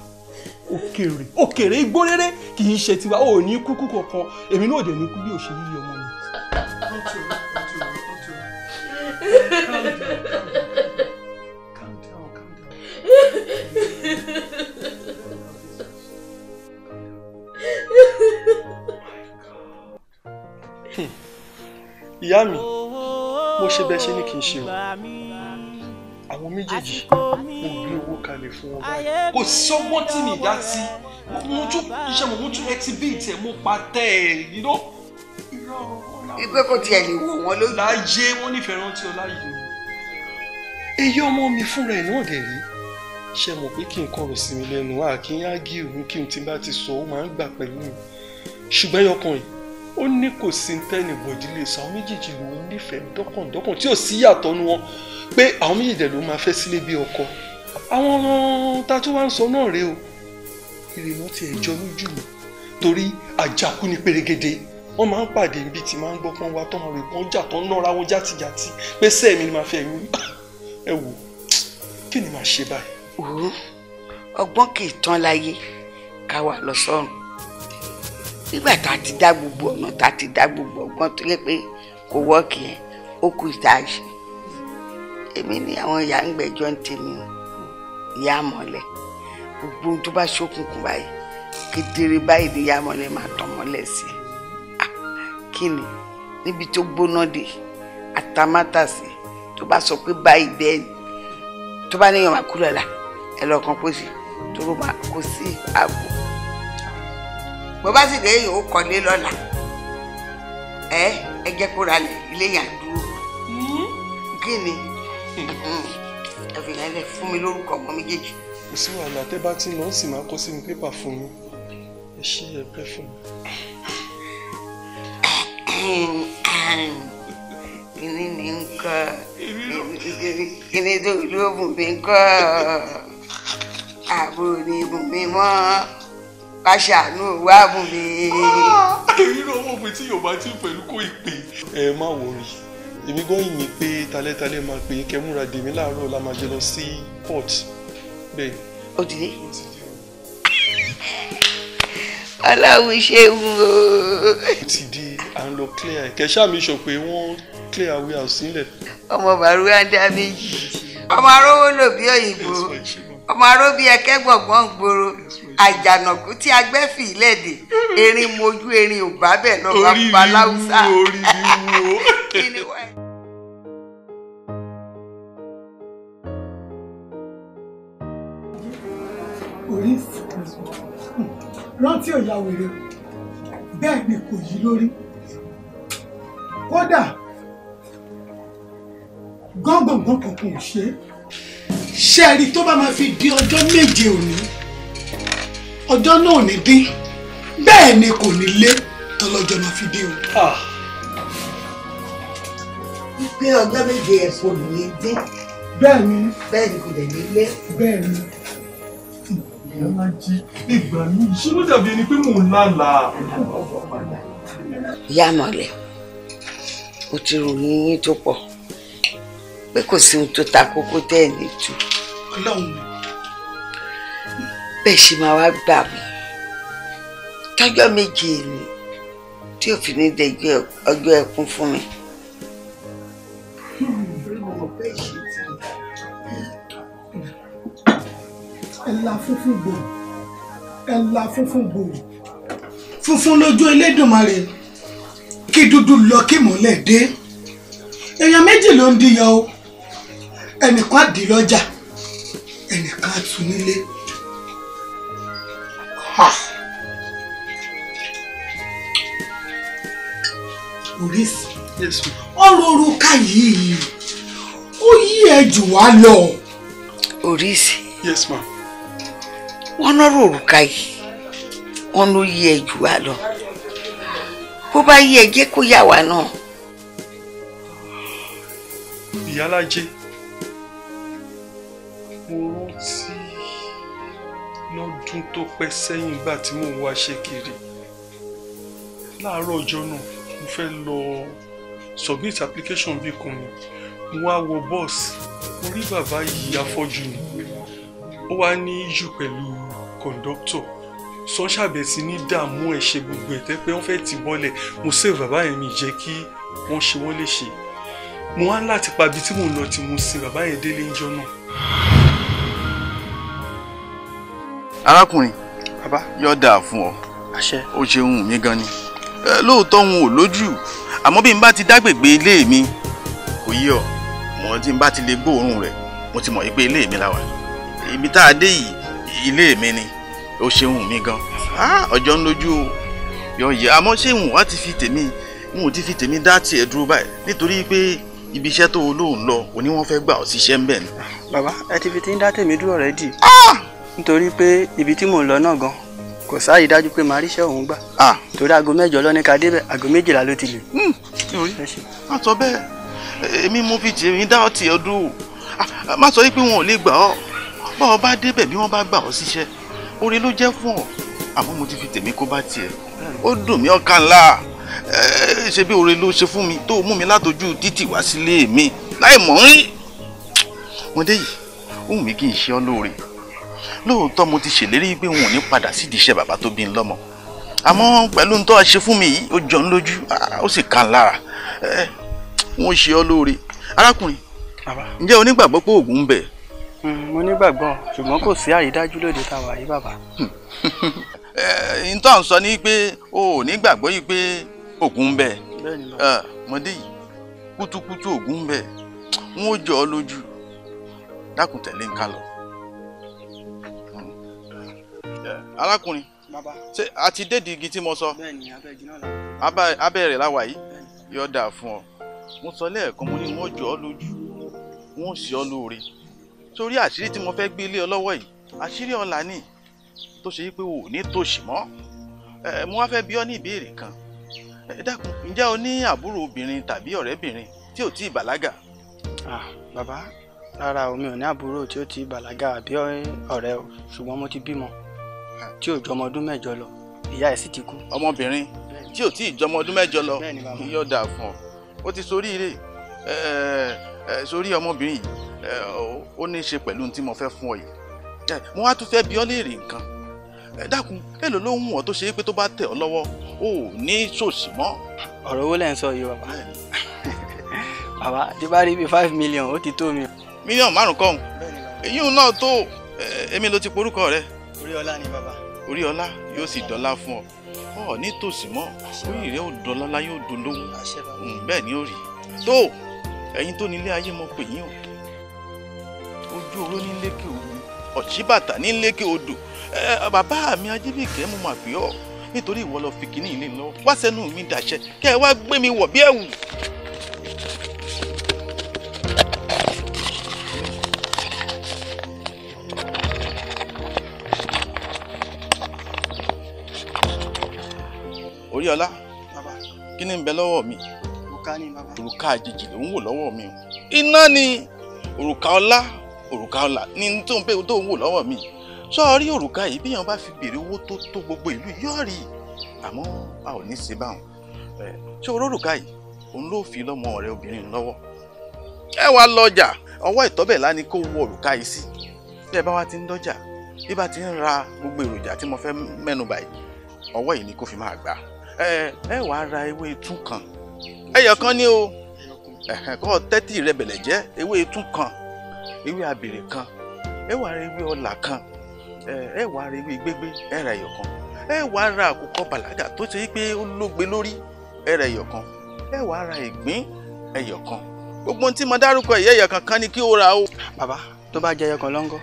Òkèrè igbó rere kì í ṣe tiwa. Ò ní kúkú kankan. Èmi náà dẹ̀ ní kú bí ò ṣe yíyí ọmọ mi. Ìyá mi, mo ṣe bẹ́ẹ̀ ṣe ní kí n ṣe o. Àwọn méjèèjì mo gbé owó kalẹ̀ fún wọn báyìí. Kò sí ọgbọ́n tí mi dá sí. Mo tún exhibit ẹ̀, mo patẹ́ ẹ̀, you know. Ìgbé kò tiẹ̀ lè wò wọ́n lójú. Láyé wọ́n nífẹ̀ẹ́ rántí ọlá yìí. Èyí ọmọ mi fúnra ẹ̀ náà dẹ̀ rí. Ṣé mọ̀ pé kí n kọ̀rọ̀ sí mi lẹ́nu, kí n ágì òun kí n ti bá ti sọ, ó máa ń gbà pẹ̀lú mi. Ṣùgbọ́n ẹyọkan yìí, ó ní kò sí tẹ́nì bọ̀dí lè sọ àwọn méjèèjì ló ń nífẹ̀ẹ́ dọ́kàndọ́kàn tí ò sí yàtọ̀ nu wọn pé àwọn méjèèjì ló máa fẹ́ sílé bí ọkọ. Àwọn ta tó wá ń sọ náà rèé o. Ìrìnà ti ẹ̀jọ́ lójú mi torí àjàkú ni pérégede. Wọ́n máa ń pàdé ibi tí máa ń gbọ́ pọ́n wá tán rè wọ́n jà tán náà ra wọn játijàti pé sẹ́ẹ̀mí ni máa fẹ́ ẹ wò kí ni màá ṣe báyìí. Ọgbọ́n kì í tán láyé ká wà lọ sọ́run. Nígbà tá a ti dá gbogbo ọ̀nà tá a ti dá gbogbo ọgbọ́n tó yẹ pé kò wọ́ọ̀kì yẹn ó kù ìta ṣe. Èmi ni àwọn ìyá ń gbẹ́jọ́ ń tèmi o ìyá àmọ́lẹ̀ gbogbo ohun tó bá ṣókùnkùn báyìí kedere báyìí ni ìyá àmọ́lẹ̀ máa tàn mọ́lẹ̀ sí i. Kí ni níbi tó gbóná dé àtàmátàsí tó bá sọ pé báyìí bẹ́ẹ̀ ni tó bá níyàn máa kú lọ́la ẹ lọ́kàn pósí tó ló máa kó sí ààbò. Bó bá sì lẹ́yìn ó kọ́lé lọ́la ẹ jẹ́ kó ra ilé yàn dúró. Kí ni ẹ fi yẹn lẹ fún mi lórúkọ ọmọ méjèèjì. Kò sí wàhálà tẹ́ bá ti lọ sì máa kọ sínú pépà fún mi ẹ ṣí ẹ pẹ́ fún mi. Kíni ni nǹkan kíni tó ló bùn mí kọ́ àbúrò ní bùn mí mọ́ káṣàánú wá bùn mí. Èmi náà mọ̀ pé tí Yorùbá ti pẹ̀lú kó ìpè ẹ má wọrí èmi gan yìnyín pé talẹ́talẹ́ máa pè é kẹ́múra dèmí láàárọ̀ la máa jẹ lọ sí port bẹ́ẹ̀. Ó ti dé. Ọlọ́run ṣeun o. Ó ti di à ń lọ clear kẹ́sà mi sọ pé wọ́n clear warehouse sílẹ̀. Ọmọ bàrúwá ń dá méjì ọmọ arówó lò bí òyìnbó ọmọ aró bí ẹkẹ gbọ̀ngbọ̀n gbòòrò àjànàkú tí agbẹ́fì lẹ́dẹ̀ erin mojú erin ò bá bẹ̀ lọ bá pa láwùsá. Orí rántí ọ̀yà wèrè bẹ́ẹ̀ ni kò yí lórí kódà gángangan kankan ò ṣe ṣẹ́ẹ̀rí tó bá máa fi di ọjọ́ méje òní ọjọ́ náà ò ní dín bẹ́ẹ̀ ni kò ní lé tọ́lọ́jọ́ máa fi dé o. Pé ọjọ́ méje ẹ̀ kò ní dín. Bẹ́ẹ̀ ni. Bẹ́ẹ̀ ni kò dẹ̀ ní lé. Bẹ́ẹ̀ ni. Ìyá máa jí ìgbà mi ṣé ló dàbí ẹni pé mò ń lálàá. Ìyá Àmọ̀lẹ̀ mo ti ròyìn yín tó pọ̀ pé kò sí ohun tó ta kókó tẹ́ ẹ̀ ní tú. Ọlọ́run mi. Bẹ́ẹ̀ ṣe máa wá gbà mí tọ́jọ́ méje ni tí ò fi ní dẹjọ́ ọjọ́ ẹkún fún mi. Ẹ̀la funfun gbòò ẹ̀la funfun gbòò funfun lójú Elédùmarè kí dúdú lọ kí mọ́lẹ̀ dé èèyàn méjì ló ń díyọ o ẹnìkan á dì lọ́jà ẹnìkan á tún nílé. Oríṣi ọ̀rọ̀ òrùka yìí ó yí ẹ jù wá lọ. Oríṣi. Yes ma. Wọ́n lọ́rọ̀ òrùka yìí wọ́n ló yí ẹ jù wá lọ bó bá yí ẹ jẹ́ kó yà wá náà ìyálájé mo rántí lọ́dún tó pẹ́ sẹ́yìn ìgbà tí mò ń wáṣẹ́ kiri láàárọ̀ ọjọ́ náà mo fẹ́ lọ submit application bí kan ni mo wá wọ bọ́ọ̀sì mo rí bàbá yìí afọ́jú ni ó wá ní issue pẹ̀lú kọ̀ǹdọ́tọ̀ sọ́ṣàbẹ̀sí ní dààmú ẹ̀ ṣe gbogbo ẹ̀ tẹ́ pé wọ́n fẹ́ tì bọ́lẹ̀ mo save bàbá yẹn mi jẹ́ kí wọ́n ṣe wọ́n léṣe mo wá láti pa ibi tí mò ń lọ tí mo sin bàbá yẹn délé ńjọ́ náà. arákùnrin bàbá yóò dáa fún ọ àṣẹ ó ṣe ohun mi gan ni lóòótọ́ òun ò lójú àmọ́ bí n bá ti dágbègbè ilé mi kò yí ọ mọ̀ tí n bá ti lè gbóòórùn rẹ̀ mo ti mọ̀ pé ilé mi la wà ibi tá a dé yìí ilé mi ni ó ṣe ohun mi gan ọjọ́ ń lójú o yọ yẹ àmọ́ ṣé n ò ti fi tèmi dá tiẹ̀ dúró báyìí nítorí pé ibi iṣẹ́ tó olóhùn lọ òní wọ́n fẹ́ gbà ọ́ síṣẹ́ ń bẹ̀ ni. bàbá ẹ ti fi tí ń dá tèmi dúró rẹ dì nítorí pé ibi tí mò ń lọ náà gan kò sáàyè dájú pé màá ríṣẹ́ òun gbà torí aago 9 lọ ní ká débẹ̀ aago 12 ló ti lè. má sọ bẹ́ẹ̀ èmi mo fi tèmi dá ọtí ọdún o má sọ pé wọn ò lè gbà ọ́ bá ọ bá débẹ̀ bí wọ́n bá gbà ọ́ síṣẹ́ oore ló jẹ́ fún ọ àmọ́ mo ti fi tèmi kó bá tiẹ̀ ó dùn mí ọkàn ńlá ṣe bí oore ló ṣe fún mi tó mú mi látojú títì wá sílé mi láì mọ̀ ń rí mo dé yìí ó wù mí kí n ṣe ọ́ lóore lóòótọ́ mo ti ṣèlérí pé wọn ò ní padà sídìí iṣẹ́ bàbá tó bí n lọ́mọ àmọ́ pẹ̀lú tó ṣe fún mi yìí ó jọ ń lójú ó sì kàn lára wọn ṣe ọ́ lóore arákùnrin ǹjẹ́ o nígbàgbọ́ pé oògùn ń bẹ? mo nígbàgbọ́ ṣùgbọ́n kò sí àrídájú lóde táwa yìí bàbá. n tó à ń sọ ni pé o ò nígbàgbọ́ yìí pé oògùn ń bẹ mọdé yìí kútúkútú oògùn ń bẹ wọn ò jọ ọ́ lójú dákun tẹ̀lé ń ká lọ. arákùnrin ṣé a ti dé di igi tí mo sọ abẹ́ rẹ̀ láwa yìí yóò dáa fún ọ mo sọ lẹ́ẹ̀kan mo ní wọ́n jọ ọ́ lójú wọ́n sì ọ́ lóore sórí àṣírí tí mo fẹ́ gbé lé ọ lọ́wọ́ yìí àṣírí ọ̀la ni tó ṣe pé o ò ní tòṣì mọ́ mo wá fẹ́ bi ọ́ ní ìbéèrè kan dákun ǹjẹ́ o ní àbúrò obìnrin tàbí ọ̀rẹ́bìnrin tí ò tí ì bàlágà? bàbá rárá o mi ò ní àbúrò tí ó ti bàlágà àbí ọ̀rẹ́ o ṣùgbọ́n mo ti bímọ tí ò jọmọ ọdún 7 lọ ìyá ẹ̀ sì ti kú. ọmọbìnrin tí ò tí ì jọmọ ọdún 7 lọ yóò dáa fún ọ ó ti soríire sórí ọmọbìnrin yìí ó ní í ṣe pẹ̀lú ohun tí mo fẹ́ fún ọ yìí mo wá tún fẹ́ bi ọ́ léèrè nǹkan dákun èlò ló ń wọ̀ tó ṣe é pé tó bá tẹ̀ ọ́ lọ́wọ́ ó ní ṣòṣì mọ́. ọ̀rọ̀ owó lẹ́ ń sọ yìí bàbá bàbá tí bá rí bíi 5 million ó ti tó mi. mílíọ̀nù 5 kọ́hún èyí náà tó èmi ló ti porúkọ rẹ. Oríọlá ni bàbá. Oríọlá yóò sì dọ́là fún ọ ní tòsí mọ́ orí rẹ ò dọ́lọ́lá yóò dolówó bẹ́ẹ̀ ni ó rí tó ẹ̀yin tó nílé ayé mọ̀ pé yín o ojú oró ní lékè òru ọ̀ṣíbàtà ní lékè odò bàbá mi Ajíbíkẹ́ mo máa pè ọ́ nítorí ìwọ lọ fi kíní ilé lọ wá sẹ́nu mi dàṣẹ kẹ́ ẹ wá gbé mi wọ̀ bí ẹ̀wù. Oríọlá kí ni ń bẹ lọ́wọ́ mi? Òrùka ni bàbá. Òrùka àjèjì ló ń wò lọ́wọ́ mi o. Iná ni òrùka ọlá ní tó ń pè tó ń wò lọ́wọ́ mi. Sọ́ọ́rí òrùka yìí bí èèyàn bá fi béèrè owó tó tó gbogbo ìlú yóò rí àmọ́ a ò ní ṣe báwọn. Ṣé òrùka yìí òun ló fi lọ́mọ rẹ obìnrin lọ́wọ́? Ẹ wá lọ́jà ọwọ́ ìtọ́bẹ̀lá ni kó wọ òrùka yìí sí. Bí ẹ bá wá ti ń dọ́jà bí bá ti ń ra gbogbo èròjà tí mo fẹ́ mẹ́nu báyìí ọwọ́ yìí ni kó fi máa gbà. Ẹ wàá ra ewé itún kan ẹyọ kan ní o kọ́ tẹ́tì rẹ bẹ̀lẹ̀ jẹ́ ewé itún kan ewé abèrè kan ẹ wàá ra ewé ọlà kan ẹ wàá ra ewé gbégbé ẹ ra ẹyọ kan ẹ wàá ra àkùkọ bàlágà tó ṣe pé ó lógbe lórí ẹ ra ẹyọ kan ẹ wàá ra ìgbín ẹyọ kan gbogbo tí mo dárúkọ ẹyọ kankan ni kí o ra o. bàbá tó bá jẹ ẹyọ kan lọ́ngọ́.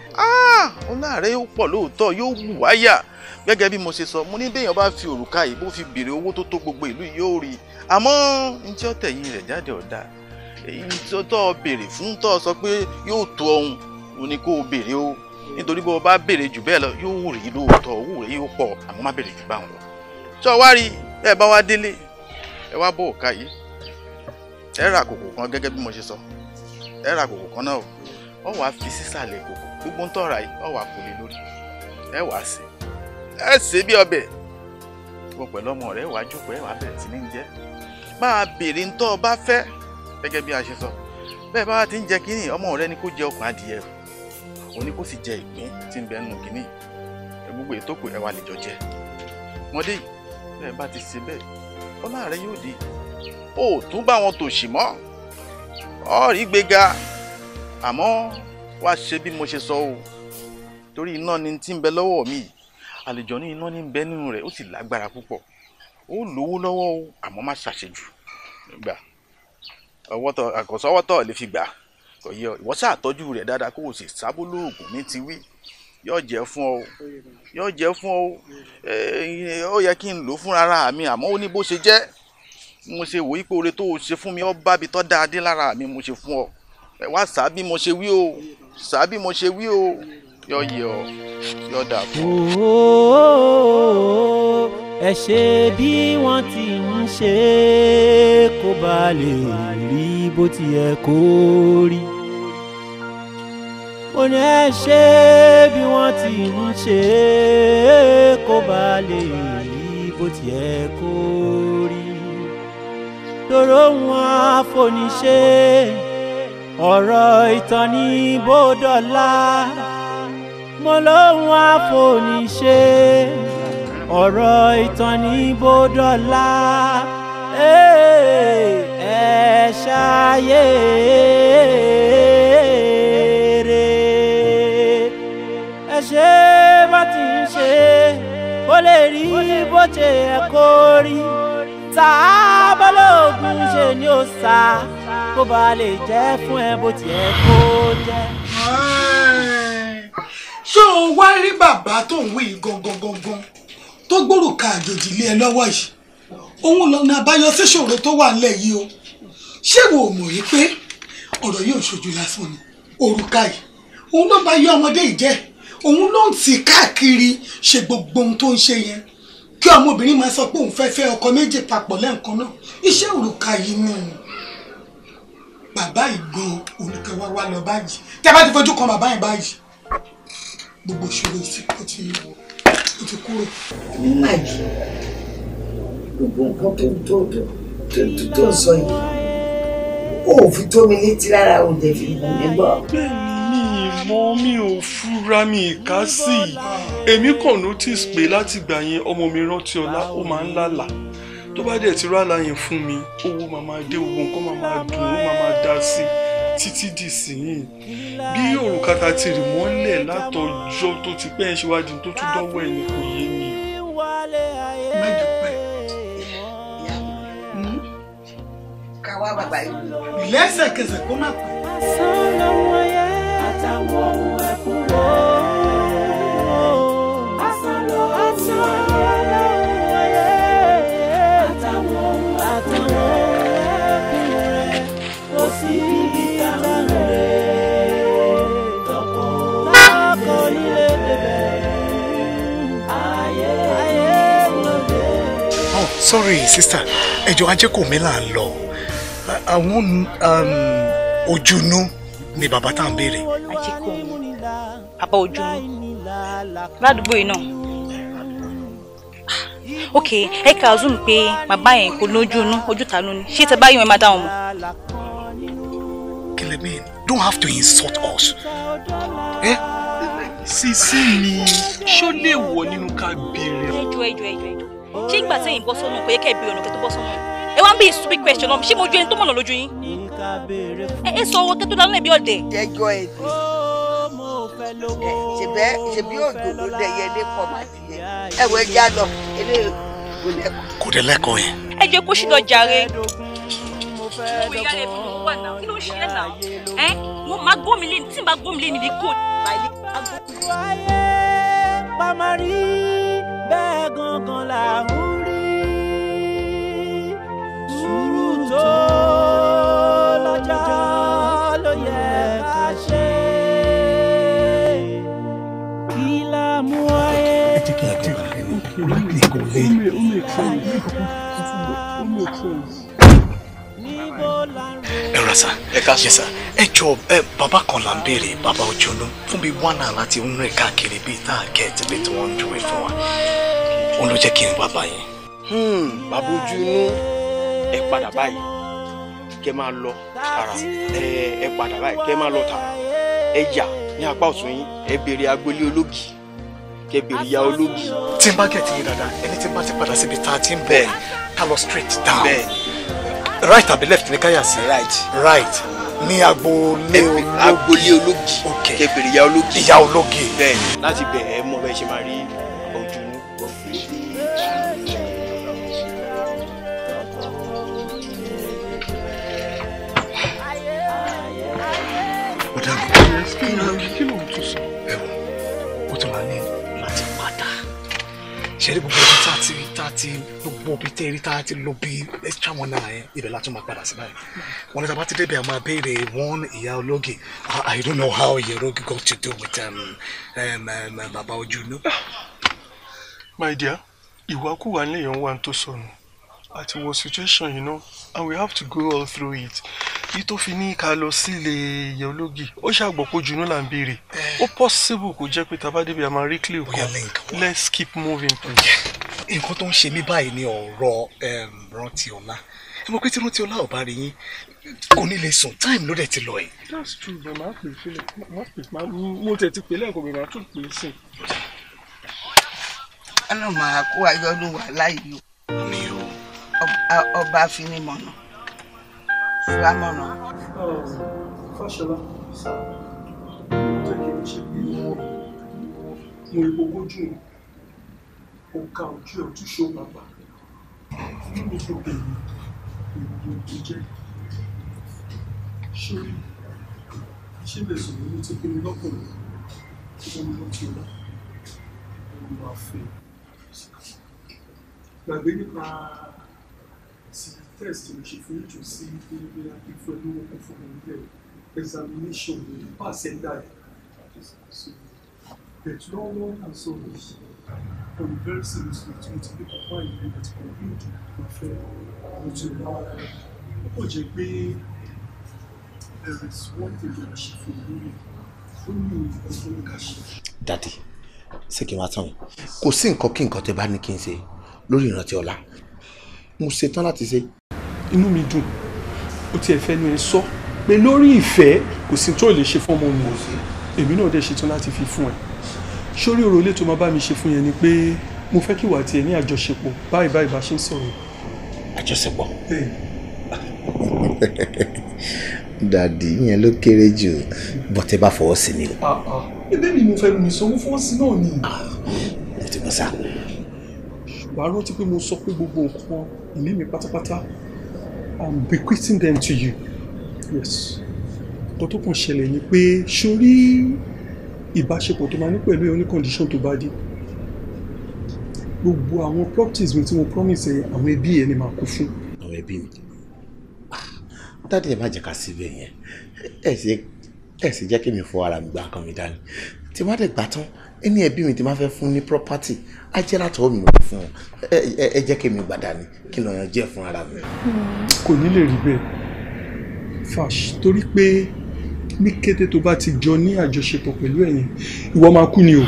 ọláàrẹ yóò pọ̀ lóòótọ́ yóò wù wáyà gẹ́gẹ́ bí mo ṣe sọ mo ní béèyàn bá fi òrùka yìí bó fi béèrè owó tó tó gbogbo ìlú yóò rí àmọ́ ní tí ó tẹ̀yìn rẹ̀ jáde ọ̀dà èyí tí ó tọ́ béèrè fún tọ́ sọ pé yóò tó ọ̀hún ò ní kó o béèrè o nítorí bó o bá béèrè jù bẹ́ẹ̀ lọ yóò rí lóòótọ́ owó rẹ̀ yóò pọ̀ àmọ́ má béèrè jù báwọn lọ. sọ wá rí ẹ bá wá délé ẹ wá bó òka yìí ẹ ra àkókò kan gẹ́gẹ́ bí mo ṣe sọ ẹ ra kòkò kan náà o ọ wàá fi sísàlẹ̀ kòkò gbogbo ń tọ́ra yìí ọ wàá kò lè lórí ẹ wàá sè ẹ sè bí ọbẹ̀ wọ́n pẹ̀lú ọmọ rẹ̀ wàá jókòó ẹ wàá bẹ̀rẹ̀ sí ní jẹ máa béèrè ntọ́ ọ bá fẹ́ gẹ́gẹ́ bí a ṣe sọ bẹ́ẹ̀ bá ti ń jẹ kínní ọmọ rẹ ni kó jẹ ọkàn adìyẹ òun ni kó sì jẹ ìpín tí ń bẹ nínú kínní gbogbo ètò kù ẹ wà lè jọ jẹ mọdé yìí bẹ́ẹ̀ bá ti ṣe bẹ́ẹ̀ ọlá rẹ yóò di ó tún bá wọn tòṣì mọ́ ọ rí gbéga àmọ́ wá ṣe bí mo ṣe sọ o torí iná ni tí ń bẹ lọ́wọ́ mi àlejò ní iná ní ń bẹ nínú rẹ̀ ó sì lágbára púpọ̀ ó lówó lọ́wọ́ o àmọ́ má ṣàṣejù gbà àkọsọ́wọ́tọ̀ lè fi gbà kò yẹ ìwọ ṣáà tọ́jú rẹ̀ dáadáa kó o sì sábó lóògùn ní ti wí yóò jẹ́ fún ọ yóò jẹ́ fún ọ ó yẹ kí n lò fún ara mi àmọ́ ó ní bó ṣe jẹ́ mo ṣe wò ipò oore tó o ṣe fún mi ọ bá bi tọ́ dáadé lára mi mo ṣe fún ọ wá sá bí mo ṣe wí o sá bí mo ṣe wí o yóò yẹ ọ yóò dà fún ọ. ẹ ṣe bí wọ́n ti ń ṣe kó bá lè rí bó ti yẹ kó rí. Ó ní ẹ ṣe bí wọ́n ti ń ṣe kó bá lè rí bó ti yẹ kó rí. Tòró wọn àfòníṣe ọ̀rọ̀ ìtàn ní bódọ́lá. Mo lóhun àfòníṣe ọ̀rọ̀ ìtàn ní bódọ́lá. Ẹ ṣayé ẹ ṣe bá ti ń ṣe kó lè rí bó ṣe yẹ kó rí. Tá a bá lóògùn ṣe ni ó sá kó bá lè jẹ́ fún ẹ bó ti yẹ kó jẹ́. Ṣé o wá rí bàbá tó ń wí gangan tó gbórùka àjòjì lé ẹ lọ́wọ́ yìí? Òun lọ́nà àbáyọ sí ìṣòro tó wà nílẹ̀ yìí o. Ṣé wo mọ̀ yìí pé ọ̀rọ̀ yìí ò ṣojú lásán ni? Òrùka yìí òun ló bá yọ ọmọdé yìí jẹ́, òun ló ń tì káàkiri ṣe gbogbo ohun tó ń ṣe yẹn. Kí ọmọbìnrin máa sọ pé òun fẹ́ fẹ́ ọkọ méjì papọ̀ lẹ́ẹ̀kan náà, iṣẹ́ òrùka yìí ni. Bàbá ìgbọ́n oníkan wá lọ báyìí. Tẹ́ bá ti fojú kan bàbá yẹn báyìí, gbogbo ìṣòro ìsìnkú ti kúrò. Nígbàjì gbogbo nǹkan tó sọ yìí ó fi tó mi létí rárá ó dẹ̀ fi mọ̀ mí gbọ́. Mi ò fura mi ìka sí i èmi kàn notice pé láti gbà yẹn ọmọ mi rántí ọlá ó máa ń lálàá tó bá dẹ̀ ti rálá yẹn fún mi owó máa dé owó nǹkan máa dùn ó máa dá sí títí dì síyìn bí òrùka ta ti rì mọ́lẹ̀ látọjọ́ tó ti pẹ́ ẹ̀ ṣíwájú tó tún dánwò ẹ̀ ní kò yé mi. Mẹ́jọ pẹ́. Ká wá bàbá yìí. Lẹ́sẹ̀kẹsẹ̀ kó má pẹ́. Àtàwọn ohun ẹ̀kún wò ó. Àsánlò wáyé. Àtàwọn ohun ẹ̀kún rẹ̀. Kò sí ibi táwọn rẹ̀. Tọkọ nílé bẹ̀bẹ̀. Ayé lóde. Oh, sorry sister, ẹjọ́ ajé kò mí là ń lọ. Àwọn ojúnú ni bàbá tá à ń béèrè. Àjíkò bàbá ojúnú ládùúgbò yìí náà. Ok, ẹ kà á zoom pé bàbá yẹn kò lójú inú ojú ta ló ní. Ṣé tẹ bá yín ẹ máa dá wọn mọ̀? Kí lè mean? Don't have to insult us. Sísí mi ṣó lè wọ nínú ká béèrè. Ẹjọ́. Ṣé ìgbà tẹ́yìn bọ́ sọ́nà kò yẹ kẹ́ ẹ béèrè ọ̀nà kẹ́ tó bọ́ sọ́nà? Ẹ wá ń bí stupid question náà, ṣé mo ju ẹni tó mọ̀nà lójú yín? Ẹ sọ owó kẹ́tọ́ dáná ẹ̀bí ọ̀dẹ̀. Jẹjọ ẹ̀dùn. Ṣebí òjò ló dẹyẹ lé pọ̀ máa ti yẹ. Ẹ̀wọ̀ ẹja lọ, ilé kò lẹ́kọ̀ọ́. Kò dé lẹ́kọ̀ọ́ yẹn. Ẹ jẹ́ kó ṣì lọ jàre. Mo ìyá rẹ̀ fún mi wà náà, kí ló ń ṣe ẹ̀ náà? Mo máa gbó mi lé ní tí n bá gbó mi lé níbi kò ní. Pàmárì bẹ́ẹ̀ gangan là ń rí. Sùúrù tó lọ́jọ́ ló yẹ ká ṣe. Kí la mú ayé. Ẹ jẹ́ kí n kọ́ láti kò lé. Níbo la ń rè? Ẹ ra ra sà. Ẹ ká sọ. Yes sir. Ẹ jọ bàbá kan là ń béèrè bàbá Ojúnú fún bíi 1 hour láti ń rìn káàkiri bíi tá a kẹ́ ẹ̀ tí wọ́n ń júwe fún wa. Òun ló jẹ́ kí n wá báyìí. Bàbá Ojúnú ẹ padà báyìí kẹ́ máa lọ tààrà ẹ padà báyìí kẹ́ máa lọ tààrà ẹ yà ní apá ọ̀tún yín ẹ béèrè agboolé ológi kẹ́ béèrè ìyá ológi. Tí n bá gẹ̀ tí yín dáadáa ẹni tí n bá ti padà síbi tá a ti ń bẹ̀ ká lọ straight down. Right àbí left ní káyà sí. Right ní agboolé ológi kẹ́ béèrè ìyá ológi. Ìyá ológi. Bẹ́ẹ̀ láti bẹ̀ ẹ mọ̀ bẹ́ẹ̀ ṣe máa rí Ojúnú. Kí ló ń tún sọ? Ó tún máa ní láti padà. Ṣé rí gbogbo ibi tá a ti gbogbo ibi tẹ́ rí tá a ti lọ bí extra 1 hour yẹn ibẹ̀ láti máa padà sí báyìí. Wọ́n ní tá a bá ti débẹ̀ a máa béèrè one ìyá ológi. I don't know how ìyá ológi got to do with bàbá Ojúnú. My dear, ìwàkuwà léèyàn wà tó sọnù. Àti wọ situation, you know, and we have to go all through it. Yìí tó fi ní ká lọ sílé ìyá ológi. Ó ṣàgbọ̀ pé Ojúnú là ń béèrè. Ó possible kó jẹ́ pé tá a bá débi a máa rí clue kan. Let's keep moving. Nǹkan tó ń ṣe mí báyìí ni ọ̀rọ̀ Rántí-Ọlá. Ẹ mọ̀ pé tí Rántí-Ọlá ò bá rí yín kò ní lè sùn, time ló dẹ̀ ti lọ ẹ̀. That's true, but máa pè sílẹ̀. Mo tẹ̀ ti pè lẹ́ẹ̀kan bẹ̀rẹ̀ máa tún pè sí. Ọ̀nà máa kó ayọ́lú wà láyé o. Àmì o. Ọba afinimọ̀nà. Fúlámọ̀nà. Fáṣọlá, mo tẹ̀ kí n ṣe pé mo ìgbógójú ọ̀ka ojú ẹ̀ tún ṣó bàbá. Nínú gbogbo èyí tó jẹ́ ṣórí ìṣẹ̀lẹ̀ sọ̀rọ̀ ní ti pinnu lọ́kùnrin tí wọ́n lọ kí ọlá wọ́n máa fẹ́. Gbàgbé nípa ti test mo ṣe fún ìjọ sí ilé ìfẹ́ lówó kan fún ilé examination ní pàṣẹ dáì. But no one can solve this. On a very serious note, mo ti gbé pàpá ìlú àti conclude ìfẹ́ Rántí-Ọlá. Ó jẹ́ pé there is one thing that she feel lórí ó ní ìgbésẹ̀ ní ká ṣe. Daddy, ṣé kí n wá tán yìí? Kò sí nǹkan kí nǹkan tẹ́ bá ní kí n ṣe lórí Rántí-Ọlá. Mo ṣetán láti ṣe. Inú mi dùn, ó tiẹ̀ fẹ́ nu ẹ sọ pé lórí ìfẹ́ kò sí tó lè ṣe fún ọmọ mi. Èmi náà dẹ̀ ṣetán láti fi fún ẹ. Sórí ọ̀rọ̀ ilé tó máa bá mi ṣe fún yẹn ni pé mo fẹ́ kí wà tiẹ̀ ní àjọṣepọ̀ báyìí bá ṣe ń sọ̀rọ̀. Àjọṣepọ̀? Dàdí yẹn ló kéré jù bọ́tẹ́ bá fọwọ́ sí ni o. Ẹbí mi mo fẹ́ mi sanwó fọwọ́ sí náà ni. Mo ti mọ̀ sá. Wàá rántí pé mo sọ pé gbogbo nǹkan ìní mi pátápátá I'm bequeathing them to you. Yes. Nǹkan tó kàn ṣẹlẹ̀ ni pé sórí ìbáṣepọ̀ tó máa ní pẹ̀lú ẹ̀ ní condition tó bá dé. Gbogbo àwọn properties mi tí mo promise ẹ àwọn ẹbí ẹ ni màá kó fún. Àwọn ẹbí mi. Dádì ẹ má jẹ́ ká síbẹ̀ yẹn. Ẹ sì jẹ́ kí mi fọ ara mi gbá nǹkan mi dání. Tí má dẹ̀ gbà tán, ẹni ẹbí mi tí máa fẹ́ fún ní property, á jẹ́ látọwọ́ mi wọ̀ fún wọn. Ẹ jẹ́ kí mi gbà dání kí n lọ yan jẹ́ fún ara mi. Kò ní lè rí bẹ́ẹ̀. Fash torí pé ní kété tó bá ti jọ ní àjọṣepọ̀ pẹ̀lú ẹ̀yin, ìwọ máa kú ni o.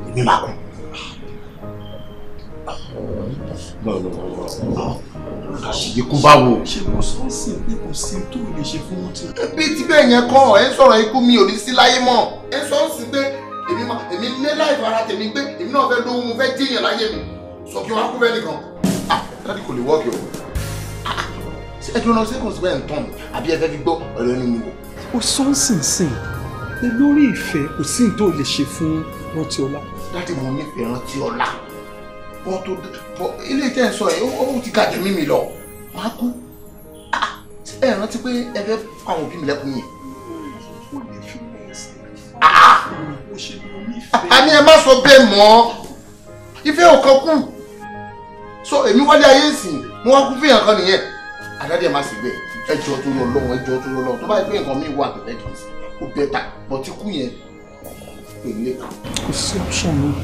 Èmi máa kú. Ikú bá wo? Ṣé mo sọ sí pé kò sí tó lè ṣe fún wọn tí? Bí ti bẹ́ẹ̀ yẹn kọ́ ẹ ń sọ̀rọ̀ ikú mi ò ní sí láyé mọ́. Ẹ sọ sí pé èmi lé láì fara tèmi pé èmi náà fẹ́ lóhun mo fẹ́ jíyàn láyé mi. Sọ kí wọ́n á kú bẹ́ẹ̀ nìkan. Dádì kò lè wọ́ọ̀kì o. Ẹ dúró náà ṣé kò sí bẹ́ẹ̀ ń tàn mí àbí ẹ fẹ́ fi gbọ́ ọ̀rọ̀ ẹni mi wò. Ó sọ ń sìn pé lórí ìfẹ́ kò sí tó lè ṣe fún Rántí-Ọlá. Dádì mo nífẹ̀ẹ́ Rántí-Ọlá. Wọ́n tó ilé ìtẹ́ sọ ẹ̀ ó ti gàjẹ́ mímì lọ. Máa kú. Ẹ rántí pé ẹ fẹ́ àwọn òbí mi lẹ́kùn yìí. Àní ẹ má sọ bẹ́ẹ̀ mọ́. Ìfẹ́ ò kan kù. So èmi wálé ayé ìsìn mo wá kú fìyàn kan nìyẹn. Àdáde ẹ má sì bẹ́ẹ̀. Ẹjọ́ tó lọ lọ́wọ́ ẹjọ́ tó lọ lọ́wọ́ tó bá yẹ pé nǹkan mi wà tẹ̀lé kì í sí. Ó bẹ́tà bọ̀ tí kú yẹn pèlè. Kò sí option náà.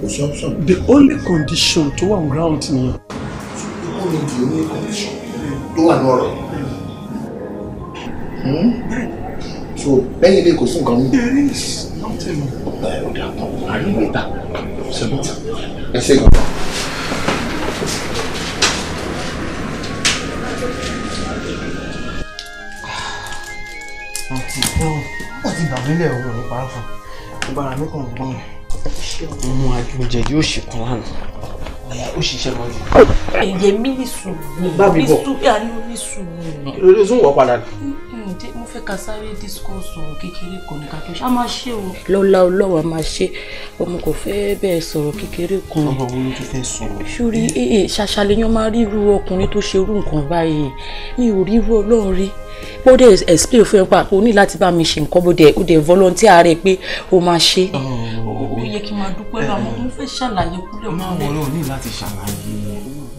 Kò sí option. The only condition tó wà on ground nìyẹn. ó ní di oní condition tó wà ní ọ̀rọ̀ yìí. So lẹ́yìn ilé kò sí nǹkan mú. Ọ̀dà kan àríwé ta ṣẹ́gun ẹ ṣe gan. wọ́n ti gbà mílẹ̀ ọ̀rọ̀ nípa fún ìbára mi kàn gbọ́n ọmọ àjòjẹ yóò ṣìkan lánàá ó ṣiṣẹ́ lọ́jọ́. èyẹ mi ní sùúrù ní sùúrù àní ní sùúrù. lórí sún wọ́ padà. mo fẹ́ ká sáré discourse ọ̀rọ̀ kékeré kan ní kàtó ṣá máa ṣe o. lọ́la ọlọ́wà máa ṣe ọmọ kò fẹ́ bẹ́ẹ̀ sọ̀rọ̀ kékeré kan. ọmọ wo ló tún fẹ́ sọ̀rọ̀. sórí ṣàṣàlẹ́yàn máa rí irú ọkùnrin tó ṣe irú nǹkan báyìí mi ò rí irú ọlọ́run rí bó dé explain fún ẹ pa o ní láti bá mi ṣe nǹkan bó dé volunteer rẹ pé o máa ṣe. ó yẹ kí n máa dúpẹ́ lọ́wọ́ mo fẹ́ ṣàlàyé kúlẹ̀ kúlẹ̀. máa wọlé o ní láti ṣàlàyé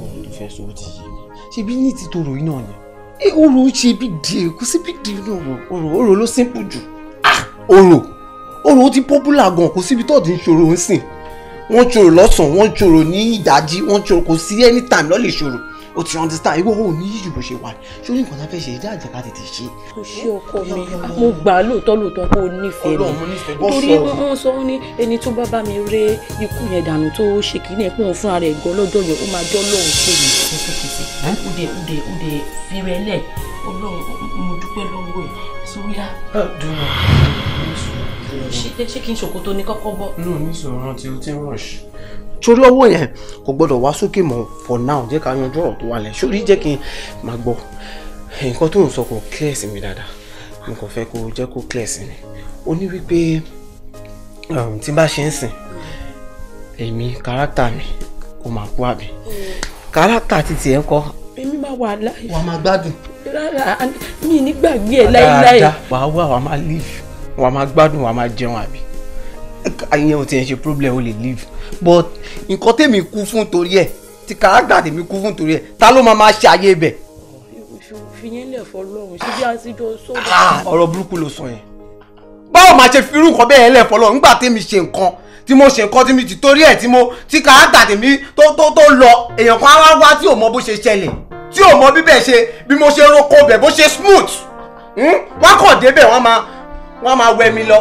ohun tó fẹ́ sọ ti yé mi ṣe bí ní ti tòrò yìí náà ni ọ̀rọ̀ ṣe bí di kò sí bí di náà ọ̀rọ̀ ló simple jù ọ̀rọ̀ ti popular gan kò síbi tó ti ń ṣòro ń sìn wọ́n ṣòro lọ́sàn-án wọ́n ṣòro ní ìdájí wọ́n ṣòro kò sí anytime ló lè ṣòro o ti understand ìwọ ò ní yíyù bó ṣe wà ṣé ní nǹkan tá fẹ́ ṣe ìdá àjẹká tètè ṣe. kò ṣe ọkọ mi mo gbà lóòótọ́ kó o nífẹ̀ẹ́ mi torí wọ́n sọ wọ́n ní ẹni tó bá bá mi ré ikú yẹn dànù tó ṣe kí ní ẹ̀pọ̀n fúnra rẹ̀ gan lọ́jọ́ yẹn ó máa jọ́ lọ́hùn pé mi kìsìkìsì òde fìrẹ́lẹ̀ ọlọ́run mo dúpẹ́ lọ́wọ́ ẹ̀ sóyá. ṣé kí n ṣòkòtò ní kọ́kọ́ bọ́. no ní sọ̀rọ̀ rántí o ti ń rush. sórí ọwọ́ yẹn kò gbọ́dọ̀ wá sókè mọ́ for now jẹ́ ká yanjú ọ̀rọ̀ tó wà lẹ̀ sórí jẹ́ kí n máa gbọ́ nǹkan tó ń sọ kò clear sí mi dáadáa mo kàn fẹ́ kó jẹ́ kó clear sí mi ó ní wípé tí bá ṣe ń sìn èmi kárátà mi kò máa kú àbí kárátà ti tiẹ̀ ń kọ́. èmi máa wà láì. wà á máa gbádùn. rárá mi ní gbàgbé ẹ láíláí. wà á wà wà á máa live wà á máa gbádùn wà á máa jẹun àbí ìyẹn ò tiẹ̀ ṣe problem ó lè live but nǹkan tèmi kú fún torí ẹ̀ tí kárátà tèmi kú fún torí ẹ̀ ta ló máa ṣe ayé ibẹ̀. fìyẹn lẹ̀ fọlọ́run ṣé bí a ti jọ sódà. ọ̀rọ̀ burúkú ló sọ yẹn báwo máa ṣe fi irú nǹkan bẹ́ẹ̀ lẹ̀ fọlọ́run nígbà tèmi ṣe nǹkan tí mo ṣe nǹkan tí mi ti torí ẹ̀ tí kárátà tèmi tó lọ èèyàn kan á wá tí ò mọ bó ṣe ṣẹlẹ̀ tí ò mọ bíbẹ̀ ṣe bí mo ṣe roko bẹ̀ bó ṣe smooth wọ́n kàn débẹ̀ wọ́n máa wẹ mi lọ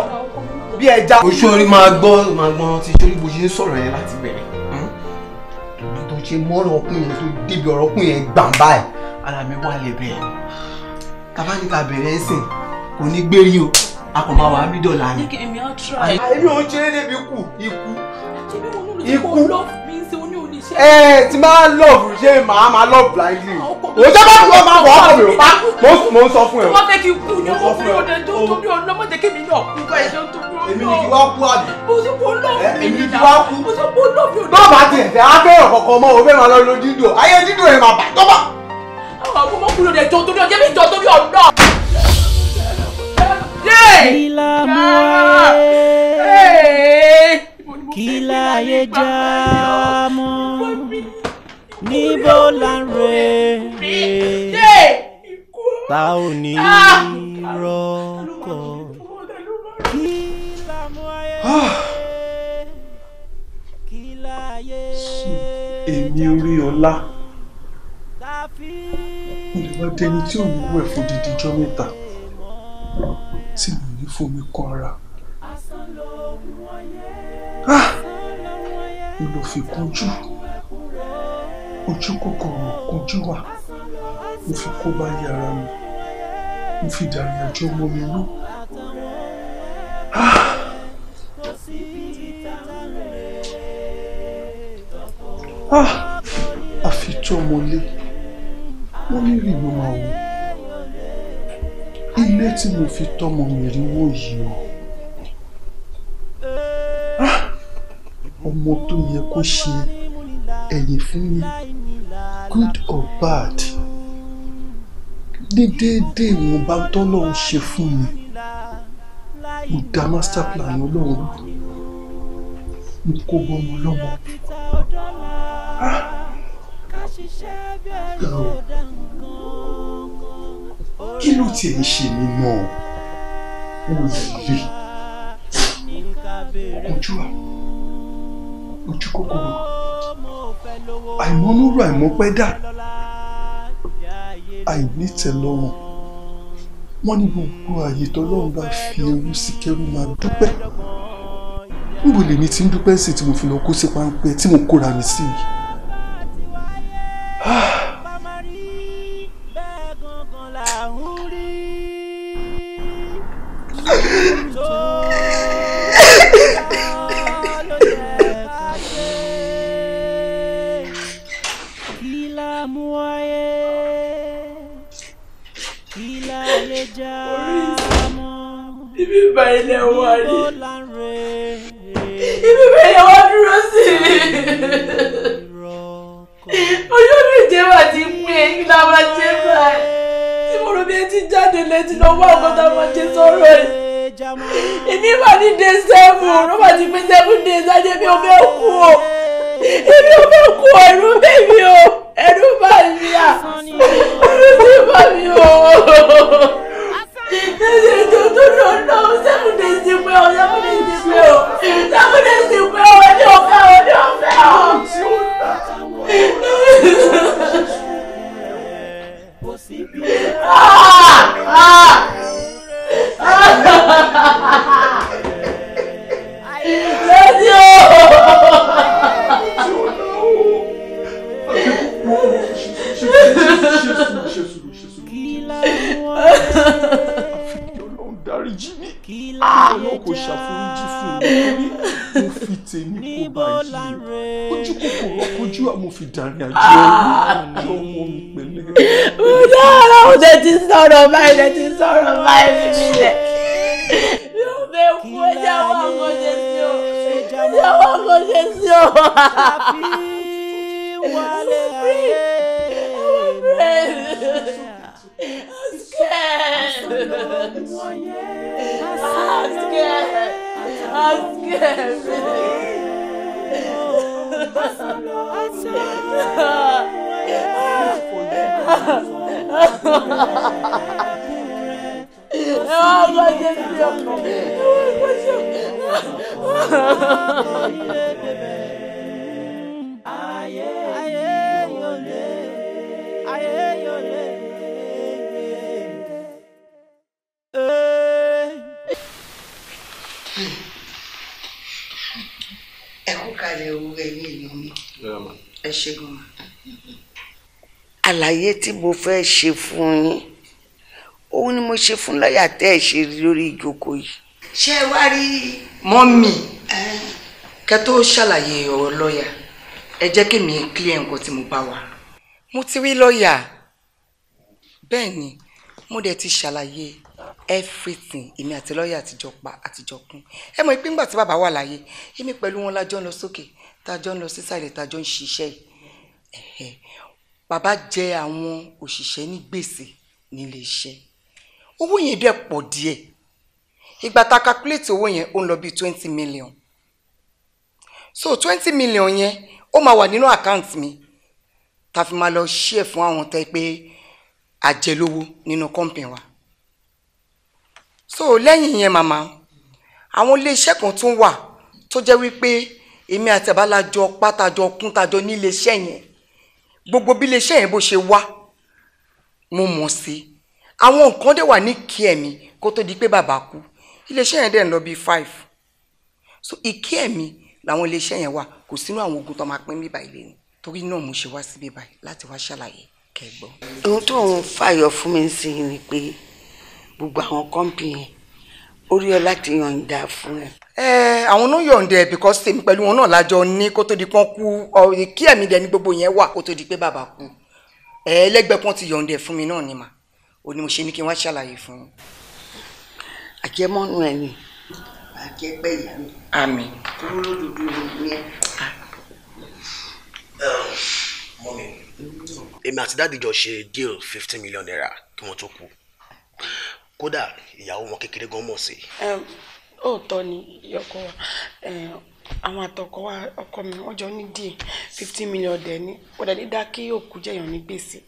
bí ẹja. oṣù orí máa gbọ́ tí torí bó ṣe ń sọ̀rọ̀ yẹn láti bẹ̀rẹ̀ tó ṣe mọ́rọ̀ ọkùn yẹn tó débi ọ̀rọ̀ ọkùn yẹn gbàǹbá ẹ̀ ara mi wà lè bẹ̀rẹ̀ kábàáníkà bẹ̀rẹ̀ ẹ̀ sìn kò ní gbérí o a kò máa wà á bí dọ̀là ni. èmi á try. èmi ò ń ṣeré débi ikú tí máa love ṣe máa love blindly o ṣe bá lọ máa wọ ọkọ mi pa mo ń sọ fún ẹ. wọ́n fẹ́ kí n kú ní ọmọ fún ọdẹ tó tóbi ọ̀nà mọ̀jẹ̀ kí mi náà kú bá ẹ̀ṣẹ̀ tó bí ọ̀nà. èmi ni kí wá kú àbí. mo sì kó lọ́ọ̀fù mi èmi ni kí wá kú. mo sì kó lọ́ọ̀fù mi. náà bá tiẹ̀ tẹ́ afẹ́ràn kankan mọ́ o fẹ́ máa lọ lo dídò ayé dídò yẹn máa bà tó bá. àwọn ọmọkùnrin rẹ̀ jọ torí ọjọ́ mi jọ torí ọ̀nà. kí láyé já mọ́ níbo la ń rè ta ò ní rọ́kọ̀ kí lámú ayé kí láyé. èmi orí ọlá mo lè wá dẹni tí ò ní wẹ̀ fún dídí ijọ́ mẹ́ta tí mo ní fún mi kan ara mo lọ fi kúnjú ojú kòkòrò kúnjú wà mo fi kó bá yàrá mi mo fi dàrí àjọ mọ́ mi lú. àfijọ́ mọ́lé wọ́n ní rí ló máa wò ilé tí mo fi tọ́mọ mi rí wò yìí o. ọmọ tó yẹ kó ṣe ẹ̀yìn fún mi good or bad ní déédéé ìwọ̀nba tọ́lọ́run ṣe fún mi mo dá master plan ọlọ́run mo kó bọ́mọ lọ́mọ. kí ló tiẹ̀ ń ṣe mí náà mo lè rí ojú wa ojú kòkòrò àìmọ́núrò àìmọ́pẹ́ dà àìnítẹ́lọ́rùn wọ́n ní gbogbo ààyè tọ́lọ́run bá fi ẹrú sí kẹ́rù máa dúpẹ́ níbo lèmi ti ń dúpẹ́ sí tí mo fi lọ kó sí páńpẹ́ tí mo kóra mi sí yìí. Ibi báyìí wà ní. Ibi báyìí wà dúró sí mi. Ojú mi jẹ́ wà ti pín kí la máa jẹ́ báyìí. Tí mo rò bí ẹ ti jáde létí lọ wá ọkọ tá a máa jẹ sọ̀rọ̀ ẹ̀. Èmi wà ní day 7, ló bá ti pé 7 days ajé mi ò fẹ́ kú o. Èmi ò fẹ́ kú ẹ̀rù bẹ́ẹ̀mi o. Ẹ̀rù bá mi à. Ẹ̀rù ti bá mi o. No, 7 days ti pé o, 7 days ti pé o. 7 days ti pé o, ẹni ò fẹ́ o, ẹni ò fẹ́ o. Dáríjì mi. Ọlọ́run kò ṣàforíjì fún mi. Mo fi tèmi kó báyìí. Ojú kòkòrò ojú àmọ́ fi dàrí àjọ ọmọ mi pẹ̀lẹ́. Mo dára ó lè ti sọ̀rọ̀ báyìí, lè ti sọ̀rọ̀ báyìí mi lẹ̀. Mi ò fẹ́ kú ẹjẹ́ àwọn akọ́ṣẹ́ sí o. Ẹjẹ́ àwọn akọ́ṣẹ́ sí o. I'm scared. Ẹ kú kalẹ̀ owó ẹ̀yìn èèyàn mi. Ẹ ṣe gan. Àlàyé tí mo fẹ́ ṣe fún yín òun ni mo ṣe fún lọ́ọ̀yà tẹ́ ẹ ṣe lórí ìjókòó yìí. Ṣé ẹ wá rí mọ́mì kẹ́ tó ṣàlàyé ọ̀rọ̀ lọ́ọ̀yà ẹ jẹ́ kí mi clear nǹkan tí mo bá wà. Mo ti rí lọ́ọ̀yà bẹ́ẹ̀ ni mo dẹ̀ ti ṣàlàyé everything èmi àti lọ́ọ̀yà àtijọ́ pa àtijọ́ kún. Ẹ mọ̀ pé ńgbà tí bàbá wà láyé èmi pẹ̀lú wọn lájọ́ ń lọ sókè tájọ́ ń lọ sísàlẹ̀ tájọ́ ń ṣiṣẹ́ yìí. Bàbá jẹ àwọn òṣìṣẹ́ ní gbèsè nílé iṣẹ́. Owó yẹn dẹ̀ pọ̀ díẹ̀. Ìgbà tá calculate owó yẹn ó ń lọ bí 20 million. So 20 million yẹn ó máa wà nínú account mi tá fi máa lọ share fún àwọn tẹ́ pé àjẹlówó nínú company wa. So lẹ́yìn yẹn màmá àwọn ilé iṣẹ́ kan tún wà tó jẹ́ wípé èmi àti àbálájọ pátájọ kún tájọ ní ilé iṣẹ́ yẹn. Gbogbo bí ilé iṣẹ́ yẹn bó ṣe wá mo mọ̀ sí. Àwọn nǹkan dẹ̀ wà ní kí ẹ̀mí kó tó di pé bàbá kú. Ilé iṣẹ́ yẹn dẹ̀ ń lọ bí 5. So ìkí ẹ̀mí làwọn ilé iṣẹ́ yẹn wà kò sínú àwọn ogun tó máa pín bíbá ilé ni. Torí náà mo ṣe wá sí bíbá láti wá ṣàlàyé kẹgbọ́. Ohun tó ń fàyọ fún mi sí ni pé gbogbo àwọn kọ́ńpìnì orí ọ láti yọ̀ǹda fún ẹ. Àwọn náà yọ̀ǹda ẹ̀ because tèmi pẹ̀lú wọn náà lájọ ní kó tó di pọ́n kú kí ẹ̀mí dẹ̀ ní gbogbo yẹn wà kó tó di pé bàbá kú. Ẹlẹ́gbẹ́ kan ti yọ̀ǹda ẹ̀ fún mi náà ni mà. Ó ní mo ṣe ní kí n wá ṣàlàyé fún un. Àjẹmọ́nú ẹ̀ ni àjẹpẹ́ ìyá mi. Àmín. Dúró lódodo ní ẹ. Mọ́mí, èmi àti dáàdì jọ ṣe deal 15 million naira kí wọ́n tó kú. Kódà ìyàwó wọn kékeré gan mọ̀ sí. Òótọ́ ni ìyọkọ wa àwọn àtọkọ wa ọkọ mi wọ́n jọ ní díẹ̀ 15 million dẹ̀ ní ó dẹ̀ dídá kí òkú jẹ̀yàn ní gbèsè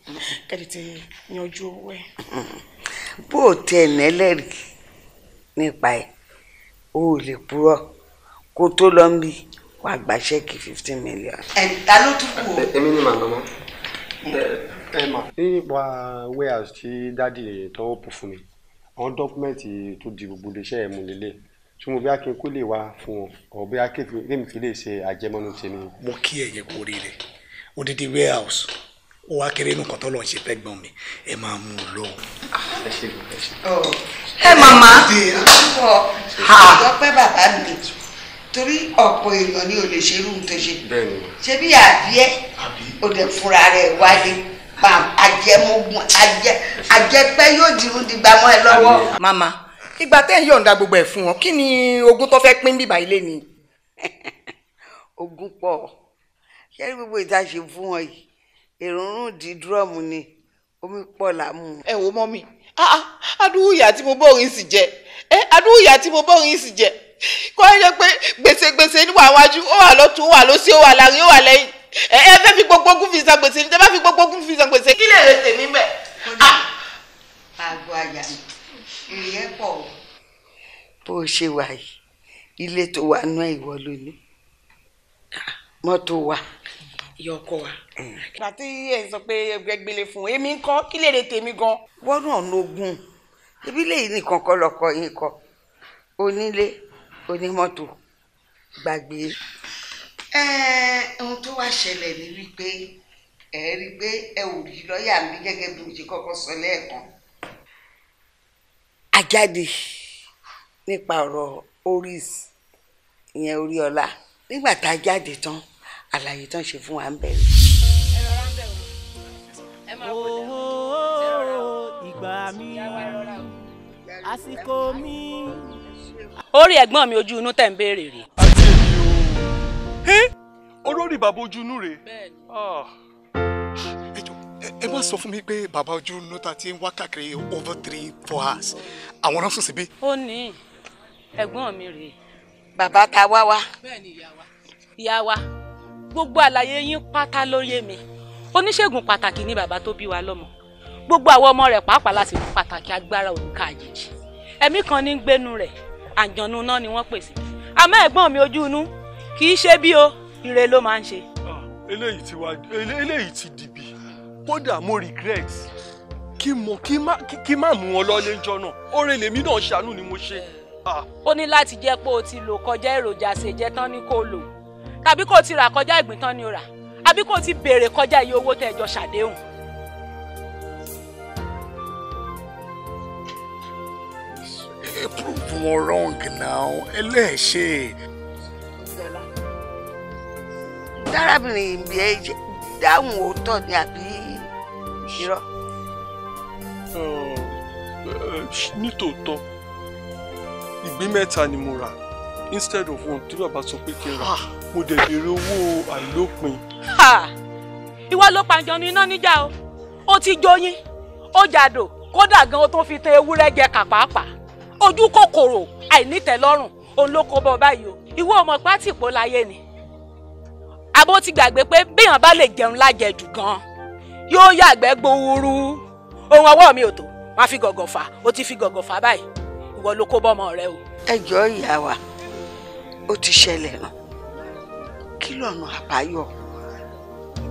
kẹ́dì ti yanjú owó ẹ̀. Bó o tẹ ẹ̀nẹ́lẹ́rìí nípa ẹ̀ o ò lè purọ́ kó tó lọ ń bí wàá gba ṣẹ́ẹ̀kì 15 million. Ta ló tún kù o. Èmi ni màá lọ́mọ. ẹ mà nípa warehouse tí dáàdì tọwọ́ bù fún mi àwọn dọ́kúmẹ́ǹtì tó di gbogbo iléeṣẹ́ ẹ̀ mú lélẹ̀ tí mo bí akin kó lè wá fún wọn ọ̀ bí akéèmí fi lè ṣe àjẹmọ́nú tèmi. mo kí ẹ̀yẹ kú oríire odidi warehouse ó wá kéré nǹkan tó lọ ń ṣe fẹ́gbọ́n mi ẹ máa mú un lọ. ẹ ṣe ẹ ṣe. ẹ màmá ọpẹ́ bàbá mi torí ọ̀pọ̀ èèyàn ni ò lè ṣerú tó ṣe ṣé bí àbíẹ́ ò dẹ̀ fúnra rẹ̀ wálé ajẹmógún ajẹpẹ́ yóò dirun dìgbà mọ́ ẹ lọ́wọ́. màmá ìgbà tẹ́ ń yọ̀ǹda gbogbo ẹ̀ fún wọn kí ni ogún tó fẹ́ pín bíbá ilé ni. ogún pọ̀ ṣé gbogbo ìta ṣe fún wọn yìí èròrùn di dúrọ́ọ̀mù ni omi pọ̀ lámú. ẹ wo mọ́ mi adúrú ìyà tí mo bọ́ọ̀rin sì jẹ adúrú ìyà tí mo bọ́ọ̀rin sì jẹ kọ́ ẹ jẹ́ pé gbèsè níwà wájú ó wà lọ́tún ó wà lọ́sí ó wà láàrin ó wà lẹ́yìn ẹ fẹ́ fi gbogbo ogún fi san gbèsè ní tẹ́ bá fi gbogbo ogún fi san gbèsè kí lè rè tèmi bẹ̀. àgọ́ àyà ìrìn ẹ̀ pọ̀ bó o ṣe wà yìí ilé tó wà nú ẹ̀ ìwọ lónìí mọ́tò wà. yọkọ wa. pàtí ẹ sọ pé gbẹgbẹlẹ fún èmi ń kọ kí lè rè tèmi gan. wọ́n náà lógún ibi lèyí nìkan kọ́ lọ́kọ yín kọ́ onílé onímọ́tò gbàgbé. ohun tó wá ṣẹlẹ̀ ni wípé ẹ rí i pé ẹ ò rí lọ́ọ̀yà mi gẹ́gẹ́ bí mo ṣe kọ́kọ́ sọ lẹ́ẹ̀kan. àjáde nípa ọ̀rọ̀ oris ìyẹn Oríọlá nígbà tá a jáde tán àlàyé tán ṣe fún wa ń bẹ̀rẹ̀. ìgbà mi àsìkò mi. orí ẹ̀gbọ́n mi ojú inú tẹ̀ ń béèrè rè. olórí bàbá ojú inú rè. ẹ má sọ fún mi pé bàbá ojú inú ta ti ń wá káàkiri over 3-4 hours àwọn náà sùn síbí. ó ní ẹ̀gbọ́n mi rè. bàbá ta wá wá. bẹ́ẹ̀ni ìyá wa. ìyá wa gbogbo àlàyé yín pátá ló yé mi oníṣègùn pàtàkì ni bàbá tó bí wa lọ́mọ gbogbo àwọn ọmọ rẹ̀ pàápàá láti mú pàtàkì agbára òrùka àjèjì ẹ̀mí kan ní gbénu rẹ̀ àjànú náà ni wọ́n pèsè àmọ́ ẹ̀gbọ́n mi ojú inú kì í ṣe bí o ire ló máa ń ṣe. eléyìí ti dìbì kódà mo regret kí má mú wọn lọ lẹ́jọ́ náà oore lèmi náà ṣàánú ni mo ṣe. ó ní láti jẹ́ pé o ti lò kọjá èròjà ṣèjẹ́ tán ní kó lò tàbí kó ti rà kọjá ìgbín tán ni ó rà àbí kó ti béèrè kọjá iye owó tẹ́ jọ ṣàdéhùn. ẹ prove wọn wrong now ẹlẹ́ẹ̀ṣẹ̀. dárábìnrin ìbí ẹ dáhùn òótọ́ ni àbí irọ́. nítòótọ́ ìgbín mẹ́ta ni mo rà instead of one tí bàbá sọ pé kí n rà mo dẹ̀ béèrè owó àìlópin. ìwọ ló pàjọ ní iná níjà o ó ti jóyin ó jàdò kódà gan o tó fi tan ewúrẹ́ jẹ kàpàápàá ojú kòkòrò àìnítẹ́lọ́rùn òun ló kó bọ́ báyìí o ìwọ ọmọ pátìpó láyé ni àbó ti gbàgbé pé béèyàn bá lè jẹun lájẹjù gan yóò yàgbẹ́ gbowórú ohun ọwọ́ mi ò tó má fi gọ̀gọ̀ fà ó ti fi gọ̀gọ̀ fà báyìí ìwọ ló kó bọ́mọ rẹ o. ẹ jọ̀ọ́ ìyá wa ó ti ṣẹlẹ̀ náà kí lọ́nà àbáyọ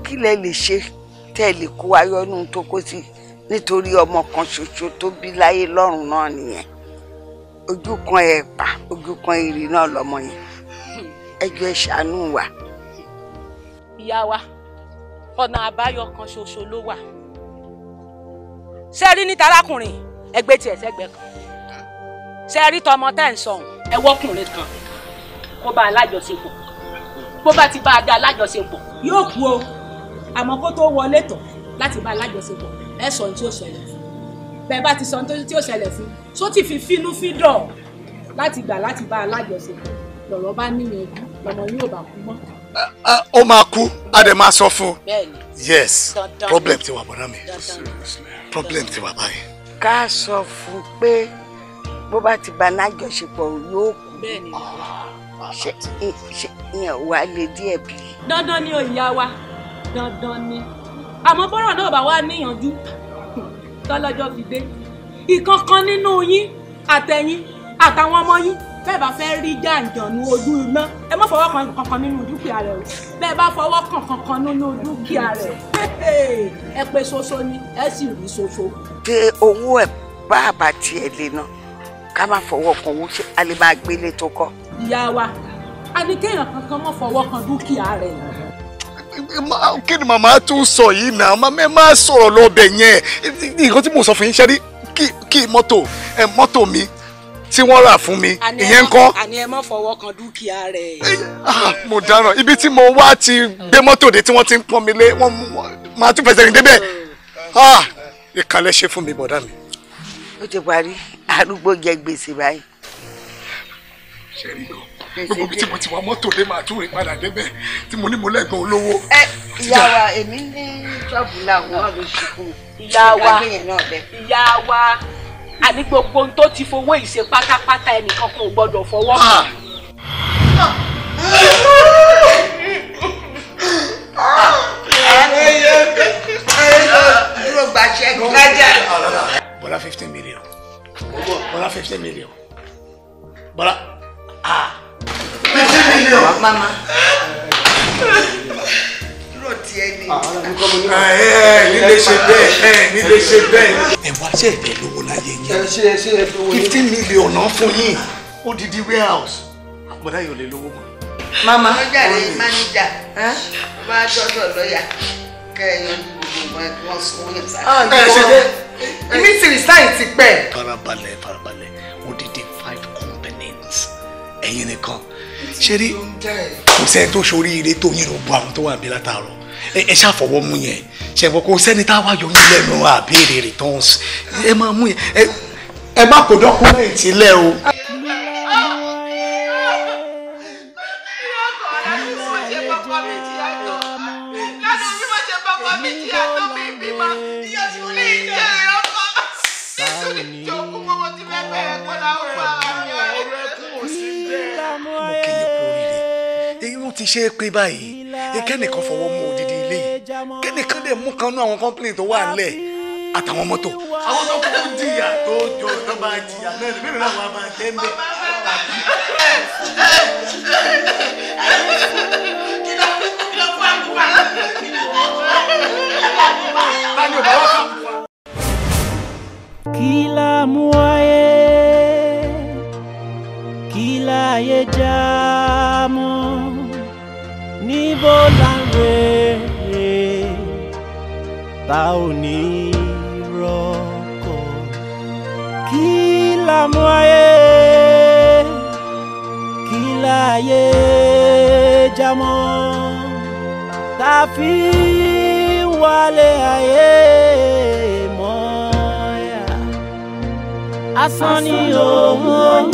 kí lẹ lè ṣe tẹ́ ẹ lè kó ayọ́nú tó kó sí nítorí ọmọ kan ṣoṣo tó bí láyé lọ́run náà nìyẹn ojú kan ẹ̀pà ojú kan ìrì náà lọ́mọ yẹn ẹ jọ̀ọ́ ẹ ṣàánú wa. ìyá wa ọ̀nà àbáyọ kan ṣoṣo ló wà ṣe rí ní tarákùnrin ẹgbẹ́ tiẹ̀ sẹ́gbẹ́ kan ṣe rí tọmọ tẹ́ ń sọ̀hún ẹ wọ́kùnrin kan kó bá alájọṣepọ̀ bó bá ti bá a dá alájọṣepọ̀ yóò kú o àmọ́ kó tó wọlé tọ̀ láti bá alájọṣepọ̀ ẹ sọ ohun tí ó ṣẹlẹ̀ fún bẹ́ẹ̀ bá ti sọ ohun tí ó ṣẹlẹ̀ fún só ti fi fínú fídọ̀ láti gbà láti bá alájọṣepọ̀ lọ̀rọ̀ bá níyànjú lọ́mọ yóò bá kú mọ́. ó máa kú a dẹ̀ máa sọ fún. bẹ́ẹ̀ni yes problem ti wà bọ́dá mi problem ti wà báyìí. ká sọ fún pé bó bá ti bá alájọṣepọ̀ yóò kú ṣe ìyẹn wà lè díẹ̀ bí. dandan ni o ìyá wa dandan ni àmọ́ bọ́rọ̀ náà bá wá níyànjú tọ́lọ́jọ́ fi dé ìkankan nínú yín àtẹ̀yìn àtàwọn ọmọ yín bẹ́ẹ̀ bá fẹ́ rí jàǹjànú ojú iná ẹ má fọwọ́ kan kankan nínú dúkìá rẹ̀ o bẹ́ẹ̀ bá fọwọ́ kan kankan nínú dúkìá rẹ̀ ẹ pé ṣoṣo ni ẹ sì rí ṣoṣo. ṣé owó ẹ̀ bá àbá tiẹ̀ lè ná ká má fọwọ́ kan owó ṣe a lè máa gbélé tó kọ́. ìyá wa a ní kéèyàn kankan má fọwọ́ kan dúkìá rẹ̀. kí ni màmá tún sọ yìí náà màmá ẹ má sọ̀rọ̀ lọ́bẹ̀ yẹn nǹkan tí mo sọ fún yín ṣe rí kí mọ́tò mi tí wọ́n rà fún mi ìyẹn ń kọ́. àní ẹ má fọwọ́ kan dúkìá rẹ̀. mo dáràn ibi tí mo wá ti gbé mọ́tò dé tí wọ́n ti ń pọ́n mi lé wọ́n máa tún fẹsẹ̀ rìn débẹ̀ ìkàlẹ̀ ṣe fún mi bọ̀dá mi. ó ti parí arúgbó jẹ gbèsè báyìí. ṣe rí gan gbogbo ibi tí mo ti wá mọ́tò dé máa tún rìn padà débẹ̀ tí mo ní mo lẹ́gbọ̀n olówó. ìyá wa èmi ní ṣọ́ọ̀bù làwọn náà ló ṣe fún mi. ìyá wa àní gbogbo ohun tó ti fowó ìṣe pátápátá ẹnìkan kò gbọdọ̀ fọwọ́ kàn. dúró gbàṣẹ gbájà. Bọ́lá 15 million. Bọ́lá 15 million. Bọ́lá 15 million. Mama. Dúró tiẹ̀ ni. nílé ṣe bẹ́ẹ̀ nílé ṣe bẹ́ẹ̀. ẹ wá ṣe ẹ̀bẹ̀ lówó láyé yín. 15 million náà fún yín. Odidi warehouse. Bọ́dá yóò lè lówó mọ́. Mama. Lọ́jà rẹ̀ máníjà. Bá a dọ́dọ̀ lọ́yà kẹ́yìn gbogbo wọn sọ yẹn sáré. Ibi tí resign ti pẹ́. Farabalẹ̀ odidi 5 companies ẹ̀yin nìkan ṣe rí kò sẹ́ni tó ṣoríire tó yín ló bu àwọn tó wà bí látàárọ̀ ẹ ṣàfọwọ́ mú yẹn ṣẹ̀wọ̀n kò sẹ́ni tá a wá yọ yín lẹ́nu àbẹ̀rẹ̀ returns ẹ máa mú yẹn ẹ má kó dọ́kúmẹ̀ntì lẹ́ o. ti ṣe é pé báyìí kẹ́nìkan fọwọ́ mú odidi ilé yìí kẹ́nìkan dẹ̀ mú kanú àwọn kọ́ńpìlì tó wà nílẹ̀ àtàwọn mọ́tò. àwọn tó kún jìyà tó jọ tó bá jìyà náà lè mìíràn àwọn àbá jẹ́ ń bẹ̀. kí la mú ayé kí láyé já mọ́ níbo la ń rè ta ò ní rọ́kọ̀ kí la mú ayé kí láyé já mọ́ ta fi wálé ayé mọ́ ya asán ni òun.